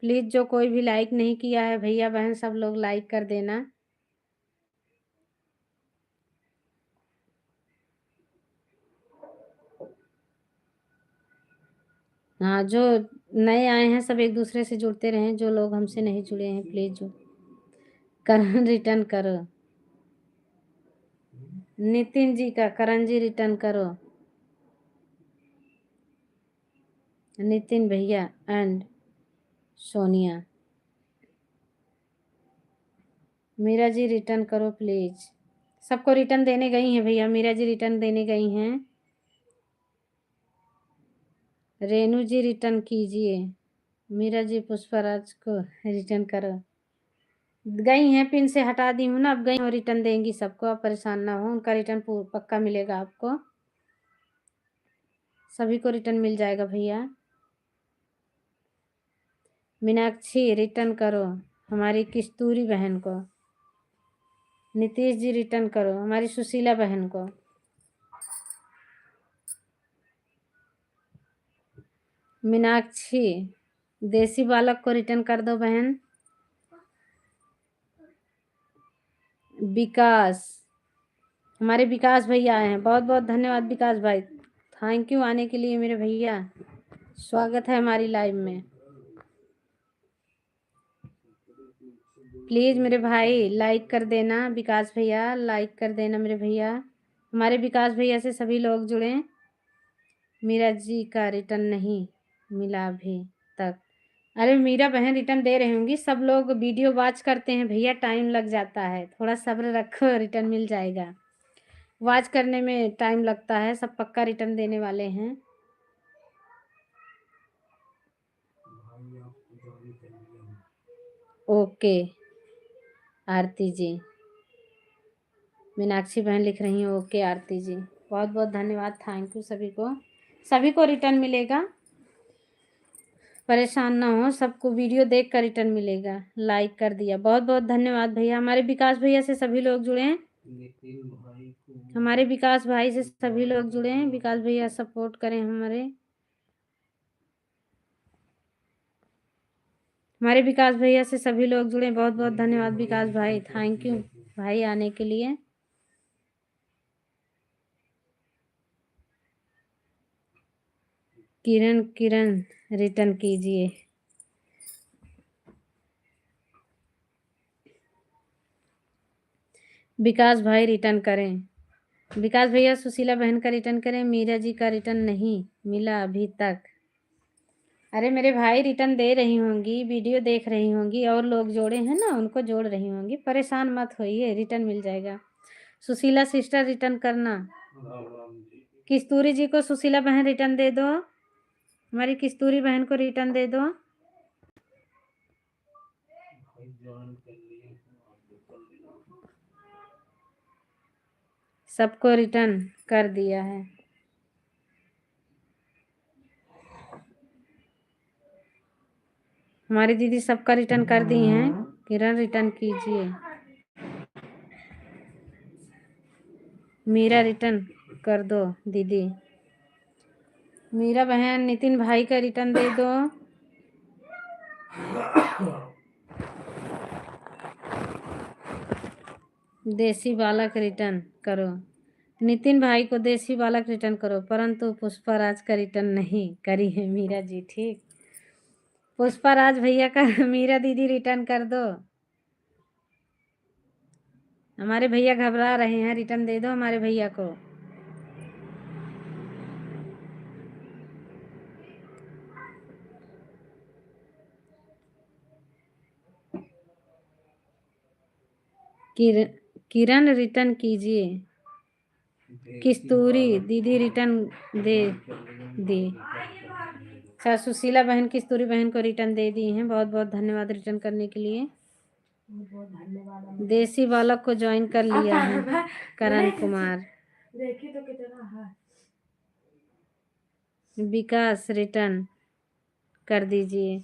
प्लीज जो कोई भी लाइक नहीं किया है भैया बहन सब लोग लाइक कर देना। हाँ जो नए आए हैं सब एक दूसरे से जुड़ते रहें, जो लोग हमसे नहीं जुड़े हैं प्लीज जो करण रिटर्न करो। नितिन जी का करण जी रिटर्न करो। नितिन भैया एंड सोनिया। मीरा जी रिटर्न करो प्लीज। सबको रिटर्न देने गई हैं भैया, मीरा जी रिटर्न देने गई हैं। रेनू जी रिटर्न कीजिए। मीरा जी पुष्पराज को रिटर्न करो। गई हैं, पिन से हटा दी हूँ ना, अब गई और रिटर्न देंगी सबको, आप परेशान ना हो, उनका रिटर्न पक्का मिलेगा आपको, सभी को रिटर्न मिल जाएगा भैया। मीनाक्षी रिटर्न करो हमारी किस्तूरी बहन को। नीतीश जी रिटर्न करो हमारी सुशीला बहन को। मीनाक्षी देसी बालक को रिटर्न कर दो बहन। विकास हमारे विकास भैया आए हैं, बहुत बहुत धन्यवाद विकास भाई, थैंक यू आने के लिए मेरे भैया, स्वागत है हमारी लाइव में। प्लीज मेरे भाई लाइक कर देना, विकास भैया लाइक कर देना मेरे भैया। हमारे विकास भैया से सभी लोग जुड़े। मीरा जी का रिटर्न नहीं मिला अभी तक। अरे मीरा बहन रिटर्न दे रही होंगी, सब लोग वीडियो वॉच करते हैं भैया, टाइम लग जाता है, थोड़ा सब्र रखो, रिटर्न मिल जाएगा, वॉच करने में टाइम लगता है, सब पक्का रिटर्न देने वाले हैं। ओके आरती जी, मीनाक्षी बहन लिख रही हैं ओके आरती जी, बहुत बहुत धन्यवाद, थैंक यू सभी को रिटर्न मिलेगा, परेशान ना हो, सबको वीडियो देख कर रिटर्न मिलेगा। लाइक कर दिया, बहुत बहुत धन्यवाद भैया। हमारे विकास भैया से सभी लोग जुड़े हैं, हमारे विकास भाई से सभी लोग जुड़े हैं, विकास भैया सपोर्ट करें हमारे विकास भैया से सभी लोग जुड़े, बहुत बहुत धन्यवाद विकास भाई, थैंक यू भाई आने के लिए। किरण रिटर्न कीजिए। विकास भाई रिटर्न करें, विकास भैया सुशीला बहन का रिटर्न करें, मीरा जी का रिटर्न नहीं मिला अभी तक। अरे मेरे भाई रिटर्न दे रही होंगी, वीडियो देख रही होंगी, और लोग जोड़े हैं ना उनको जोड़ रही होंगी, परेशान मत होइए, रिटर्न मिल जाएगा। सुशीला सिस्टर रिटर्न करना। किस्तूरी जी को सुशीला बहन रिटर्न दे दो, हमारी किस्तूरी बहन को रिटर्न दे दो। सबको रिटर्न कर दिया है। हमारी दीदी सबका रिटर्न कर दी हैं। किरण रिटर्न कीजिए। मीरा रिटर्न कर दो दीदी। मीरा बहन नितिन भाई का रिटर्न दे दो। देसी बालक रिटर्न करो। नितिन भाई को देसी बालक रिटर्न करो, परंतु पुष्पाराज का रिटर्न नहीं करी है मीरा जी। ठीक, पुष्पाराज भैया का मीरा दीदी रिटर्न कर दो। हमारे भैया घबरा रहे हैं, रिटर्न दे दो हमारे भैया को। किरण रिटर्न कीजिए। किस्तूरी दीदी रिटर्न दे दी। अच्छा, सुशीला बहन किस्तूरी बहन को रिटर्न दे दी हैं। बहुत बहुत धन्यवाद रिटर्न करने के लिए। देसी बालक को ज्वाइन कर लिया है करण कुमार। देखिए तो कितना है। विकास रिटर्न कर दीजिए।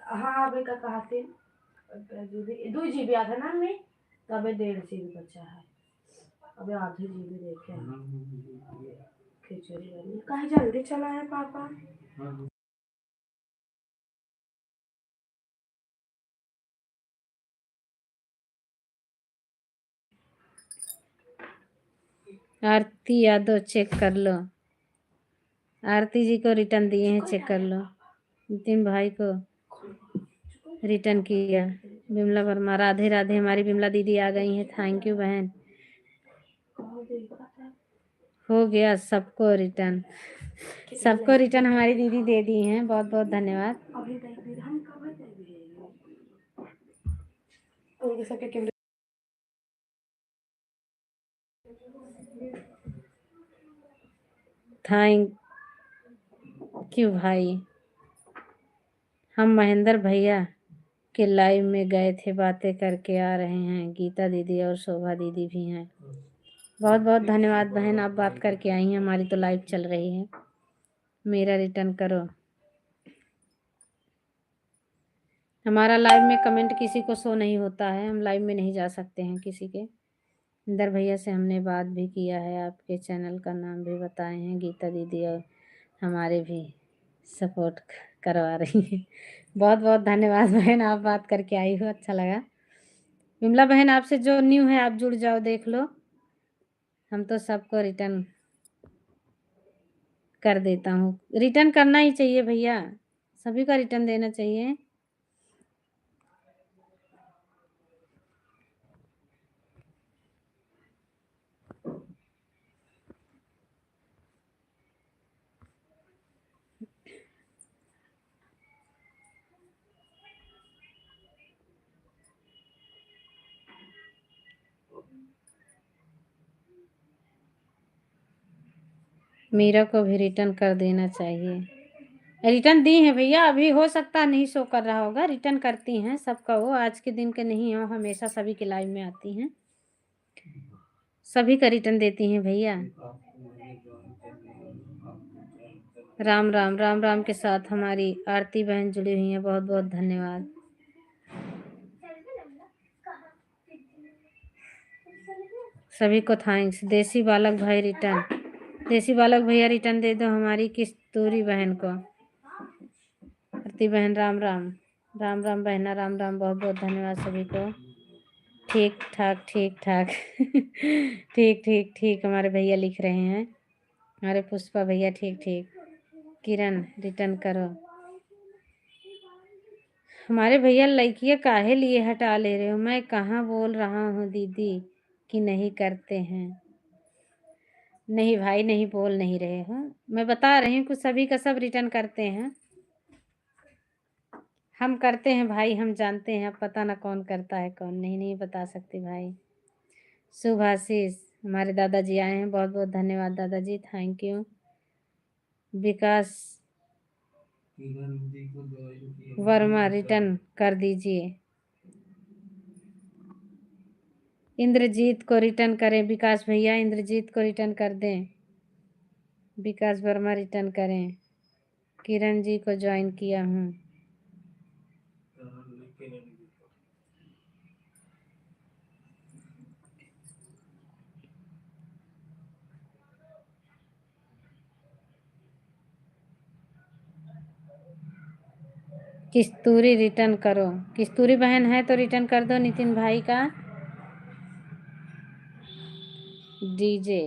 हाँ अबे का कहते 2 GB आता ना में, तबे 1.5 GB बचा है। अबे आधे GB देखे खिचड़ी वाली कहीं जल्दी चला है पापा। आरती यादव चेक कर लो। आरती जी को रिटर्न दिए हैं, चेक कर लो। नितिन भाई को रिटर्न किया। विमला वर्मा राधे राधे, हमारी विमला दीदी आ गई हैं। थैंक यू बहन। हो गया सबको रिटर्न। सबको रिटर्न हमारी दीदी दे दी हैं। बहुत बहुत धन्यवाद। थैंक यू भाई। हम महेंद्र भैया के लाइव में गए थे, बातें करके आ रहे हैं। गीता दीदी और शोभा दीदी भी हैं। बहुत बहुत धन्यवाद बहन, आप बात करके आई हैं। हमारी तो लाइव चल रही है। मेरा रिटर्न करो। हमारा लाइव में कमेंट किसी को शो नहीं होता है, हम लाइव में नहीं जा सकते हैं किसी के। इंदर भैया से हमने बात भी किया है, आपके चैनल का नाम भी बताए हैं। गीता दीदी और हमारे भी सपोर्ट करवा रही हैं। बहुत बहुत धन्यवाद बहन, आप बात करके आई हो, अच्छा लगा। विमला बहन आपसे जो न्यू है आप जुड़ जाओ, देख लो। हम तो सबको रिटर्न कर देता हूँ। रिटर्न करना ही चाहिए भैया, सभी का रिटर्न देना चाहिए। मीरा को भी रिटर्न कर देना चाहिए। रिटर्न दी है भैया, अभी हो सकता नहीं शो कर रहा होगा। रिटर्न करती हैं सबका, वो आज के दिन के नहीं हो, हमेशा सभी के लाइव में आती हैं, सभी का रिटर्न देती हैं भैया। राम राम राम राम के साथ हमारी आरती बहन जुड़ी हुई हैं। बहुत बहुत धन्यवाद। सभी को थैंक्स। देसी बालक भाई रिटर्न, देसी बालक भैया रिटर्न दे दो हमारी किस्तूरी बहन को। आरती बहन राम राम। राम राम बहना, राम राम। बहुत बहुत धन्यवाद सभी को। ठीक ठाक ठीक ठाक ठीक ठीक ठीक, हमारे भैया लिख रहे हैं। हमारे पुष्पा भैया ठीक ठीक। किरण रिटर्न करो। हमारे भैया लड़कियाँ काहे लिए हटा ले रहे हो? मैं कहाँ बोल रहा हूँ दीदी कि नहीं करते हैं। नहीं भाई, नहीं बोल नहीं रहे हूँ, मैं बता रही हूँ कि सभी का सब रिटर्न करते हैं। हम करते हैं भाई, हम जानते हैं, अब पता ना कौन करता है कौन नहीं, नहीं बता सकते भाई। शुभाशीष हमारे दादाजी आए हैं, बहुत बहुत धन्यवाद दादाजी, thank you. Vikas Verma return कर दीजिए। इंद्रजीत को रिटर्न करें, विकास भैया इंद्रजीत को रिटर्न कर दें। विकास वर्मा रिटर्न करें। किरण जी को ज्वाइन किया हूँ। किस्तूरी रिटर्न करो, किस्तूरी बहन है तो रिटर्न कर दो नितिन भाई का। डीजे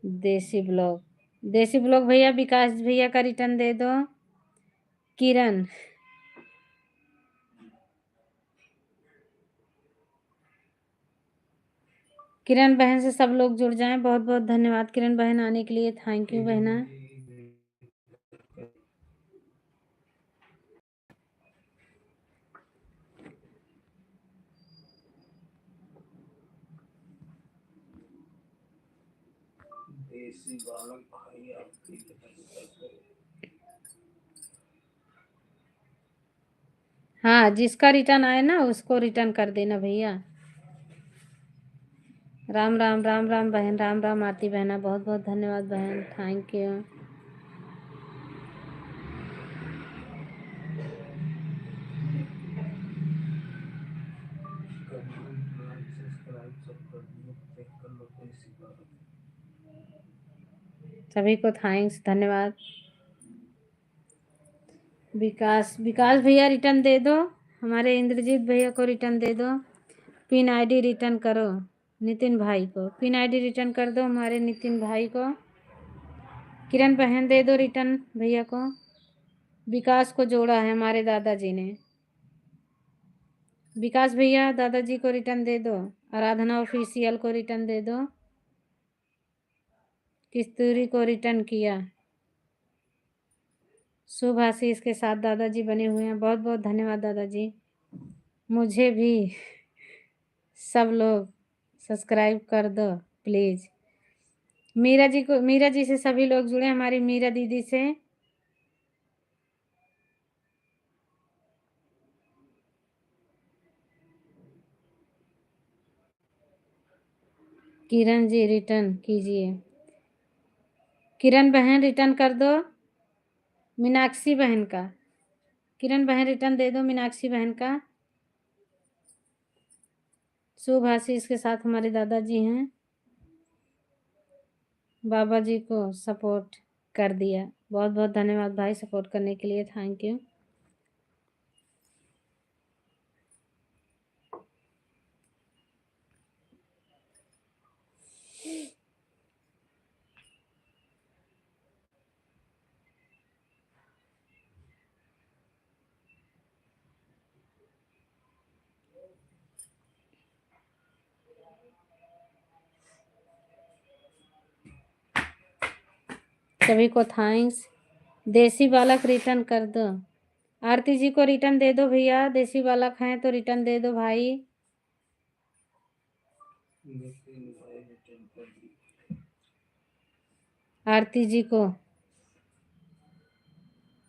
देसी ब्लॉग, देसी ब्लॉग भैया विकास भैया का रिटर्न दे दो। किरण किरण बहन से सब लोग जुड़ जाएं, बहुत बहुत धन्यवाद किरण बहन आने के लिए, थैंक यू बहना। देसी बालक भाई आपकी हाँ, जिसका रिटर्न आए ना उसको रिटर्न कर देना भैया। राम राम राम राम बहन, राम राम आरती बहना, बहुत बहुत धन्यवाद बहन, थैंक यू। सभी को थैंक्स, धन्यवाद। विकास विकास भैया रिटर्न दे दो, हमारे इंद्रजीत भैया को रिटर्न दे दो। पिन आईडी रिटर्न करो नितिन भाई को, पिन आईडी रिटर्न कर दो हमारे नितिन भाई को। किरण बहन दे दो रिटर्न भैया को। विकास को जोड़ा है हमारे दादाजी ने। विकास भैया दादाजी को रिटर्न दे दो। आराधना ऑफिशियल को रिटर्न दे दो। किस्तूरी को रिटर्न किया। शुभ आशीष के साथ दादाजी बने हुए हैं, बहुत बहुत धन्यवाद दादाजी। मुझे भी सब लोग सब्सक्राइब कर दो प्लीज़। मीरा जी को, मीरा जी से सभी लोग जुड़े, हमारी मीरा दीदी से। किरण जी रिटर्न कीजिए। किरण बहन रिटर्न कर दो मीनाक्षी बहन का। किरण बहन रिटर्न दे दो मीनाक्षी बहन का। शुभ आशीष के साथ हमारे दादाजी हैं। बाबा जी को सपोर्ट कर दिया, बहुत बहुत धन्यवाद भाई सपोर्ट करने के लिए, थैंक यू। सभी को थैंक्स। देसी बालक रिटर्न कर दो। आरती जी को रिटर्न दे दो भैया, देसी बालक हैं तो रिटर्न दे दो भाई। आरती जी को,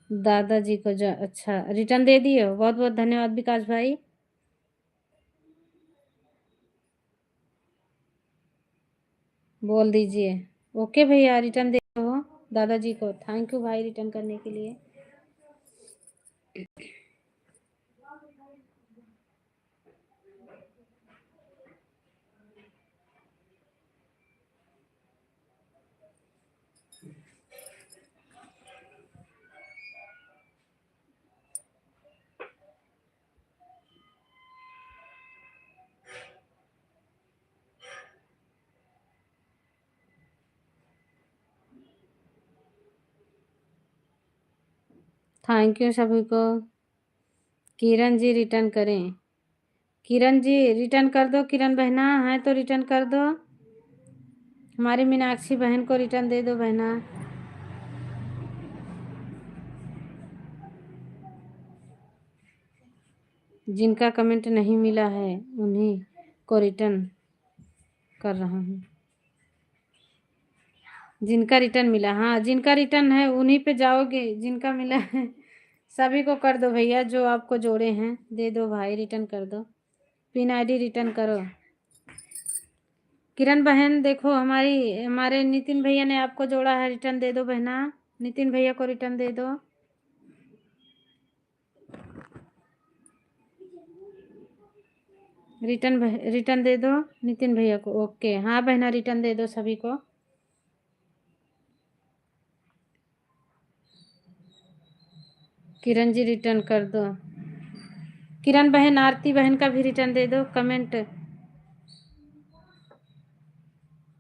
दादाजी को जो अच्छा रिटर्न दे दिए हो, बहुत बहुत धन्यवाद विकास भाई। बोल दीजिए ओके भैया, रिटर्न दे दो दादाजी को, थैंक यू भाई रिटर्न करने के लिए। थैंक यू सभी को। किरण जी रिटर्न करें। किरण जी रिटर्न कर दो, किरण बहना है तो रिटर्न कर दो। हमारी मीनाक्षी बहन को रिटर्न दे दो बहना। जिनका कमेंट नहीं मिला है उन्हीं को रिटर्न कर रहा हूँ। जिनका रिटर्न मिला, हाँ जिनका रिटर्न है उन्हीं पे जाओगे। जिनका मिला है सभी को कर दो भैया, जो आपको जोड़े हैं दे दो भाई, रिटर्न कर दो। पिन आईडी रिटर्न करो। किरण बहन देखो, हमारे नितिन भैया ने आपको जोड़ा है, रिटर्न दे दो बहना। नितिन भैया को रिटर्न दे दो। रिटर्न दे दो नितिन भैया को। ओके हाँ बहना, रिटर्न दे दो सभी को। किरण जी रिटर्न कर दो। किरण बहन, आरती बहन का भी रिटर्न दे दो।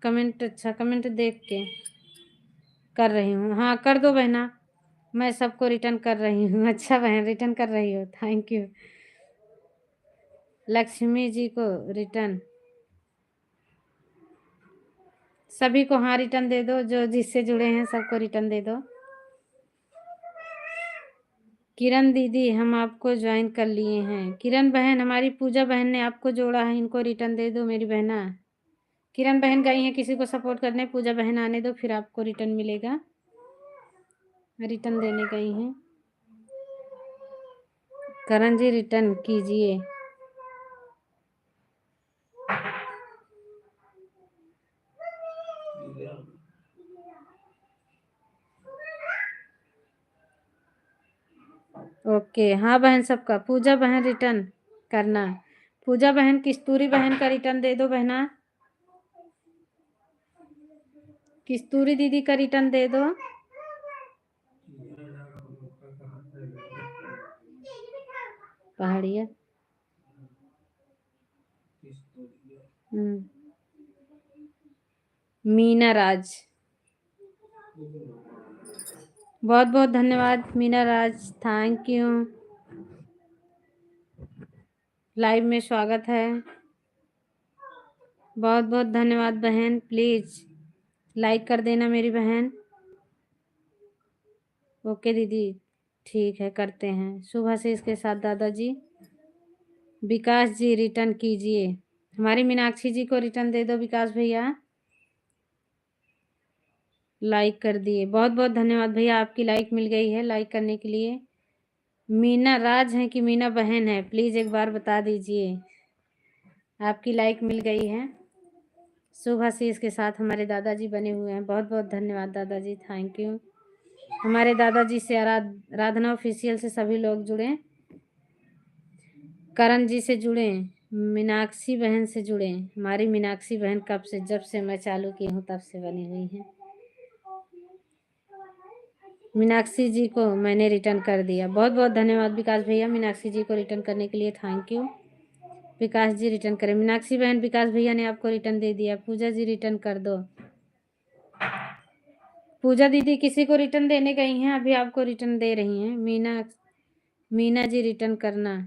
कमेंट अच्छा, कमेंट देख के कर रही हूँ। हाँ कर दो बहना, मैं सबको रिटर्न कर रही हूँ। अच्छा बहन रिटर्न कर रही हो, थैंक यू। लक्ष्मी जी को रिटर्न, सभी को हाँ रिटर्न दे दो, जो जिससे जुड़े हैं सबको रिटर्न दे दो। किरण दीदी हम आपको ज्वाइन कर लिए हैं। किरण बहन, हमारी पूजा बहन ने आपको जोड़ा है, इनको रिटर्न दे दो मेरी बहना। किरण बहन गई हैं किसी को सपोर्ट करने, पूजा बहन आने दो फिर आपको रिटर्न मिलेगा। रिटर्न देने गई हैं। करण जी रिटर्न कीजिए। ओके हाँ बहन, सबका। पूजा बहन रिटर्न करना। पूजा बहन, किस्तूरी बहन का रिटर्न दे दो बहना। किस्तूरी दीदी का रिटर्न दे दो। पहाड़िया मीना राज, बहुत बहुत धन्यवाद मीना राज, थैंक यू। लाइव में स्वागत है, बहुत बहुत धन्यवाद बहन। प्लीज लाइक कर देना मेरी बहन। ओके दीदी ठीक है, करते हैं। शुभ आशीष के साथ दादाजी। विकास जी रिटर्न कीजिए। हमारी मीनाक्षी जी को रिटर्न दे दो विकास भैया। लाइक कर दिए, बहुत बहुत धन्यवाद भैया, आपकी लाइक मिल गई है, लाइक करने के लिए। मीना राज है कि मीना बहन है, प्लीज़ एक बार बता दीजिए। आपकी लाइक मिल गई है। शुभ आशीष के साथ हमारे दादाजी बने हुए हैं, बहुत बहुत धन्यवाद दादाजी, थैंक यू। हमारे दादाजी से आराधना ऑफिशियल से सभी लोग जुड़े, करण जी से जुड़े, मीनाक्षी बहन से जुड़े। हमारी मीनाक्षी बहन कब से, जब से मैं चालू की हूँ तब से बनी हुई है। मीनाक्षी जी को मैंने रिटर्न कर दिया, बहुत बहुत धन्यवाद विकास भैया, मीनाक्षी जी को रिटर्न करने के लिए thank you. Vikas ji return करें। मीनाक्षी बहन, विकास भैया ने आपको रिटर्न दे दिया। पूजा जी रिटर्न कर दो। पूजा दीदी किसी को रिटर्न देने गई हैं, अभी आपको रिटर्न दे रही हैं। मीना जी रिटर्न करना।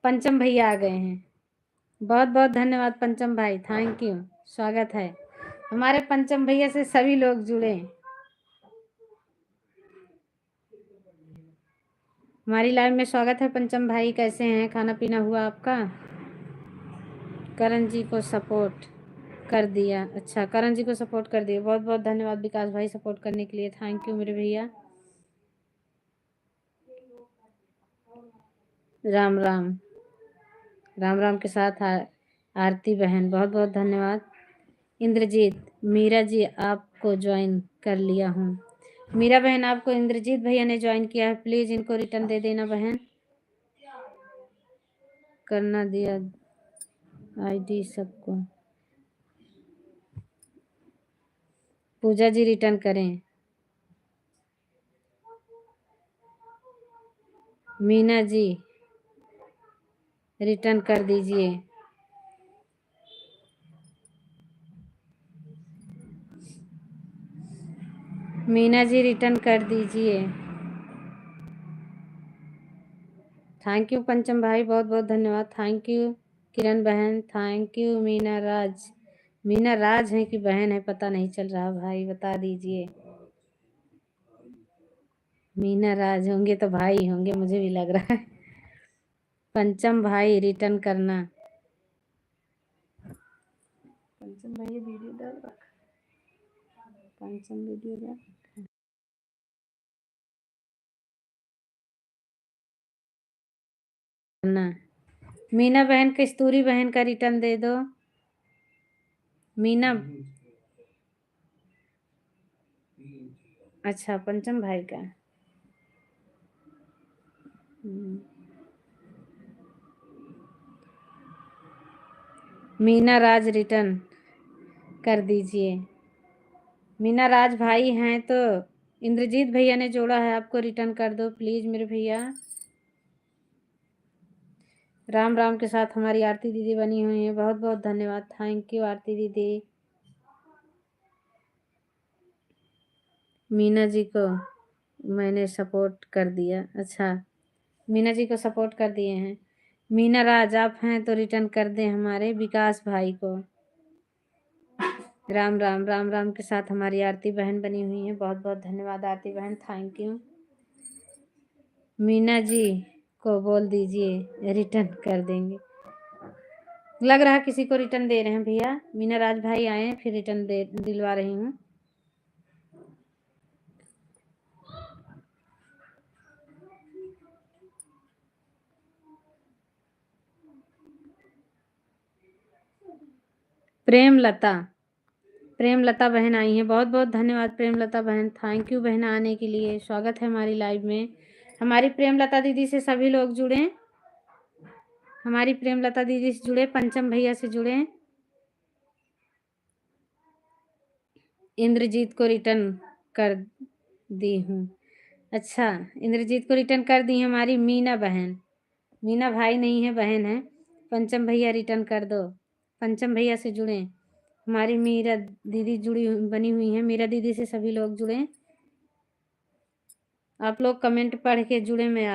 पंचम भैया आ गए हैं, बहुत बहुत धन्यवाद पंचम भाई, थैंक यू, स्वागत है। हमारे पंचम भैया से सभी लोग जुड़े। हमारी लाइव में स्वागत है पंचम भाई, कैसे हैं, खाना पीना हुआ आपका? करण जी को सपोर्ट कर दिया, अच्छा करण जी को सपोर्ट कर दिया, बहुत बहुत धन्यवाद विकास भाई सपोर्ट करने के लिए, थैंक यू मेरे भैया। राम राम, राम राम के साथ आरती बहन, बहुत बहुत धन्यवाद। इंद्रजीत, मीरा जी आपको ज्वाइन कर लिया हूँ। मीरा बहन, आपको इंद्रजीत भैया ने ज्वाइन किया है, प्लीज़ इनको रिटर्न दे देना बहन। करना दिया आईडी सबको। पूजा जी रिटर्न करें। मीना जी रिटर्न कर दीजिए। मीना जी रिटर्न कर दीजिए, थैंक यू पंचम भाई, बहुत बहुत धन्यवाद, थैंक यू। किरण बहन थैंक यू। मीना राज मीना राज है कि बहन है पता नहीं चल रहा भाई, बता दीजिए। मीना राज होंगे तो भाई होंगे, मुझे भी लग रहा है। पंचम भाई रिटर्न करना। पंचम भाई वीडियो डाल रखा, पंचम वीडियो डाल करना। मीना बहन कस्तूरी बहन का रिटर्न दे दो। मीना, अच्छा पंचम भाई का। मीना राज रिटर्न कर दीजिए। मीना राज भाई हैं तो इंद्रजीत भैया ने जोड़ा है, आपको रिटर्न कर दो प्लीज मेरे भैया। राम राम के साथ हमारी आरती दीदी बनी हुई है, बहुत बहुत धन्यवाद, थैंक यू आरती दीदी। मीना जी को मैंने सपोर्ट कर दिया, अच्छा मीना जी को सपोर्ट कर दिए हैं। मीना राज आप हैं तो रिटर्न कर दें हमारे विकास भाई को। राम राम, राम राम के साथ हमारी आरती बहन बनी हुई है, बहुत बहुत धन्यवाद आरती बहन, थैंक यू। मीना जी को बोल दीजिए रिटर्न कर देंगे। लग रहा है किसी को रिटर्न दे रहे हैं भैया। मीना राज भाई आए फिर रिटर्न दे दिलवा रही हूँ। प्रेमलता, प्रेमलता बहन आई हैं, बहुत बहुत धन्यवाद प्रेमलता बहन, थैंक यू बहन आने के लिए, स्वागत है हमारी लाइव में। हमारी प्रेमलता दीदी से सभी लोग जुड़े, हमारी प्रेमलता दीदी से जुड़े, पंचम भैया से जुड़े। इंद्रजीत को रिटर्न कर दी हूँ, अच्छा इंद्रजीत को रिटर्न कर दी हमारी मीना बहन। मीना भाई नहीं है बहन है। पंचम भैया रिटर्न कर दो, पंचम भैया से जुड़े। हमारी मीरा दीदी जुड़ी बनी हुई है, मीरा दीदी से सभी लोग जुड़े। आप लोग कमेंट पढ़ के जुड़े, मैं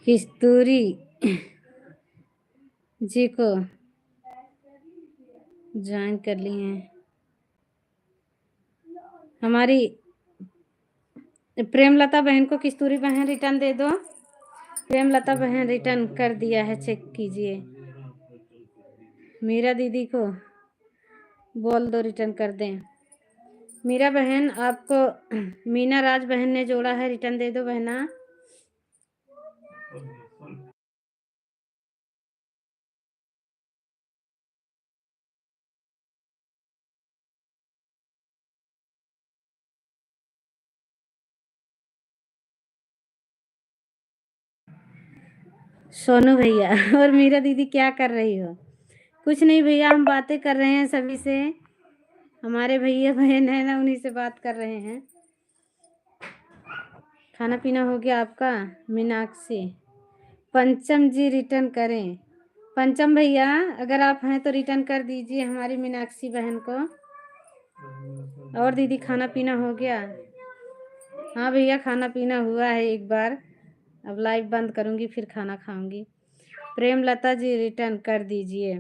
कस्तूरी जी को ज्वाइन कर लिए हैं। हमारी प्रेमलता बहन को कस्तूरी बहन रिटर्न दे दो। प्रेमलता बहन रिटर्न कर दिया है, चेक कीजिए। मीरा दीदी को बोल दो रिटर्न कर दें। मीरा बहन आपको मीना राज बहन ने जोड़ा है, रिटर्न दे दो बहना। सोनू भैया और मीरा दीदी क्या कर रही हो? कुछ नहीं भैया, हम बातें कर रहे हैं सभी से, हमारे भैया बहन है ना, उन्हीं से बात कर रहे हैं। खाना पीना हो गया आपका? मीनाक्षी, पंचम जी रिटर्न करें। पंचम भैया अगर आप हैं तो रिटर्न कर दीजिए हमारी मीनाक्षी बहन को। और दीदी खाना पीना हो गया? हाँ भैया खाना पीना हुआ है एक बार। अब लाइव बंद करूँगी फिर खाना खाऊंगी। प्रेमलता जी रिटर्न कर दीजिए।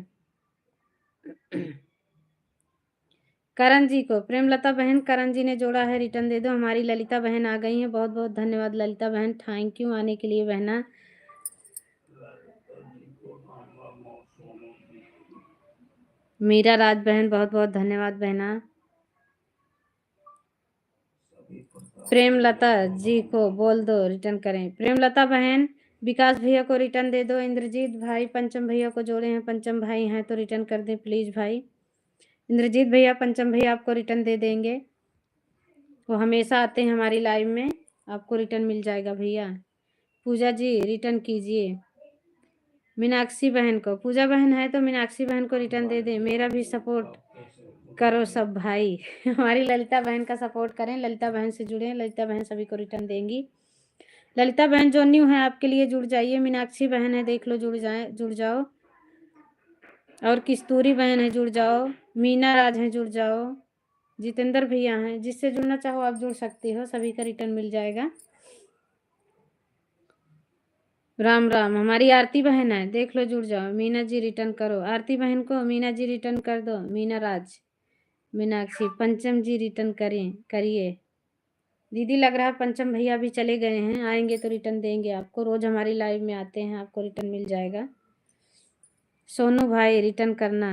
करण जी को, प्रेमलता बहन करण जी ने जोड़ा है, रिटर्न दे दो। हमारी ललिता बहन आ गई हैं, बहुत बहुत धन्यवाद ललिता बहन, थैंक यू आने के लिए बहना। मीरा राज बहन बहुत बहुत धन्यवाद बहना। प्रेमलता जी को बोल दो रिटर्न करें। प्रेमलता बहन विकास भैया को रिटर्न दे दो। इंद्रजीत भाई पंचम भैया को जोड़े हैं, पंचम भाई हैं तो रिटर्न कर दें प्लीज भाई। इंद्रजीत भैया पंचम भैया आपको रिटर्न दे देंगे, वो हमेशा आते हैं हमारी लाइव में, आपको रिटर्न मिल जाएगा भैया। पूजा जी रिटर्न कीजिए मीनाक्षी बहन को। पूजा बहन है तो मीनाक्षी बहन को रिटर्न दे दें। मेरा भी सपोर्ट करो सब भाई। हमारी ललिता बहन का सपोर्ट करें, ललिता बहन से जुड़े, ललिता बहन सभी को रिटर्न देंगी। ललिता बहन जो न्यू है आपके लिए जुड़ जाइए। मीनाक्षी बहन है देख लो, जुड़ जाओ। और किस्तूरी बहन है जुड़ जाओ। मीना राज है जुड़ जाओ। जितेंद्र भैया हैं, जिससे जुड़ना चाहो आप जुड़ सकती हो, सभी का रिटर्न मिल जाएगा। राम राम। हमारी आरती बहन है देख लो, जुड़ जाओ। मीना जी रिटर्न करो आरती बहन को, मीना जी रिटर्न कर दो। मीना राज, मीनाक्षी, पंचम जी रिटर्न करिए। दीदी लग रहा है पंचम भैया भी चले गए हैं, आएंगे तो रिटर्न देंगे आपको, रोज हमारी लाइव में आते हैं, आपको रिटर्न मिल जाएगा। सोनू भाई रिटर्न करना।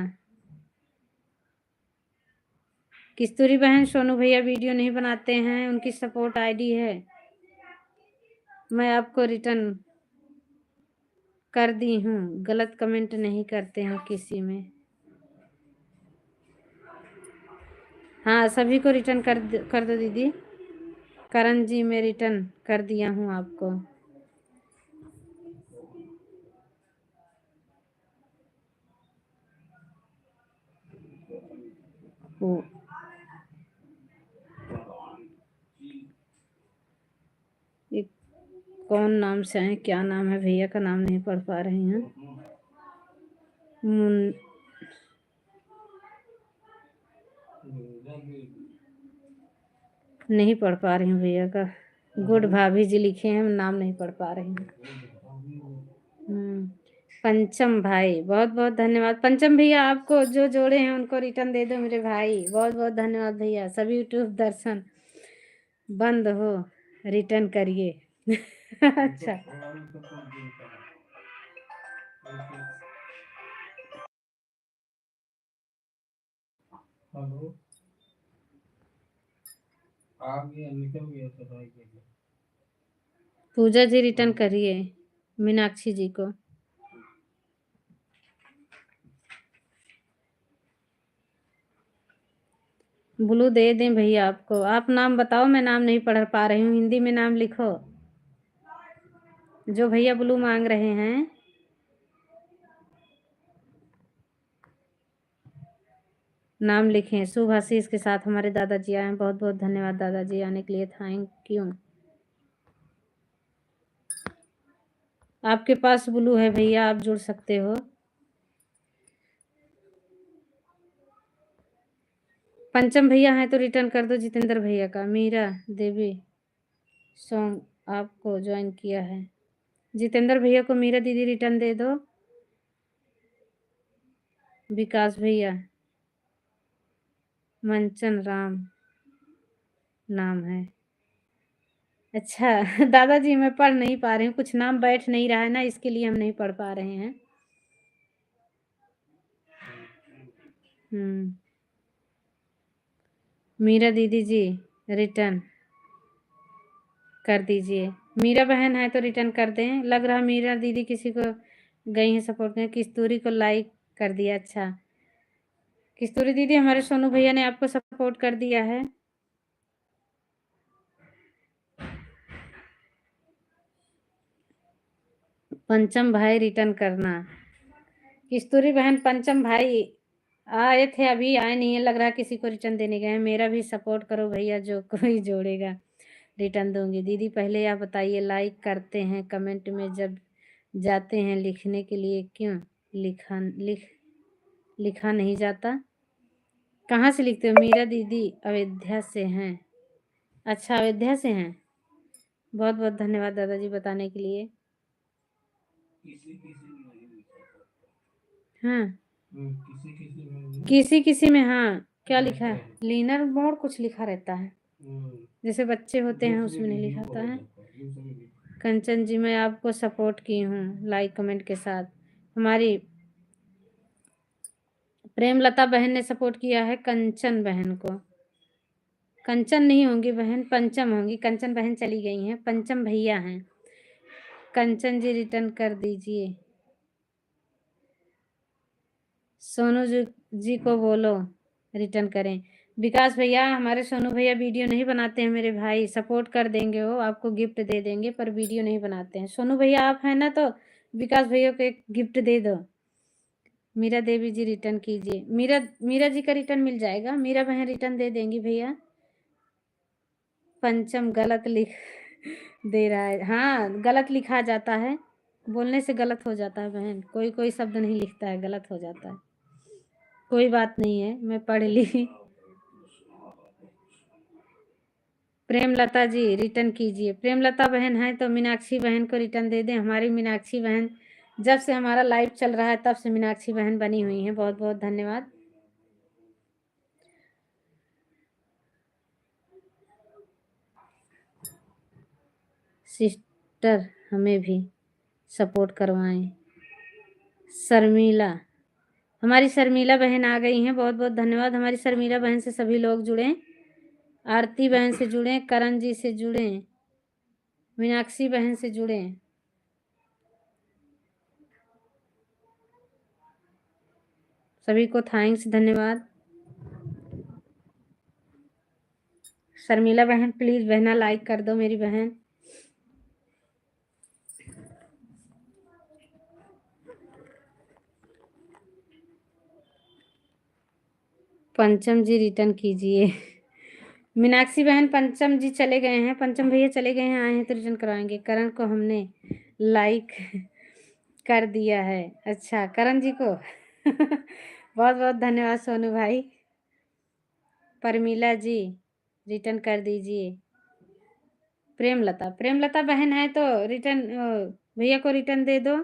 किस्तूरी बहन सोनू भैया वीडियो नहीं बनाते हैं, उनकी सपोर्ट आईडी है, मैं आपको रिटर्न कर दी हूँ। गलत कमेंट नहीं करते हैं किसी में। हाँ सभी को रिटर्न कर दो दीदी। करण जी मैं रिटर्न कर दिया हूँ आपको। ओ, एक कौन नाम से है, क्या नाम है, भैया का नाम नहीं पढ़ पा रही हैं। नहीं पढ़ पा रही हूँ भैया का। गुड भाभी जी लिखे हैं, नाम नहीं पढ़ पा रही हूँ। पंचम भाई बहुत बहुत धन्यवाद। पंचम भैया आपको जो जोड़े हैं उनको रिटर्न दे दो मेरे भाई, बहुत बहुत धन्यवाद भैया। सभी यूट्यूब दर्शन बंद हो, रिटर्न करिए। अच्छा हेलो आ गया, निकल गया तो भाई के लिए। पूजा जी रिटर्न करिए मीनाक्षी जी को। ब्लू दे दें भैया आपको, आप नाम बताओ, मैं नाम नहीं पढ़ पा रही हूँ, हिंदी में नाम लिखो जो भैया ब्लू मांग रहे हैं। नाम लिखें शुभ आशीष के साथ। हमारे दादाजी आए हैं, बहुत बहुत धन्यवाद दादाजी आने के लिए, थैंक यू। आपके पास ब्लू है भैया, आप जुड़ सकते हो। पंचम भैया हैं तो रिटर्न कर दो जितेंद्र भैया का। मीरा देवी सॉन्ग आपको ज्वाइन किया है, जितेंद्र भैया को मीरा दीदी रिटर्न दे दो। विकास भैया, मंचन राम नाम है। अच्छा दादाजी मैं पढ़ नहीं पा रही हूँ, कुछ नाम बैठ नहीं रहा है ना, इसके लिए हम नहीं पढ़ पा रहे हैं। मीरा दीदी जी रिटर्न कर दीजिए। मीरा बहन है तो रिटर्न कर दें। लग रहा मीरा दीदी किसी को गई हैं सपोर्ट में। किस्तूरी को लाइक कर दिया। अच्छा किस्तूरी दीदी हमारे सोनू भैया ने आपको सपोर्ट कर दिया है। पंचम भाई रिटर्न करना। किस्तूरी बहन पंचम भाई आए थे, अभी आए नहीं है, लग रहा है किसी को रिटर्न देने गए हैं। मेरा भी सपोर्ट करो भैया जो कोई जोड़ेगा। रिटर्न दूंगी। दीदी पहले आप बताइए, लाइक करते हैं कमेंट में जब जाते हैं लिखने के लिए, क्यों लिखा नहीं जाता? कहाँ से लिखते हो? मीरा दीदी अयोध्या से हैं। अच्छा, अयोध्या से हैं। बहुत बहुत धन्यवाद दादाजी बताने के लिए। हाँ, किसी किसी में हाँ। क्या लिखा है? लीनर मोड कुछ लिखा रहता है, जैसे बच्चे होते हैं उसमें नहीं लिखा होता है। कंचन जी, मैं आपको सपोर्ट की हूँ लाइक कमेंट के साथ। हमारी प्रेमलता बहन ने सपोर्ट किया है कंचन बहन को। कंचन नहीं होंगी बहन, पंचम होंगी। कंचन बहन चली गई हैं, पंचम भैया हैं। कंचन जी रिटर्न कर दीजिए। सोनू जी को बोलो रिटर्न करें। विकास भैया, हमारे सोनू भैया वीडियो नहीं बनाते हैं मेरे भाई, सपोर्ट कर देंगे, वो आपको गिफ्ट दे देंगे, पर वीडियो नहीं बनाते हैं। सोनू भैया आप हैं ना, तो विकास भैया को एक गिफ्ट दे दो। मीरा देवी जी रिटर्न कीजिए। मीरा जी का रिटर्न मिल जाएगा, मीरा बहन रिटर्न दे देंगी भैया। पंचम गलत लिख दे रहा है। हाँ, गलत लिखा जाता है, बोलने से गलत हो जाता है बहन, कोई कोई शब्द नहीं लिखता है, गलत हो जाता है। कोई बात नहीं है, मैं पढ़ ली। प्रेमलता जी रिटर्न कीजिए। प्रेमलता बहन है तो मीनाक्षी बहन को रिटर्न दे दें। हमारी मीनाक्षी बहन जब से हमारा लाइव चल रहा है तब से मीनाक्षी बहन बनी हुई हैं। बहुत बहुत धन्यवाद। सिस्टर हमें भी सपोर्ट करवाएं। शर्मिला, हमारी शर्मिला बहन आ गई हैं। बहुत बहुत धन्यवाद। हमारी शर्मिला बहन से सभी लोग जुड़ें। आरती बहन से जुड़ें, करण जी से जुड़ें, मीनाक्षी बहन से जुड़ें। सभी को थैंक्स, धन्यवाद। शर्मिला बहन प्लीज बहना लाइक कर दो मेरी बहन। पंचम जी रिटर्न कीजिए। मीनाक्षी बहन पंचम जी चले गए हैं, पंचम भैया चले गए हैं, आए हैं तो रिटर्न करवाएंगे। करण को हमने लाइक कर दिया है। अच्छा, करण जी को बहुत बहुत धन्यवाद सोनू भाई। परमीला जी रिटर्न कर दीजिए। प्रेमलता बहन है तो रिटर्न भैया को रिटर्न दे दो।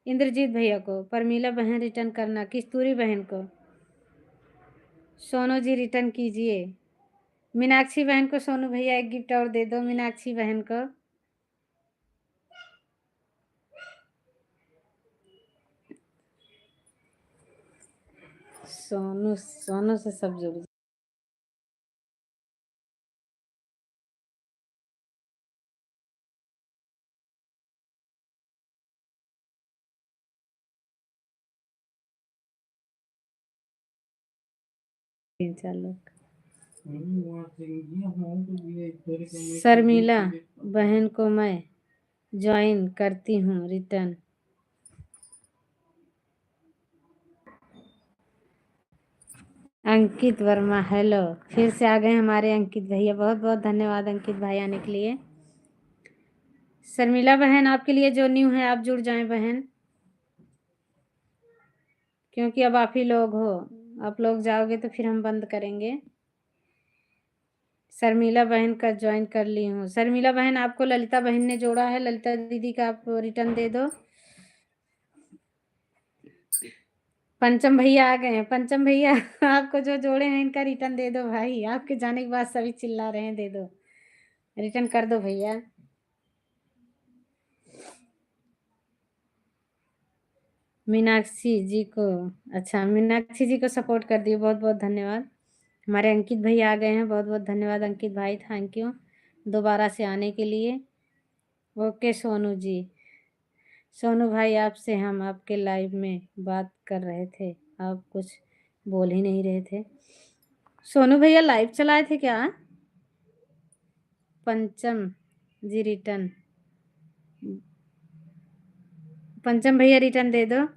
इंद्रजीत भैया को, परमीला बहन रिटर्न करना, किस्तूरी बहन को। सोनू जी रिटर्न कीजिए। मीनाक्षी बहन को सोनू भैया एक गिफ्ट और दे दो, मीनाक्षी बहन को। सोनू सोनू से सब जुड़ तीन चार लोग। शर्मिला बहन को मैं ज्वाइन करती हूँ रिटर्न। अंकित वर्मा, हेलो, फिर से आ गए हमारे अंकित भैया। बहुत बहुत धन्यवाद अंकित भाई आने के लिए। शर्मिला बहन आपके लिए जो न्यू है आप जुड़ जाएं बहन, क्योंकि अब आप ही लोग हो। आप लोग जाओगे तो फिर हम बंद करेंगे। शर्मिला बहन का ज्वाइन कर ली हूँ। शर्मिला बहन आपको ललिता बहन ने जोड़ा है, ललिता दीदी का आप रिटर्न दे दो। पंचम भैया आ गए हैं। पंचम भैया आपको जो जोड़े हैं इनका रिटर्न दे दो भाई, आपके जाने के बाद सभी चिल्ला रहे हैं, दे दो, रिटर्न कर दो भैया। मीनाक्षी जी को, अच्छा मीनाक्षी जी को सपोर्ट कर दिए, बहुत बहुत धन्यवाद। हमारे अंकित भैया आ गए हैं, बहुत बहुत धन्यवाद अंकित भाई, थैंक यू दोबारा से आने के लिए। ओके सोनू जी, सोनू भाई आपसे हम आपके लाइव में बात कर रहे थे, आप कुछ बोल ही नहीं रहे थे। सोनू भैया लाइव चलाए थे क्या? पंचम जी रिटर्न, पंचम भैया रिटर्न दे दो।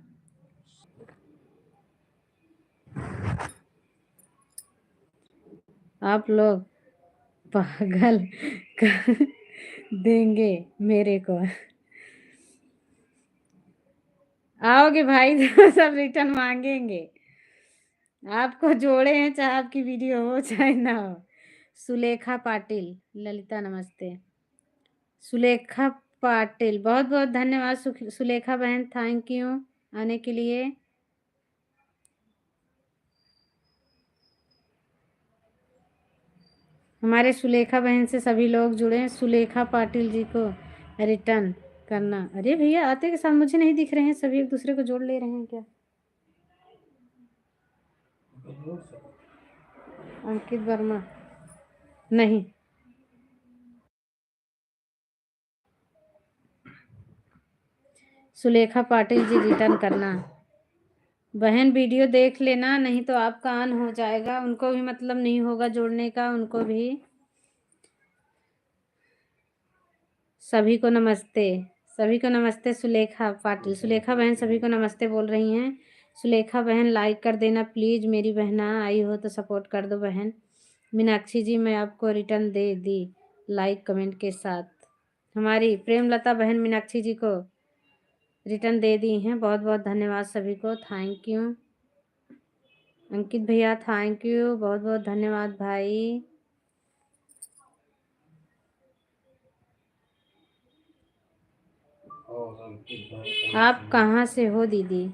आप लोग पागल कर देंगे मेरे को। आओगे भाई तो सब रिटर्न मांगेंगे। आपको जोड़े हैं, चाहे आपकी वीडियो हो चाहे ना हो। सुलेखा पाटिल, ललिता नमस्ते। सुलेखा पाटिल, बहुत बहुत धन्यवाद सुलेखा बहन, थैंक यू आने के लिए। हमारे सुलेखा बहन से सभी लोग जुड़े हैं। सुलेखा पाटिल जी को रिटर्न करना। अरे भैया आते के साथ मुझे नहीं दिख रहे हैं, सभी एक दूसरे को जोड़ ले रहे हैं क्या? अंकित वर्मा नहीं। सुलेखा पाटिल जी रिटर्न करना। बहन वीडियो देख लेना, नहीं तो आपका ऑन हो जाएगा, उनको भी मतलब नहीं होगा जोड़ने का, उनको भी। सभी को नमस्ते, सभी को नमस्ते। सुलेखा पाटिल, सुलेखा बहन सभी को नमस्ते बोल रही हैं। सुलेखा बहन लाइक कर देना प्लीज़, मेरी बहना आई हो तो सपोर्ट कर दो बहन। मीनाक्षी जी मैं आपको रिटर्न दे दी लाइक कमेंट के साथ। हमारी प्रेमलता बहन मीनाक्षी जी को रिटर्न दे दी हैं, बहुत बहुत धन्यवाद सभी को, थैंक यू। अंकित भैया थैंक यू, बहुत बहुत धन्यवाद भाई। आप कहाँ से हो दीदी?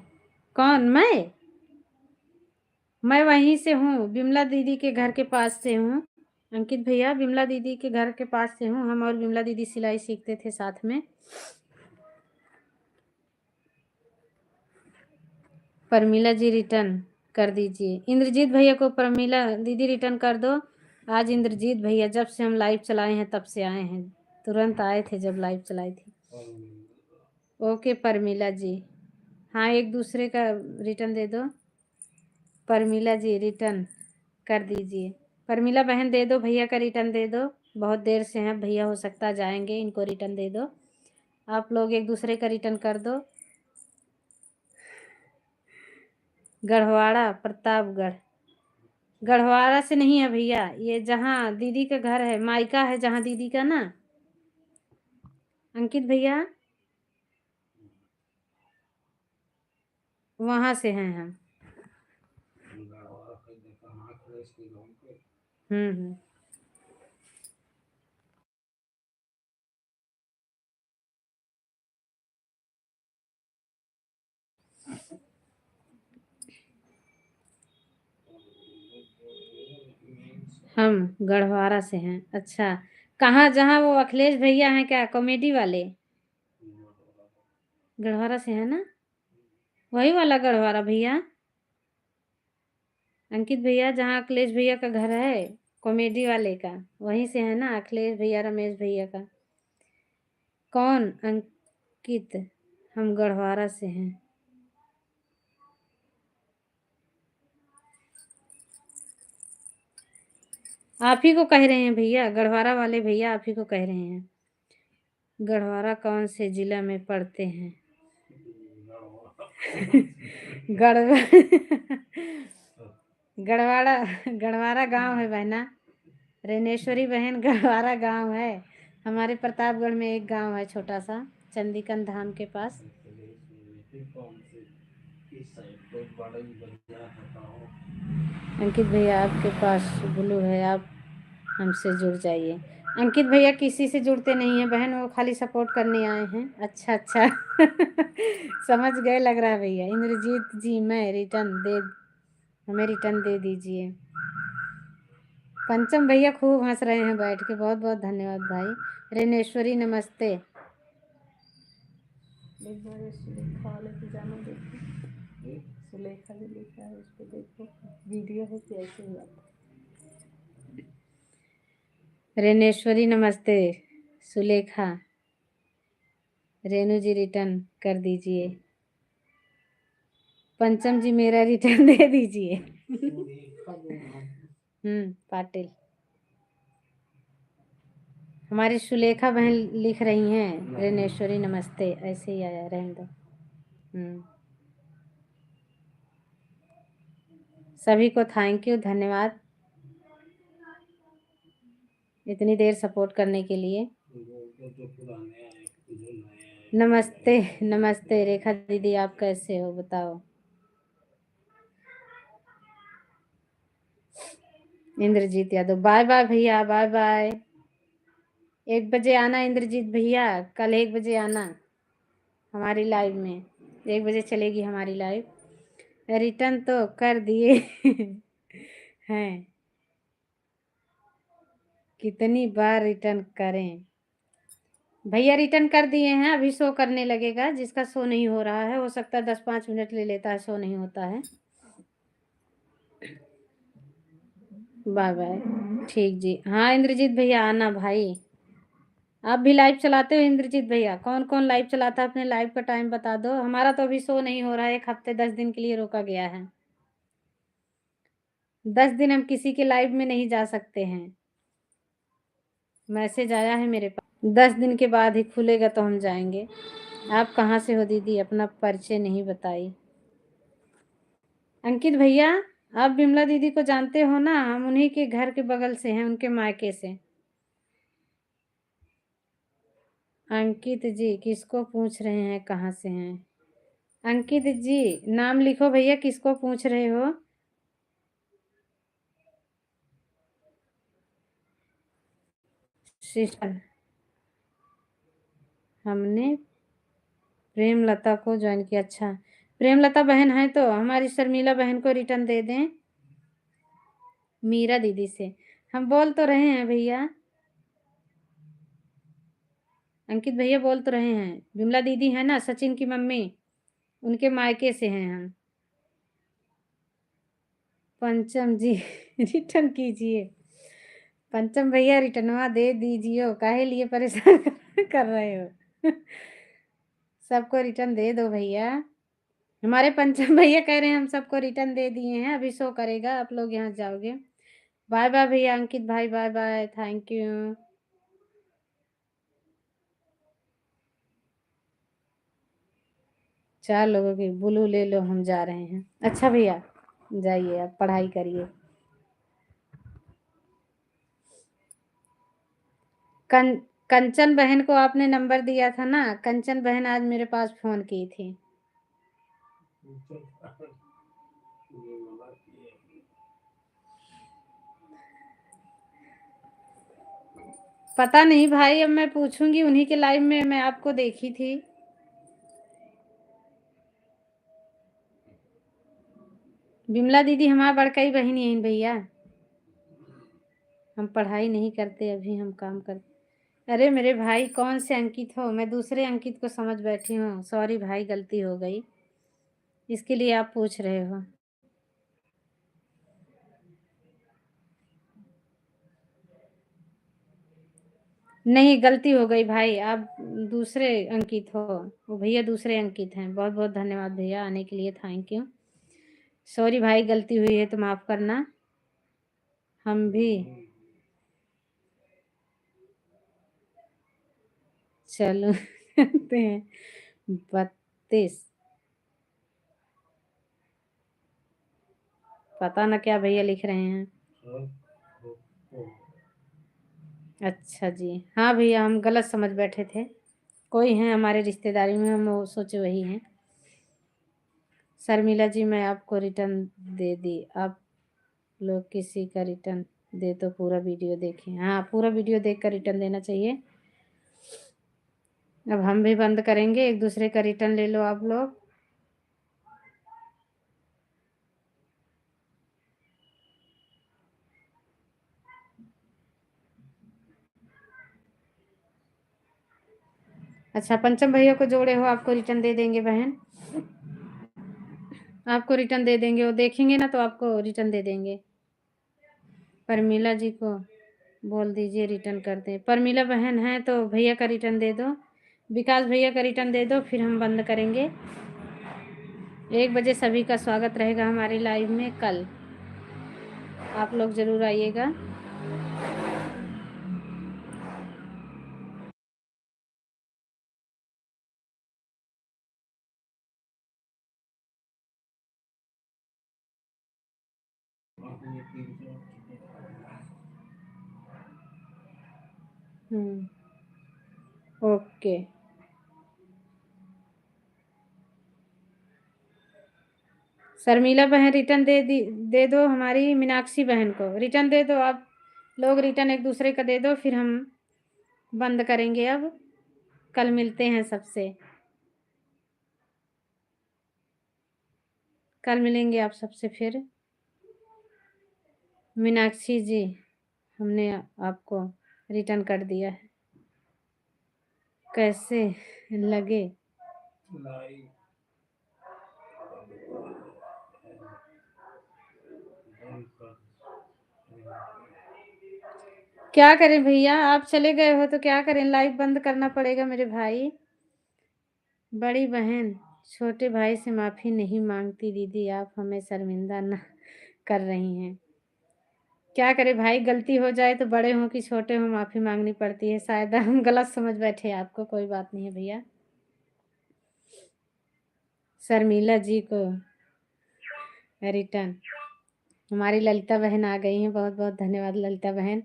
कौन? मैं वहीं से हूँ, बिमला दीदी के घर के पास से हूँ। अंकित भैया बिमला दीदी के घर के पास से हूँ, हम और बिमला दीदी सिलाई सीखते थे साथ में। परमिला जी रिटर्न कर दीजिए। इंद्रजीत भैया को परमिला दीदी रिटर्न कर दो। आज इंद्रजीत भैया जब से हम लाइव चलाए हैं तब से आए हैं, तुरंत आए थे जब लाइव चलाई थी। ओके परमिला जी, हाँ एक दूसरे का रिटर्न दे दो। परमिला जी रिटर्न कर दीजिए। परमिला बहन दे दो, भैया का रिटर्न दे दो, बहुत देर से हैं भैया, हो सकता जाएंगे, इनको रिटर्न दे दो। आप लोग एक दूसरे का रिटर्न कर दो। गढ़वाड़ा प्रतापगढ़, गढ़वाड़ा से नहीं है भैया, ये जहाँ दीदी का घर है, मायका है जहाँ दीदी का ना। अंकित भैया वहाँ से हैं हम। हम्म। हम गढ़वाड़ा से हैं, अच्छा। कहाँ? जहाँ वो अखिलेश भैया हैं क्या, कॉमेडी वाले? गढ़वाड़ा से है ना, वही वाला गढ़वाड़ा भैया। अंकित भैया जहाँ अखिलेश भैया का घर है, कॉमेडी वाले का, वहीं से है ना अखिलेश भैया, रमेश भैया का। कौन अंकित? हम गढ़वाड़ा से हैं। आप ही को कह रहे हैं भैया, गढ़वाड़ा वाले भैया आप ही को कह रहे हैं। गढ़वाड़ा कौन से जिला में पड़ते हैं? गढ़ गढ़वाड़ा, गढ़वाड़ा गांव है बहना। रेनेश्वरी बहन गढ़वाड़ा गांव है। हमारे प्रतापगढ़ में एक गांव है छोटा सा, चंदीकन धाम के पास। अंकित भैया आपके पास ब्लू है, आप हमसे जुड़ जाइए। अंकित भैया किसी से जुड़ते नहीं हैं बहन, वो खाली सपोर्ट करने आए हैं। अच्छा अच्छा समझ गए लग रहा है भैया। इंद्रजीत जी मैं रिटर्न दे, हमें रिटर्न दे दीजिए। पंचम भैया खूब हंस रहे हैं बैठ के, बहुत बहुत धन्यवाद भाई। रेनेश्वरी नमस्ते। एक बार ये सुलेखा वाले पे जाना, देखो सुलेखा जो लिखा है उस पर देखो, वीडियो है कि ऐसे ही बात। रेनेश्वरी नमस्ते। सुलेखा, रेनू जी रिटर्न कर दीजिए। पंचम जी मेरा रिटर्न दे दीजिए। पाटिल। हमारी सुलेखा बहन लिख रही हैं रेनेश्वरी नमस्ते, ऐसे ही आया, रहने दो। सभी को थैंक यू, धन्यवाद। इतनी देर सपोर्ट करने के लिए। नमस्ते नमस्ते रेखा दीदी, आप कैसे हो बताओ। इंद्रजीत यादव, बाय बाय भैया, बाय बाय। 1 बजे आना इंद्रजीत भैया, कल 1 बजे आना हमारी लाइव में। 1 बजे चलेगी हमारी लाइव। रिटर्न तो कर दिए हैं, कितनी बार रिटर्न करें भैया। रिटर्न कर दिए हैं, अभी शो करने लगेगा। जिसका शो नहीं हो रहा है, हो सकता है 10-5 मिनट ले लेता है, शो नहीं होता है। बाय बाय, ठीक जी। हाँ इंद्रजीत भैया आना भाई। आप भी लाइव चलाते हो इंद्रजीत भैया? कौन कौन लाइव चलाता है अपने लाइव का टाइम बता दो। हमारा तो अभी शो नहीं हो रहा है, 1 हफ्ते 10 दिन के लिए रोका गया है। 10 दिन हम किसी के लाइव में नहीं जा सकते हैं। मैसेज आया है मेरे पास, 10 दिन के बाद ही खुलेगा तो हम जाएंगे। आप कहाँ से हो दीदी, अपना परिचय नहीं बताई। अंकित भैया, आप बिमला दीदी को जानते हो ना? हम उन्हीं के घर के बगल से हैं, उनके मायके से। अंकित जी किसको पूछ रहे हैं, कहाँ से हैं? अंकित जी नाम लिखो भैया, किसको पूछ रहे हो? सिस्टर, हमने प्रेमलता को ज्वाइन किया। अच्छा, प्रेमलता बहन है तो हमारी शर्मिला बहन को रिटर्न दे दें। मीरा दीदी से हम बोल तो रहे हैं भैया। अंकित भैया बोल तो रहे हैं, विमला दीदी है ना सचिन की मम्मी, उनके मायके से हैं हम। पंचम जी रिटर्न कीजिए। पंचम भैया रिटर्नवा दे दीजिए, काहे लिए परेशान कर रहे हो सबको रिटर्न दे दो भैया। हमारे पंचम भैया कह रहे हैं हम सबको रिटर्न दे दिए हैं, अभी शो करेगा, आप लोग यहाँ जाओगे। बाय बाय भैया अंकित भाई, बाय बाय, थैंक यू। 4 लोगों की ब्लू ले लो, हम जा रहे हैं। अच्छा भैया जाइए, आप पढ़ाई करिए। कं कंचन बहन को आपने नंबर दिया था ना, कंचन बहन आज मेरे पास फोन की थी। पता नहीं भाई, अब मैं पूछूंगी उन्हीं के लाइव में, मैं आपको देखी थी। बिमला दीदी हमारा बड़का ही बहन है भैया। हम पढ़ाई नहीं करते, अभी हम काम करते। अरे मेरे भाई कौन से अंकित हो, मैं दूसरे अंकित को समझ बैठी हूँ। सॉरी भाई, गलती हो गई, इसके लिए आप पूछ रहे हो। नहीं गलती हो गई भाई, आप दूसरे अंकित हो, वो भैया दूसरे अंकित हैं। बहुत बहुत धन्यवाद भैया आने के लिए, थैंक यू। सॉरी भाई, गलती हुई है तो माफ़ करना। हम भी चलो करते हैं। 32, पता ना क्या भैया लिख रहे हैं। अच्छा जी, हाँ भैया हम गलत समझ बैठे थे, कोई हैं हमारे रिश्तेदारी में, हम वो सोचे वही हैं। शर्मिला जी मैं आपको रिटर्न दे दी, आप लोग किसी का रिटर्न दे तो पूरा वीडियो देखें। हाँ पूरा वीडियो देख कर रिटर्न देना चाहिए। अब हम भी बंद करेंगे, एक दूसरे का रिटर्न ले लो आप लोग। अच्छा पंचम भैया को जोड़े हो, आपको रिटर्न दे देंगे बहन, आपको रिटर्न दे देंगे, वो देखेंगे ना तो आपको रिटर्न दे देंगे। परमिला जी को बोल दीजिए रिटर्न कर दें। परमिला बहन है तो भैया का रिटर्न दे दो, विकास भैया का रिटर्न दे दो, फिर हम बंद करेंगे। 1 बजे सभी का स्वागत रहेगा हमारी लाइव में कल, आप लोग ज़रूर आइएगा। ओके। शर्मिला बहन रिटर्न दे दो हमारी मीनाक्षी बहन को, रिटर्न दे दो आप लोग, रिटर्न एक दूसरे का दे दो, फिर हम बंद करेंगे अब। कल मिलते हैं सबसे, कल मिलेंगे आप सबसे फिर। मीनाक्षी जी, हमने आपको रिटर्न कर दिया है, कैसे लगे? क्या करें भैया, आप चले गए हो तो क्या करें, लाइव बंद करना पड़ेगा मेरे भाई। बड़ी बहन छोटे भाई से माफ़ी नहीं मांगती दीदी, आप हमें शर्मिंदा न कर रही हैं। क्या करें भाई, गलती हो जाए तो बड़े हों कि छोटे हों माफ़ी मांगनी पड़ती है, शायद हम गलत समझ बैठे आपको, कोई बात नहीं है भैया। शर्मिला जी को रिटर्न, हमारी ललिता बहन आ गई हैं, बहुत बहुत धन्यवाद ललिता बहन।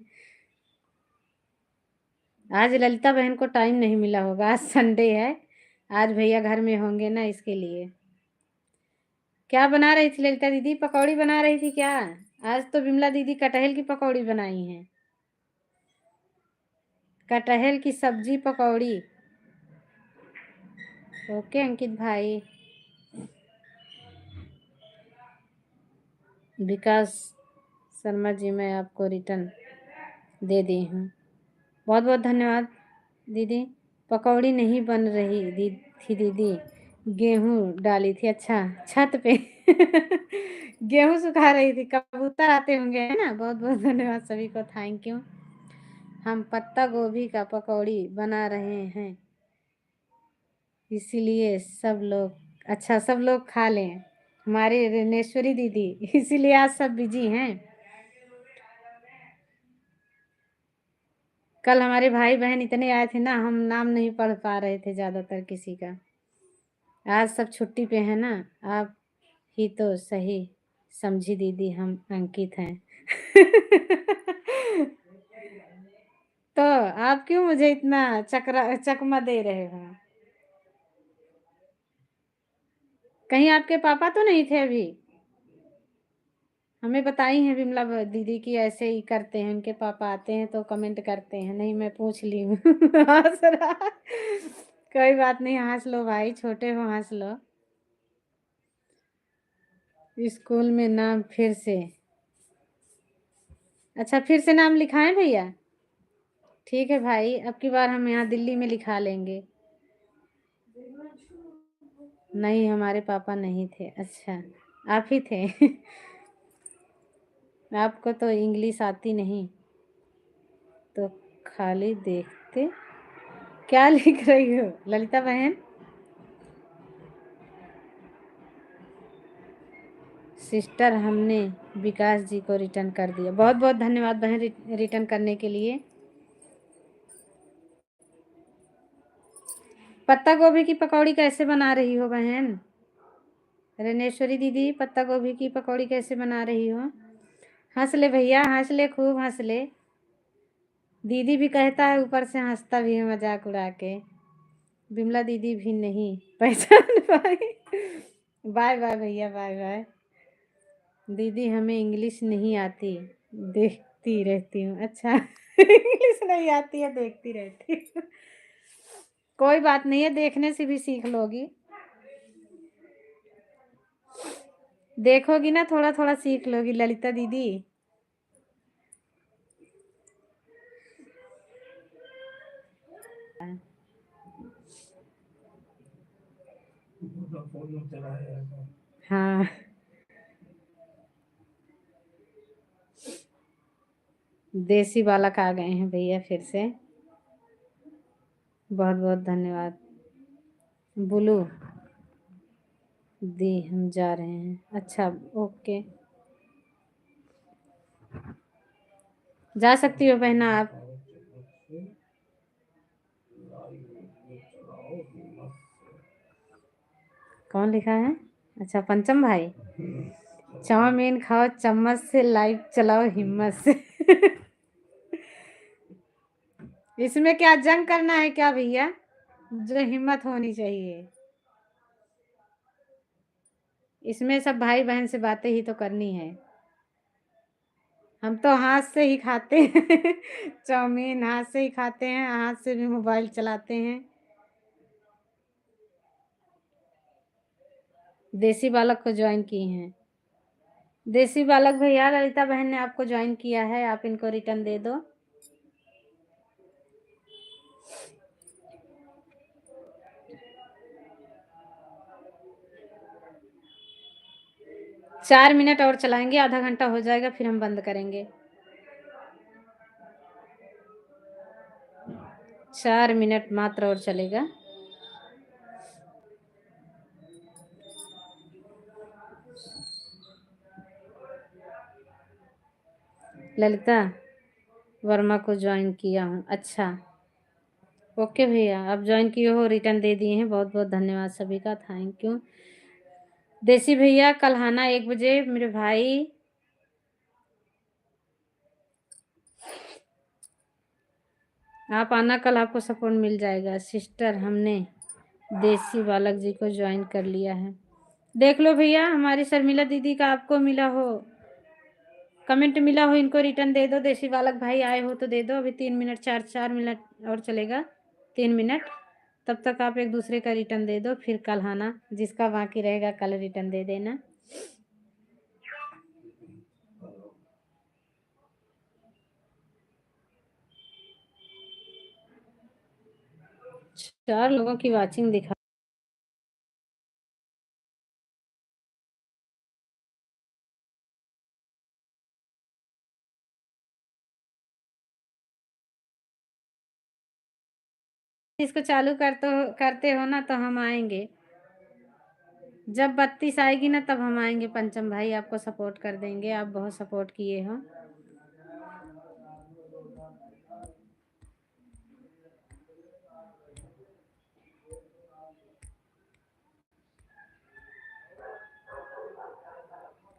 आज ललिता बहन को टाइम नहीं मिला होगा, आज संडे है, आज भैया घर में होंगे ना, इसके लिए। क्या बना रही थी ललिता दीदी, पकौड़ी बना रही थी क्या? आज तो बिमला दीदी कटहल की पकौड़ी बनाई हैं, कटहल की सब्जी पकौड़ी। ओके अंकित भाई। विकास शर्मा जी, मैं आपको रिटर्न दे दी हूँ, बहुत बहुत धन्यवाद दीदी। पकौड़ी नहीं बन रही थी दीदी, गेहूँ डाली थी, अच्छा छत पे गेहूँ सुखा रही थी, कबूतर आते होंगे है ना। बहुत बहुत धन्यवाद सभी को, थैंक यू। हम पत्ता गोभी का पकौड़ी बना रहे हैं, इसीलिए सब लोग, अच्छा सब लोग खा लें, हमारी रेणेश्वरी दीदी, इसीलिए आज सब बिजी हैं। कल हमारे भाई बहन इतने आए थे ना, हम नाम नहीं पढ़ पा रहे थे ज़्यादातर किसी का, आज सब छुट्टी पे है ना। आप ही तो सही समझी दीदी, हम अंकित हैं तो आप क्यों मुझे इतना चकमा दे रहे हो? कहीं आपके पापा तो नहीं थे अभी? हमें बताई हैं विमला दीदी की ऐसे ही करते हैं, उनके पापा आते हैं तो कमेंट करते हैं, नहीं मैं पूछ ली हूँ हंस रहा, कोई बात नहीं, हंस लो भाई, छोटे हो हंस लो। स्कूल में नाम फिर से, अच्छा फिर से नाम लिखाएं भैया? ठीक है भाई, अब की बार हम यहाँ दिल्ली में लिखा लेंगे। नहीं हमारे पापा नहीं थे, अच्छा आप ही थे आपको तो इंग्लिश आती नहीं तो खाली देखते, क्या लिख रही हो ललिता बहन? सिस्टर, हमने विकास जी को रिटर्न कर दिया, बहुत बहुत धन्यवाद बहन रिटर्न करने के लिए। पत्ता गोभी की पकौड़ी कैसे बना रही हो बहन? रेणेश्वरी दीदी, पत्ता गोभी की पकौड़ी कैसे बना रही हो? हंस ले भैया, हंस ले, खूब हंस ले, दीदी भी कहता है ऊपर से हंसता भी है मजाक उड़ा के। बिमला दीदी भी नहीं पहचान पाई बाय बाय भैया, बाय बाय। दीदी हमें इंग्लिश नहीं आती, देखती रहती हूँ, अच्छा इंग्लिश नहीं आती है, देखती रहती हूँ कोई बात नहीं है, देखने से भी सीख लोगी, देखोगी ना थोड़ा थोड़ा सीख लोगी ललिता दीदी। हाँ देसी बालक आ गए हैं भैया फिर से, बहुत बहुत धन्यवाद। बुलू दी, हम जा रहे हैं, अच्छा ओके, जा सकती हो बहना आप। कौन लिखा है? अच्छा पंचम भाई, चाउमीन खाओ चम्मच से, लाइव चलाओ हिम्मत से इसमें क्या जंग करना है क्या भैया? जो हिम्मत होनी चाहिए। इसमें सब भाई बहन से बातें ही तो करनी है। हम तो हाथ से ही खाते हैं चाउमीन हाथ से ही खाते हैं, हाथ से भी मोबाइल चलाते हैं। देसी बालक को ज्वाइन किए हैं। देसी बालक भैया ललिता बहन ने आपको ज्वाइन किया है, आप इनको रिटर्न दे दो। चार मिनट और चलाएंगे, आधा घंटा हो जाएगा फिर हम बंद करेंगे। 4 मिनट मात्र और चलेगा। ललिता वर्मा को ज्वाइन किया हूँ। अच्छा ओके भैया, आप ज्वाइन किए हो, रिटर्न दे दिए हैं। बहुत बहुत धन्यवाद सभी का, थैंक यू। देसी भैया कल आना 1 बजे मेरे भाई। आप आना कल, आपको सपोर्ट मिल जाएगा। सिस्टर हमने देसी बालक जी को ज्वाइन कर लिया है। देख लो भैया, हमारी शर्मिला दीदी का आपको मिला हो, कमेंट मिला हो, इनको रिटर्न दे दो। देसी बालक भाई आए हो तो दे दो। अभी 3 मिनट 4 मिनट और चलेगा, 3 मिनट। तब तक आप एक दूसरे का रिटर्न दे दो, फिर कल आना। जिसका बाकी रहेगा कल रिटर्न दे देना। चार लोगों की वाचिंग दिखा। इसको चालू करते हो ना तो हम आएंगे। जब 32 आएगी ना तब हम आएंगे। पंचम भाई आपको सपोर्ट कर देंगे, आप बहुत सपोर्ट किए हो।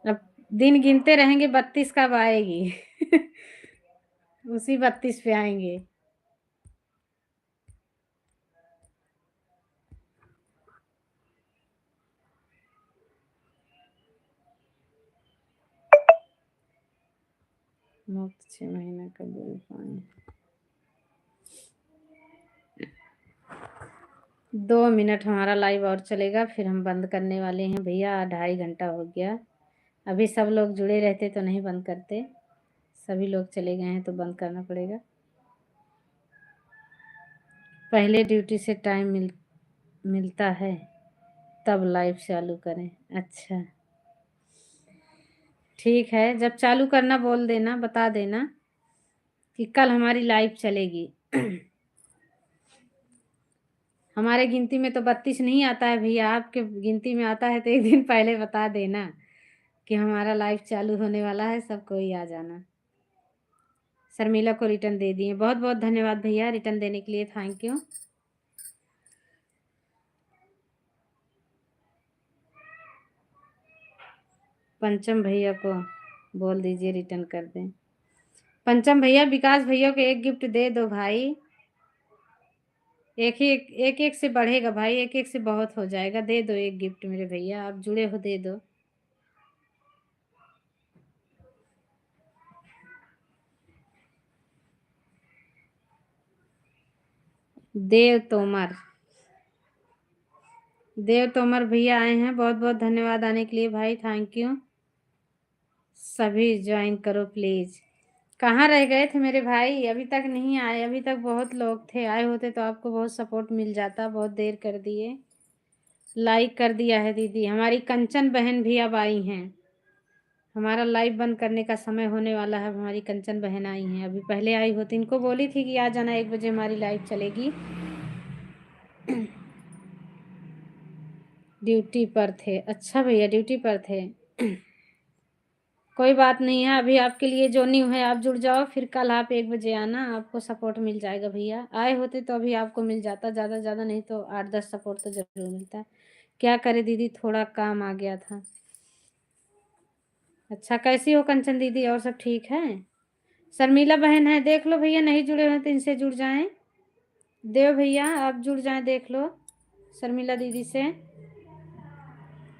अब दिन गिनते रहेंगे, 32 कब आएगी उसी 32 पे आएंगे। मुफ्त 6 महीना का बिल पाए। 2 मिनट हमारा लाइव और चलेगा, फिर हम बंद करने वाले हैं भैया। 2.5 घंटा हो गया। अभी सब लोग जुड़े रहते तो नहीं बंद करते, सभी लोग चले गए हैं तो बंद करना पड़ेगा। पहले ड्यूटी से टाइम मिलता है तब लाइव चालू करें। अच्छा ठीक है, जब चालू करना बोल देना, बता देना कि कल हमारी लाइव चलेगी हमारे गिनती में तो 32 नहीं आता है भैया, आपके गिनती में आता है तो एक दिन पहले बता देना कि हमारा लाइव चालू होने वाला है, सब कोई आ जाना। शर्मिला को रिटर्न दे दिए। बहुत बहुत धन्यवाद भैया रिटर्न देने के लिए, थैंक यू। पंचम भैया को बोल दीजिए रिटर्न कर दें। पंचम भैया विकास भैया को एक गिफ्ट दे दो भाई। एक एक से बढ़ेगा भाई, एक एक से बहुत हो जाएगा। दे दो एक गिफ्ट मेरे भैया, आप जुड़े हो, दे दो। देव तोमर, देव तोमर भैया आए हैं, बहुत बहुत धन्यवाद आने के लिए भाई, थैंक यू। सभी ज्वाइन करो प्लीज। कहाँ रह गए थे मेरे भाई, अभी तक नहीं आए। अभी तक बहुत लोग थे, आए होते तो आपको बहुत सपोर्ट मिल जाता। बहुत देर कर दिए। लाइक कर दिया है दीदी। हमारी कंचन बहन भी अब आई हैं। हमारा लाइव बंद करने का समय होने वाला है। हमारी कंचन बहन आई हैं, अभी पहले आई होती, इनको बोली थी कि आ जाना 1 बजे हमारी लाइव चलेगी ड्यूटी पर थे। अच्छा भैया ड्यूटी पर थे कोई बात नहीं है, अभी आपके लिए जो न्यू है आप जुड़ जाओ, फिर कल आप 1 बजे आना, आपको सपोर्ट मिल जाएगा भैया। आए होते तो अभी आपको मिल जाता, ज़्यादा ज़्यादा नहीं तो 8-10 सपोर्ट तो ज़रूर मिलता है। क्या करे दीदी, थोड़ा काम आ गया था। अच्छा कैसी हो कंचन दीदी, और सब ठीक है? शर्मिला बहन है, देख लो भैया, नहीं जुड़े हैं तो इनसे जुड़ जाएं। देव भैया आप जुड़ जाएं, देख लो शर्मिला दीदी से।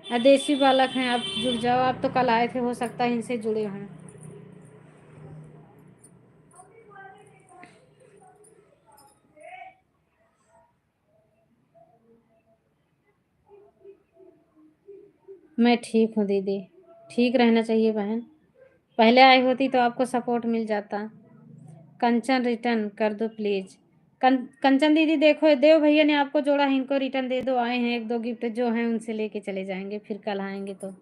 देसी बालक हैं, आप जुड़ जाओ, आप तो कल आए थे, हो सकता है इनसे जुड़े हों। मैं ठीक हूँ दीदी, ठीक रहना चाहिए बहन, पहले आई होती तो आपको सपोर्ट मिल जाता। कंचन रिटर्न कर दो प्लीज। कंचन दीदी देखो, देव भैया ने आपको जोड़ा है, इनको रिटर्न दे दो। आए हैं एक दो गिफ्ट जो हैं उनसे लेके चले जाएंगे, फिर कल आएंगे तो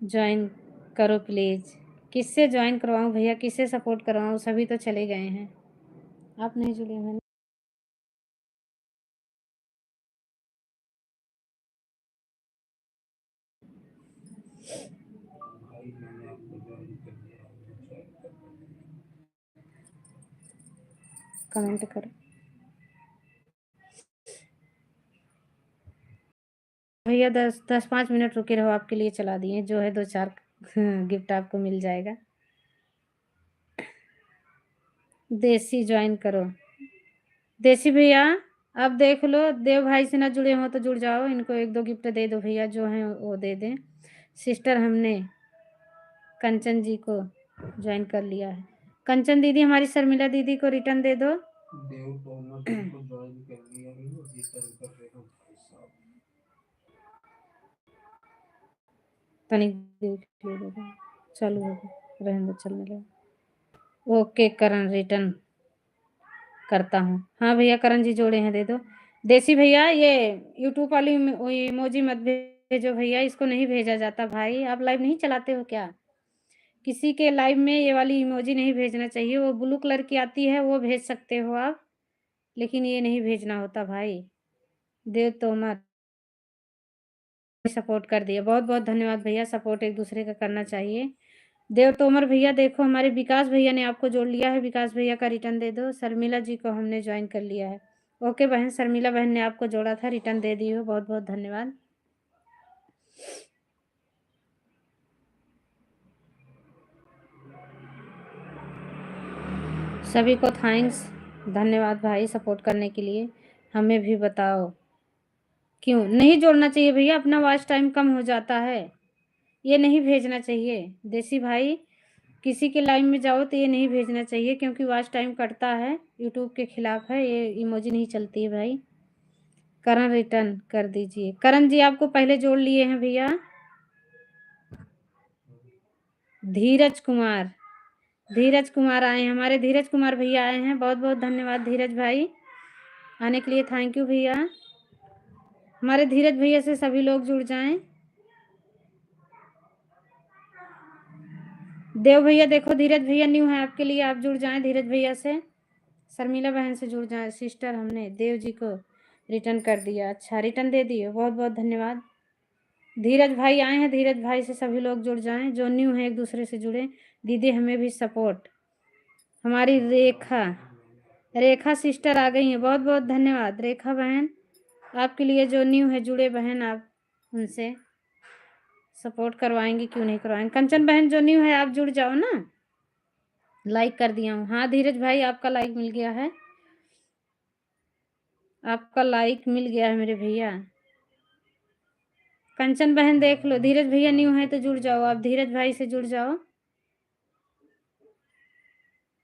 ज्वाइन करो प्लीज। किससे ज्वाइन करवाऊँ भैया, किससे सपोर्ट करवाऊँ, सभी तो चले गए हैं, आप नहीं जुड़े हैं। कमेंट करो भैया, 10-5 मिनट रुके रहो, आपके लिए चला दिए, जो है 2-4 गिफ्ट आपको मिल जाएगा। देसी ज्वाइन करो। देसी भैया अब देख लो, देव भाई से ना जुड़े हो तो जुड़ जाओ, इनको 1-2 गिफ्ट दे दो भैया, जो हैं वो दे दें। सिस्टर हमने कंचन जी को ज्वाइन कर लिया है। कंचन दीदी हमारी शर्मिला दीदी को रिटर्न दे दो। देव तोमर को ज्वाइन कर लिया है, कर रहे हो भाई साहब। तनिक देख लो, चालू हो गया, रहने दो, चलने लगा। ओके करण, रिटर्न करता हूँ। हाँ भैया करण जी जोड़े हैं, दे दो। देसी भैया ये यूट्यूब वाली इमोजी मत भेजो भैया, इसको नहीं भेजा जाता भाई, आप लाइव नहीं चलाते हो क्या? किसी के लाइव में ये वाली इमोजी नहीं भेजना चाहिए, वो ब्लू कलर की आती है वो भेज सकते हो आप, लेकिन ये नहीं भेजना होता भाई। देव तोमर सपोर्ट कर दिया, बहुत बहुत धन्यवाद भैया, सपोर्ट एक दूसरे का करना चाहिए। देव तोमर भैया देखो, हमारे विकास भैया ने आपको जोड़ लिया है, विकास भैया का रिटर्न दे दो। शर्मिला जी को हमने ज्वाइन कर लिया है। ओके बहन, शर्मिला बहन ने आपको जोड़ा था, रिटर्न दे दी हो, बहुत बहुत धन्यवाद। सभी को थैंक्स, धन्यवाद भाई सपोर्ट करने के लिए। हमें भी बताओ क्यों नहीं जोड़ना चाहिए भैया, अपना वॉच टाइम कम हो जाता है, ये नहीं भेजना चाहिए। देसी भाई किसी के लाइव में जाओ तो ये नहीं भेजना चाहिए, क्योंकि वॉच टाइम कटता है, यूट्यूब के खिलाफ है, ये इमोजी नहीं चलती है भाई। करण रिटर्न कर दीजिए। करण जी आपको पहले जोड़ लिए हैं भैया। धीरज कुमार, धीरज कुमार आए हैं, हमारे धीरज कुमार भैया आए हैं, बहुत बहुत धन्यवाद धीरज भाई आने के लिए, थैंक यू भैया। हमारे धीरज भैया से सभी लोग जुड़ जाएं। देव भैया देखो, धीरज भैया न्यू है आपके लिए, आप जुड़ जाएं धीरज भैया से। शर्मिला बहन से जुड़ जाएं। सिस्टर हमने देव जी को रिटर्न कर दिया, अच्छा रिटर्न दे दिए, बहुत बहुत धन्यवाद। धीरज भाई आए हैं, धीरज भाई से सभी लोग जुड़ जाएं, जो न्यू है एक दूसरे से जुड़े। दीदी हमें भी सपोर्ट। हमारी रेखा, रेखा सिस्टर आ गई हैं, बहुत बहुत धन्यवाद रेखा बहन, आपके लिए जो न्यू है जुड़े बहन, आप उनसे सपोर्ट करवाएंगे, क्यों नहीं करवाएंगे। कंचन बहन जो न्यू है आप जुड़ जाओ ना, लाइक कर दिया हूँ। हाँ धीरज भाई आपका लाइक मिल गया है, आपका लाइक मिल गया है मेरे भैया। कंचन बहन देख लो, धीरज भैया न्यू है तो जुड़ जाओ, आप धीरज भाई से जुड़ जाओ।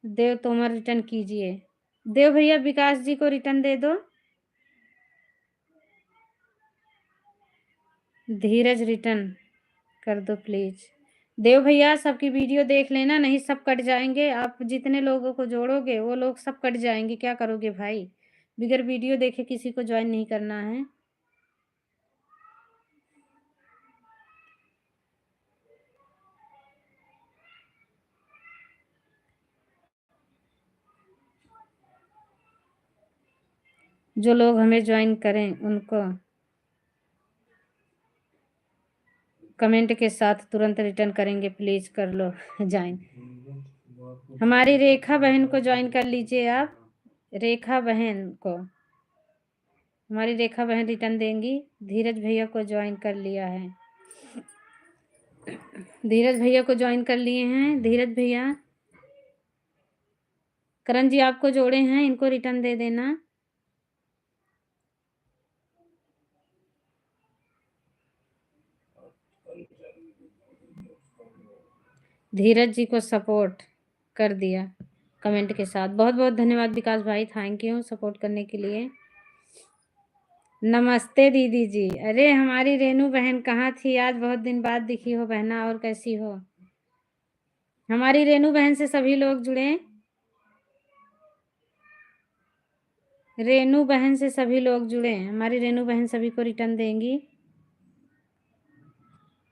देव तोमर रिटर्न कीजिए। देव भैया विकास जी को रिटर्न दे दो। धीरज रिटर्न कर दो प्लीज। देव भैया सबकी वीडियो देख लेना, नहीं सब कट जाएंगे, आप जितने लोगों को जोड़ोगे वो लोग सब कट जाएंगे, क्या करोगे भाई, बिगर वीडियो देखे किसी को ज्वाइन नहीं करना है। जो लोग हमें ज्वाइन करें उनको कमेंट के साथ तुरंत रिटर्न करेंगे, प्लीज कर लो ज्वाइन। हमारी रेखा बहन को ज्वाइन कर लीजिए आप, रेखा बहन को, हमारी रेखा बहन रिटर्न देंगी। धीरज भैया को ज्वाइन कर लिया है, धीरज भैया को ज्वाइन कर लिए हैं। धीरज भैया करण जी आपको जोड़े हैं, इनको रिटर्न दे देना। धीरज जी को सपोर्ट कर दिया कमेंट के साथ। बहुत बहुत धन्यवाद विकास भाई, थैंक यू सपोर्ट करने के लिए। नमस्ते दीदी जी। अरे हमारी रेनू बहन कहाँ थी, आज बहुत दिन बाद दिखी हो बहना, और कैसी हो? हमारी रेनू बहन से सभी लोग जुड़े, रेनू बहन से सभी लोग जुड़े। हमारी रेनू बहन सभी को रिटर्न देंगी।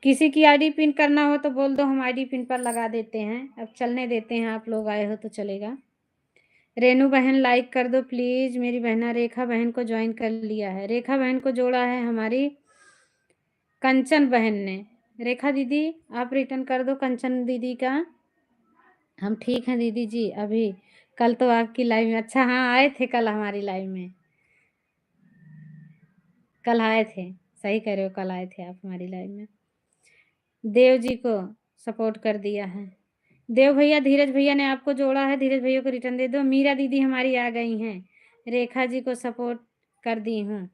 किसी की आईडी पिन करना हो तो बोल दो, हम आईडी पिन पर लगा देते हैं। अब चलने देते हैं, आप लोग आए हो तो चलेगा। रेनू बहन लाइक कर दो प्लीज। मेरी बहना रेखा बहन को ज्वाइन कर लिया है। रेखा बहन को जोड़ा है हमारी कंचन बहन ने। रेखा दीदी आप रिटर्न कर दो कंचन दीदी का। हम ठीक हैं दीदी जी। अभी कल तो आपकी लाइव में, अच्छा हाँ आए थे कल हमारी लाइव में, कल आए थे, सही कह रहे हो, कल आए थे आप हमारी लाइव में। देव जी को सपोर्ट कर दिया है। देव भैया, धीरज भैया ने आपको जोड़ा है, धीरज भैया को रिटर्न दे दो। मीरा दीदी हमारी आ गई हैं, रेखा जी को सपोर्ट कर दी हूँ।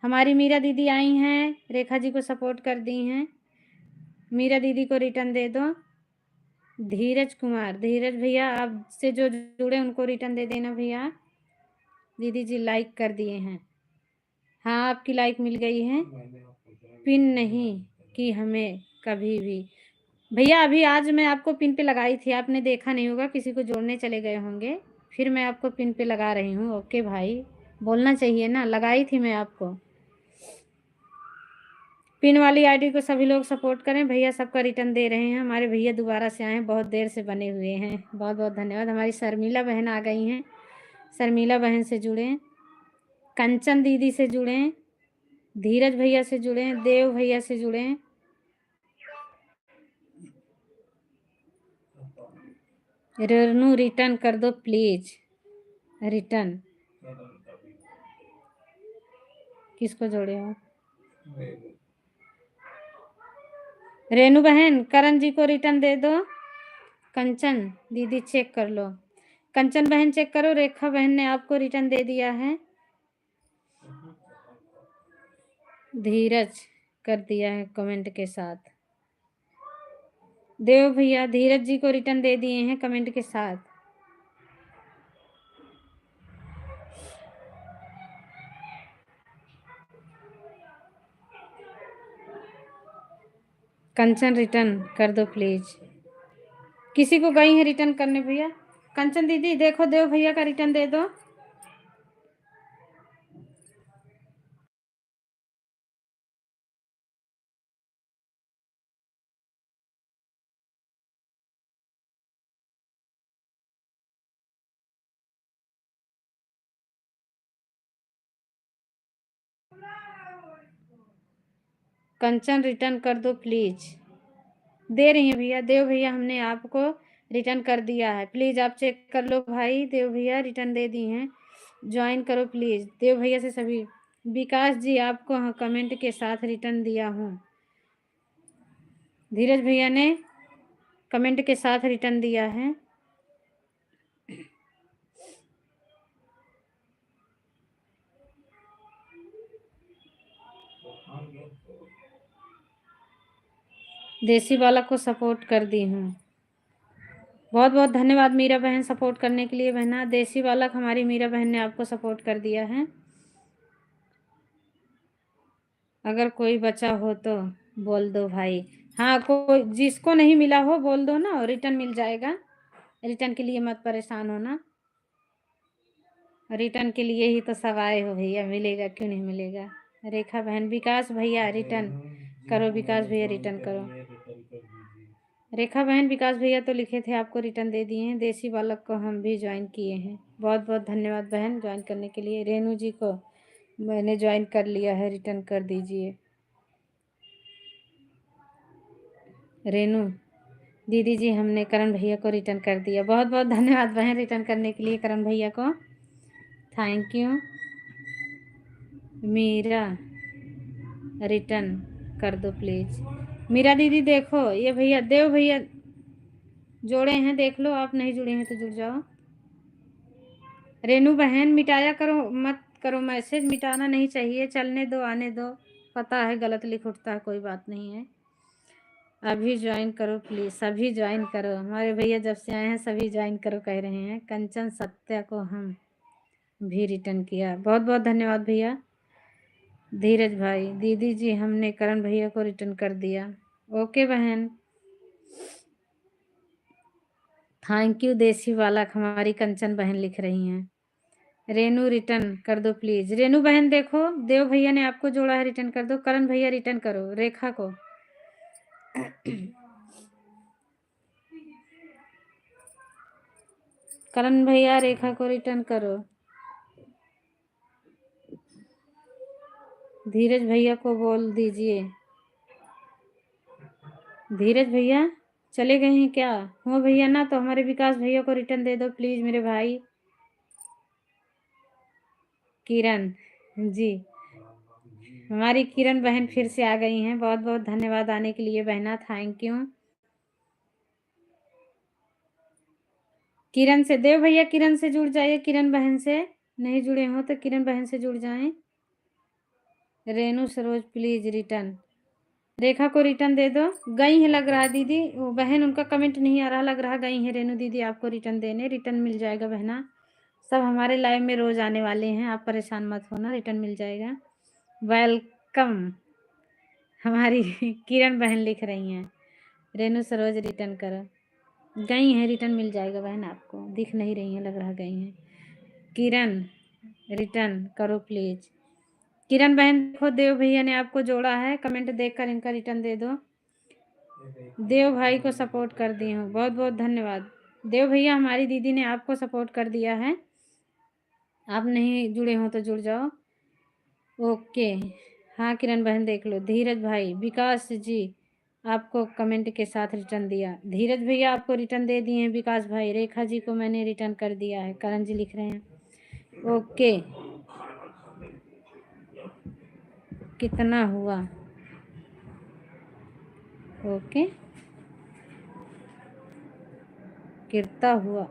हमारी मीरा दीदी आई हैं, रेखा जी को सपोर्ट कर दी हैं। मीरा दीदी को रिटर्न दे दो। धीरज कुमार, धीरज भैया आपसे जो जुड़े उनको रिटर्न दे देना भैया। दीदी जी लाइक कर दिए हैं, हाँ आपकी लाइक मिल गई है। पिन नहीं कि हमें कभी भी भैया, अभी आज मैं आपको पिन पे लगाई थी, आपने देखा नहीं होगा, किसी को जोड़ने चले गए होंगे, फिर मैं आपको पिन पे लगा रही हूँ। ओके भाई, बोलना चाहिए ना, लगाई थी मैं आपको। पिन वाली आईडी को सभी लोग सपोर्ट करें। भैया सबका रिटर्न दे रहे हैं। हमारे भैया दोबारा से आए हैं, बहुत देर से बने हुए हैं। बहुत बहुत धन्यवाद। हमारी शर्मिला बहन आ गई हैं, शर्मिला बहन से जुड़ें, कंचन दीदी से जुड़ें, धीरज भैया से जुड़ें, देव भैया से जुड़ें। रेनू रिटर्न कर दो प्लीज। रिटर्न किसको जोड़े हो? रेनू बहन करण जी को रिटर्न दे दो। कंचन दीदी चेक कर लो, कंचन बहन चेक करो, रेखा बहन ने आपको रिटर्न दे दिया है। धीरज कर दिया है कमेंट के साथ। देव भैया धीरज जी को रिटर्न दे दिए हैं कमेंट के साथ। कंचन रिटर्न कर दो प्लीज। किसी को गई है रिटर्न करने भैया? कंचन दीदी देखो, देव भैया का रिटर्न दे दो। कंचन रिटर्न कर दो प्लीज। दे रही हैं भैया, देव भैया हमने आपको रिटर्न कर दिया है, प्लीज आप चेक कर लो भाई। देव भैया रिटर्न दे दी हैं, ज्वाइन करो प्लीज। देव भैया से सभी। विकास जी आपको कमेंट के साथ रिटर्न दिया हूँ। धीरज भैया ने कमेंट के साथ रिटर्न दिया है। देसी बालक को सपोर्ट कर दी हूँ। बहुत बहुत धन्यवाद मीरा बहन सपोर्ट करने के लिए। बहना देसी बालक हमारी मीरा बहन ने आपको सपोर्ट कर दिया है। अगर कोई बचा हो तो बोल दो भाई। हाँ, कोई जिसको नहीं मिला हो बोल दो ना, रिटर्न मिल जाएगा। रिटर्न के लिए मत परेशान होना, रिटर्न के लिए ही तो सब आए हो भैया, मिलेगा क्यों नहीं मिलेगा। रेखा बहन, विकास भैया रिटर्न करो, विकास भैया रिटर्न करो। रेखा बहन विकास भैया तो लिखे थे, आपको रिटर्न दे दिए हैं। देसी बालक को हम भी ज्वाइन किए हैं। बहुत बहुत धन्यवाद बहन ज्वाइन करने के लिए। रेनू जी को मैंने ज्वाइन कर लिया है, रिटर्न कर दीजिए। रेनू दीदी जी हमने करण भैया को रिटर्न कर दिया। बहुत बहुत धन्यवाद बहन रिटर्न करने के लिए करण भैया को, थैंक यू। मीरा रिटर्न कर दो प्लीज। मीरा दीदी देखो, ये भैया देव भैया जोड़े हैं, देख लो, आप नहीं जुड़े हैं तो जुड़ जाओ। रेनू बहन मिटाया करो, मत करो मैसेज, मिटाना नहीं चाहिए, चलने दो, आने दो, पता है गलत लिख उठता है, कोई बात नहीं है। अभी ज्वाइन करो प्लीज़, सभी ज्वाइन करो, हमारे भैया जब से आए हैं सभी ज्वाइन करो कह रहे हैं। कंचन सत्या को हम भी रिटर्न किया, बहुत बहुत धन्यवाद भैया। धीरज भाई, दीदी जी हमने करण भैया को रिटर्न कर दिया। ओके बहन, थैंक यू देसी वाला, हमारी कंचन बहन लिख रही हैं। रेनू रिटर्न कर दो प्लीज। रेनू बहन देखो, देव भैया ने आपको जोड़ा है, रिटर्न कर दो। करण भैया रिटर्न करो रेखा को। करण भैया रेखा को रिटर्न करो। धीरज भैया को बोल दीजिए। धीरज भैया चले गए हैं क्या? हो भैया ना तो हमारे विकास भैया को रिटर्न दे दो प्लीज मेरे भाई। किरण जी, हमारी किरण बहन फिर से आ गई हैं, बहुत बहुत धन्यवाद आने के लिए बहना, थैंक यू। किरण से, देव भैया किरण से जुड़ जाइए, किरण बहन से नहीं जुड़े हो तो किरण बहन से जुड़ जाएं। Renu Saroj please return. रेखा को रिटर्न दे दो। गई है लग रहा है दीदी, वो बहन उनका कमेंट नहीं आ रहा, लग रहा गई है रेनू दीदी आपको रिटर्न देने। रिटर्न मिल जाएगा बहना, सब हमारे लाइव में रोज आने वाले हैं, आप परेशान मत होना, रिटर्न मिल जाएगा। वेलकम, हमारी किरण बहन लिख रही हैं। रेनू सरोज रिटर्न करो। गई हैं, रिटर्न मिल जाएगा बहन, आपको दिख नहीं रही हैं, लग रहा गई हैं। किरण रिटर्न करो प्लीज। किरण बहन देखो, देव भैया ने आपको जोड़ा है, कमेंट देखकर इनका रिटर्न दे दो। देव भाई को सपोर्ट कर दी हूँ, बहुत बहुत धन्यवाद। देव भैया हमारी दीदी ने आपको सपोर्ट कर दिया है, आप नहीं जुड़े हो तो जुड़ जाओ। ओके, हाँ किरण बहन देख लो। धीरज भाई, विकास जी आपको कमेंट के साथ रिटर्न दिया। धीरज भैया आपको रिटर्न दे दिए हैं विकास भाई। रेखा जी को मैंने रिटर्न कर दिया है, करण जी लिख रहे हैं। ओके, कितना हुआ? ओके, कितना हुआ?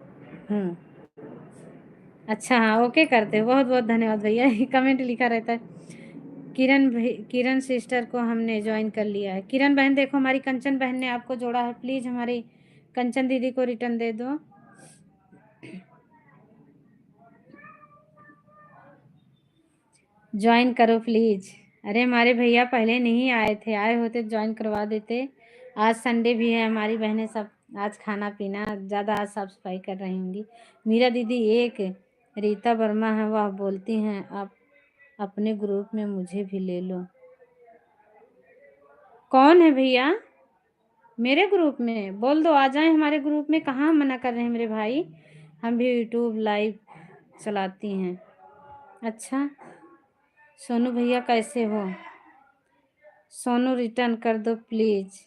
अच्छा हाँ, ओके करते, बहुत बहुत धन्यवाद भैया। कमेंट लिखा रहता है। किरण सिस्टर को हमने ज्वाइन कर लिया है। किरण बहन देखो, हमारी कंचन बहन ने आपको जोड़ा है, प्लीज हमारी कंचन दीदी को रिटर्न दे दो। ज्वाइन करो प्लीज। अरे हमारे भैया पहले नहीं आए थे, आए होते ज्वाइन करवा देते। आज संडे भी है, हमारी बहनें सब आज खाना पीना ज़्यादा आज साफ सफाई कर रही होंगी। मीरा दीदी एक, रीता वर्मा है, वह बोलती हैं आप अपने ग्रुप में मुझे भी ले लो। कौन है भैया? मेरे ग्रुप में बोल दो, आ जाएं हमारे ग्रुप में। कहाँ मना कर रहे हैं मेरे भाई, हम भी यूट्यूब लाइव चलाती हैं। अच्छा, सोनू भैया कैसे हो? सोनू रिटर्न कर दो प्लीज।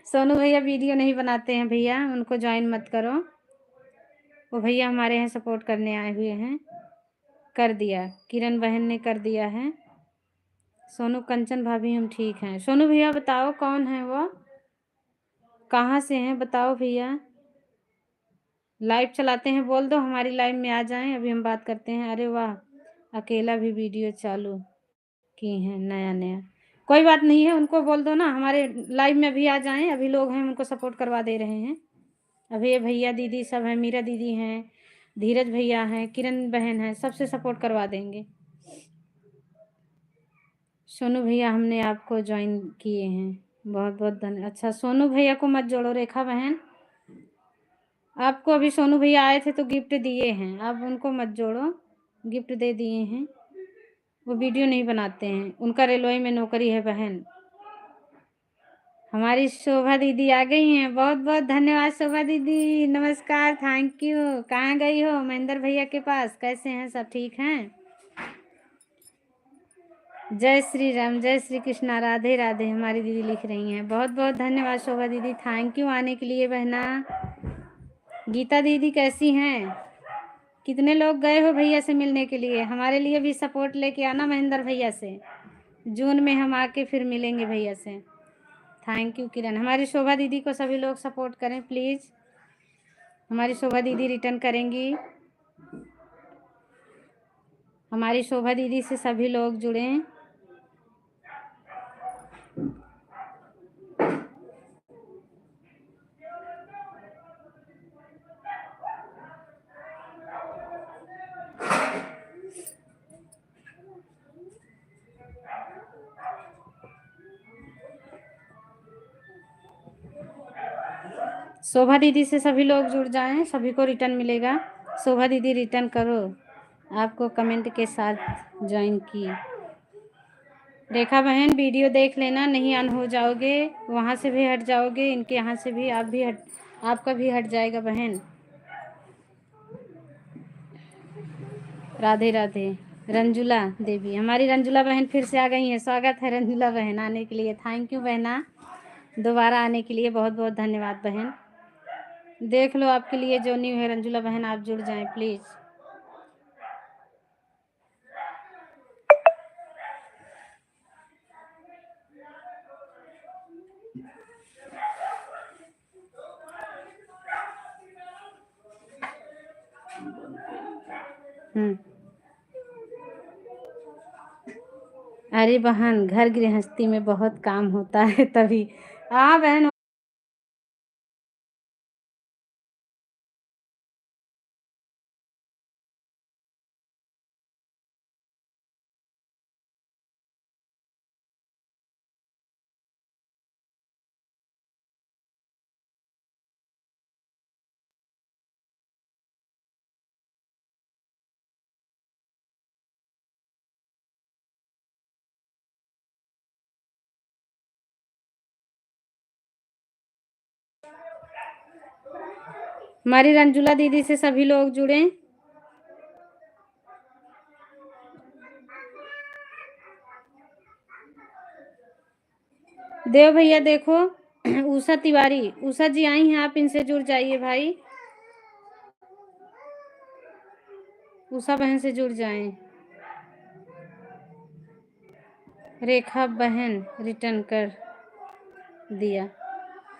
सोनू भैया वीडियो नहीं बनाते हैं भैया, उनको ज्वाइन मत करो। वो भैया हमारे यहाँ सपोर्ट करने आए हुए हैं। कर दिया, किरण बहन ने कर दिया है। सोनू कंचन भाभी हम ठीक हैं। सोनू भैया बताओ कौन है वो, कहाँ से हैं बताओ भैया। लाइव चलाते हैं, बोल दो हमारी लाइव में आ जाएं, अभी हम बात करते हैं। अरे वाह, अकेला भी वीडियो चालू की हैं नया नया। कोई बात नहीं है, उनको बोल दो ना हमारे लाइव में अभी आ जाएं, अभी लोग हैं उनको सपोर्ट करवा दे रहे हैं। अभी ये भैया दीदी सब हैं, मीरा दीदी हैं, धीरज भैया हैं, किरण बहन है, सबसे सपोर्ट करवा देंगे। सोनू भैया हमने आपको ज्वाइन किए हैं, बहुत बहुत धन्यवाद। अच्छा, सोनू भैया को मत जोड़ो रेखा बहन, आपको अभी सोनू भैया आए थे तो गिफ्ट दिए हैं, अब उनको मत जोड़ो, गिफ्ट दे दिए हैं। वो वीडियो नहीं बनाते हैं, उनका रेलवे में नौकरी है बहन। हमारी शोभा दीदी आ गई हैं, बहुत बहुत धन्यवाद शोभा दीदी, नमस्कार, थैंक यू। कहाँ गई हो? महेंद्र भैया के पास। कैसे हैं, सब ठीक हैं? जय श्री राम, जय श्री कृष्णा, राधे राधे, हमारी दीदी लिख रही हैं। बहुत बहुत धन्यवाद शोभा दीदी, थैंक यू आने के लिए बहना। गीता दीदी कैसी हैं? कितने लोग गए हो भैया से मिलने के लिए? हमारे लिए भी सपोर्ट लेके आना महेंद्र भैया से, जून में हम आके फिर मिलेंगे भैया से। थैंक यू किरण। हमारी शोभा दीदी को सभी लोग सपोर्ट करें प्लीज़, हमारी शोभा दीदी रिटर्न करेंगी। हमारी शोभा दीदी से सभी लोग जुड़े। शोभा दीदी से सभी लोग जुड़ जाएं, सभी को रिटर्न मिलेगा। शोभा दीदी रिटर्न करो, आपको कमेंट के साथ ज्वाइन की। रेखा बहन वीडियो देख लेना, नहीं ऑन हो जाओगे, वहाँ से भी हट जाओगे, इनके यहाँ से भी आपका भी हट जाएगा बहन। राधे राधे। रंजुला देवी, हमारी रंजुला बहन फिर से आ गई हैं। स्वागत है रंजुला बहन आने के लिए। थैंक यू बहना, दोबारा आने के लिए बहुत बहुत धन्यवाद बहन। देख लो, आपके लिए जो न्यू है रंजुला बहन, आप जुड़ जाएं प्लीज़। अरे बहन, घर गृहस्थी में बहुत काम होता है तभी। हाँ बहन। हमारी रंजुला दीदी से सभी लोग जुड़े। देव भैया देखो, उषा तिवारी, उषा जी आई हैं, आप इनसे जुड़ जाइए भाई। उषा बहन से जुड़ जाएं। रेखा बहन रिटर्न कर दिया।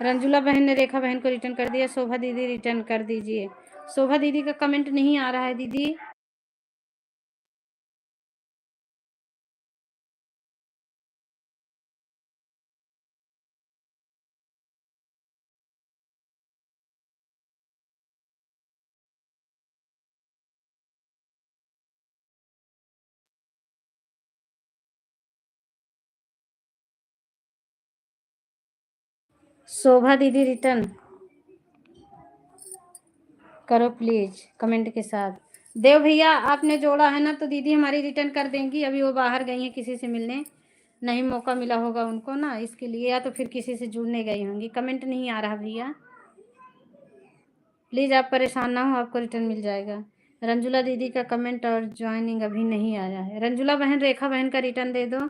रंजुला बहन ने रेखा बहन को रिटर्न कर दिया। शोभा दीदी रिटर्न कर दीजिए। शोभा दीदी का कमेंट नहीं आ रहा है दीदी। शोभा दीदी रिटर्न करो प्लीज कमेंट के साथ। देव भैया आपने जोड़ा है ना, तो दीदी हमारी रिटर्न कर देंगी। अभी वो बाहर गई हैं किसी से मिलने, नहीं मौका मिला होगा उनको ना, इसके लिए, या तो फिर किसी से जुड़ने गई होंगी। कमेंट नहीं आ रहा भैया, प्लीज़ आप परेशान ना हो, आपको रिटर्न मिल जाएगा। रंजुला दीदी का कमेंट और ज्वाइनिंग अभी नहीं आया है। रंजुला बहन रेखा बहन का रिटर्न दे दो।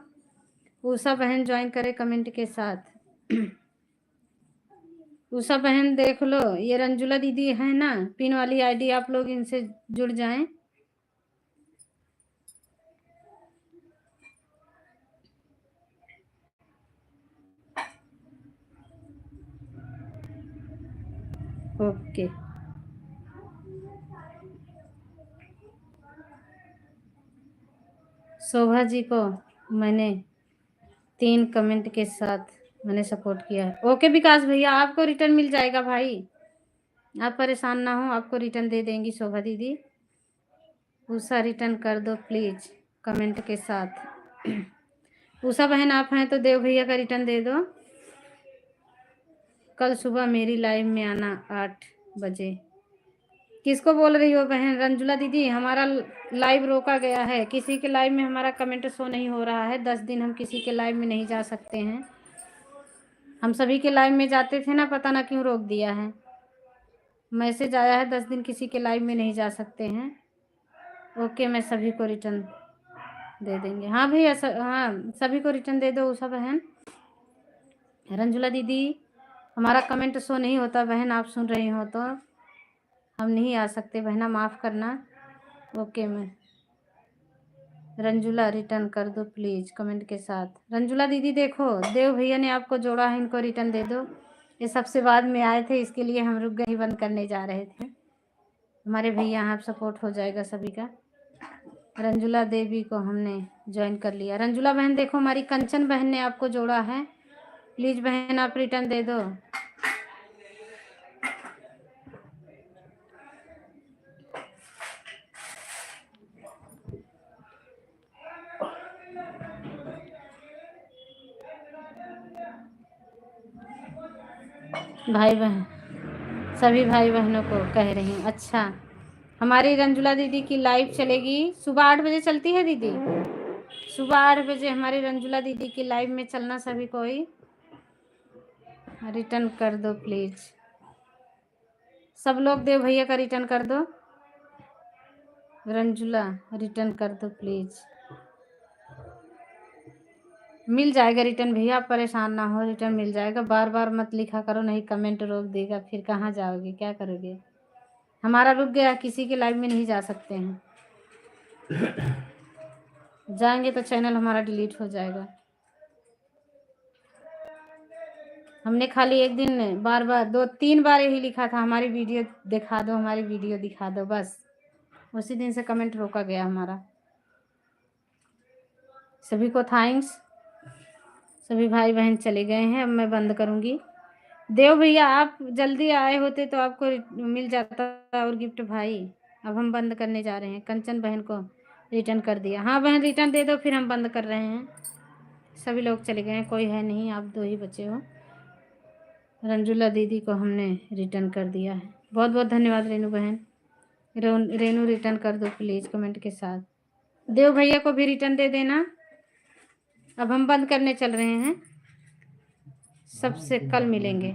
उषा बहन ज्वाइन करे कमेंट के साथ। उषा बहन देख लो, ये रंजुला दीदी है ना, पिन वाली आईडी, आप लोग इनसे जुड़ जाएं। ओके। शोभा जी को मैंने 3 कमेंट के साथ मैंने सपोर्ट किया है। ओके विकास भैया, आपको रिटर्न मिल जाएगा भाई, आप परेशान ना हो, आपको रिटर्न दे देंगी शोभा दीदी। उषा रिटर्न कर दो प्लीज कमेंट के साथ। उषा बहन आप हैं तो देव भैया का रिटर्न दे दो। कल सुबह मेरी लाइव में आना 8 बजे। किसको बोल रही हो बहन? रंजुला दीदी, हमारा लाइव रोका गया है, किसी के लाइव में हमारा कमेंट शो नहीं हो रहा है। 10 दिन हम किसी के लाइव में नहीं जा सकते हैं। हम सभी के लाइव में जाते थे ना, पता ना क्यों रोक दिया है। मैसेज आया है 10 दिन किसी के लाइव में नहीं जा सकते हैं। ओके, मैं सभी को रिटर्न दे देंगे। हाँ भैया, हाँ सभी को रिटर्न दे दो। उषा बहन, रंजुला दीदी, हमारा कमेंट शो नहीं होता बहन, आप सुन रही हो तो हम नहीं आ सकते बहना, माफ़ करना। ओके, मैं रंजुला रिटर्न कर दो प्लीज़ कमेंट के साथ। रंजुला दीदी देखो, देव भैया ने आपको जोड़ा है, इनको रिटर्न दे दो। ये सबसे बाद में आए थे, इसके लिए हम रुक गए, बंद करने जा रहे थे। हमारे भैया यहाँ सपोर्ट हो जाएगा सभी का। रंजुला देवी को हमने ज्वाइन कर लिया। रंजुला बहन देखो, हमारी कंचन बहन ने आपको जोड़ा है। प्लीज बहन आप रिटर्न दे दो। भाई बहन, सभी भाई बहनों को कह रही हूँ। अच्छा, हमारी रंजुला दीदी की लाइव चलेगी सुबह 8 बजे चलती है दीदी। सुबह 8 बजे हमारी रंजुला दीदी की लाइव में चलना सभी कोई। रिटर्न कर दो प्लीज, सब लोग देव भैया का रिटर्न कर दो। रंजुला रिटर्न कर दो प्लीज। मिल जाएगा रिटर्न भैया, आप परेशान ना हो, रिटर्न मिल जाएगा। बार बार मत लिखा करो, नहीं कमेंट रोक देगा, फिर कहाँ जाओगे, क्या करोगे। हमारा रुक गया, किसी के लाइव में नहीं जा सकते हैं। जाएंगे तो चैनल हमारा डिलीट हो जाएगा। हमने खाली एक दिन बार बार 2-3 बार यही लिखा था, हमारी वीडियो दिखा दो, हमारी वीडियो दिखा दो, बस उसी दिन से कमेंट रोका गया हमारा। सभी को थैंक्स। सभी भाई बहन चले गए हैं, अब मैं बंद करूंगी। देव भैया आप जल्दी आए होते तो आपको मिल जाता और गिफ्ट भाई। अब हम बंद करने जा रहे हैं। कंचन बहन को रिटर्न कर दिया। हाँ बहन रिटर्न दे दो, फिर हम बंद कर रहे हैं। सभी लोग चले गए हैं, कोई है नहीं, आप 2 ही बचे हो। रंजुला दीदी को हमने रिटर्न कर दिया है। बहुत बहुत धन्यवाद रेनू बहन। रेनू रिटर्न कर दो प्लीज़ कमेंट के साथ। देव भैया को भी रिटर्न दे देना। अब हम बंद करने चल रहे हैं, सबसे कल मिलेंगे।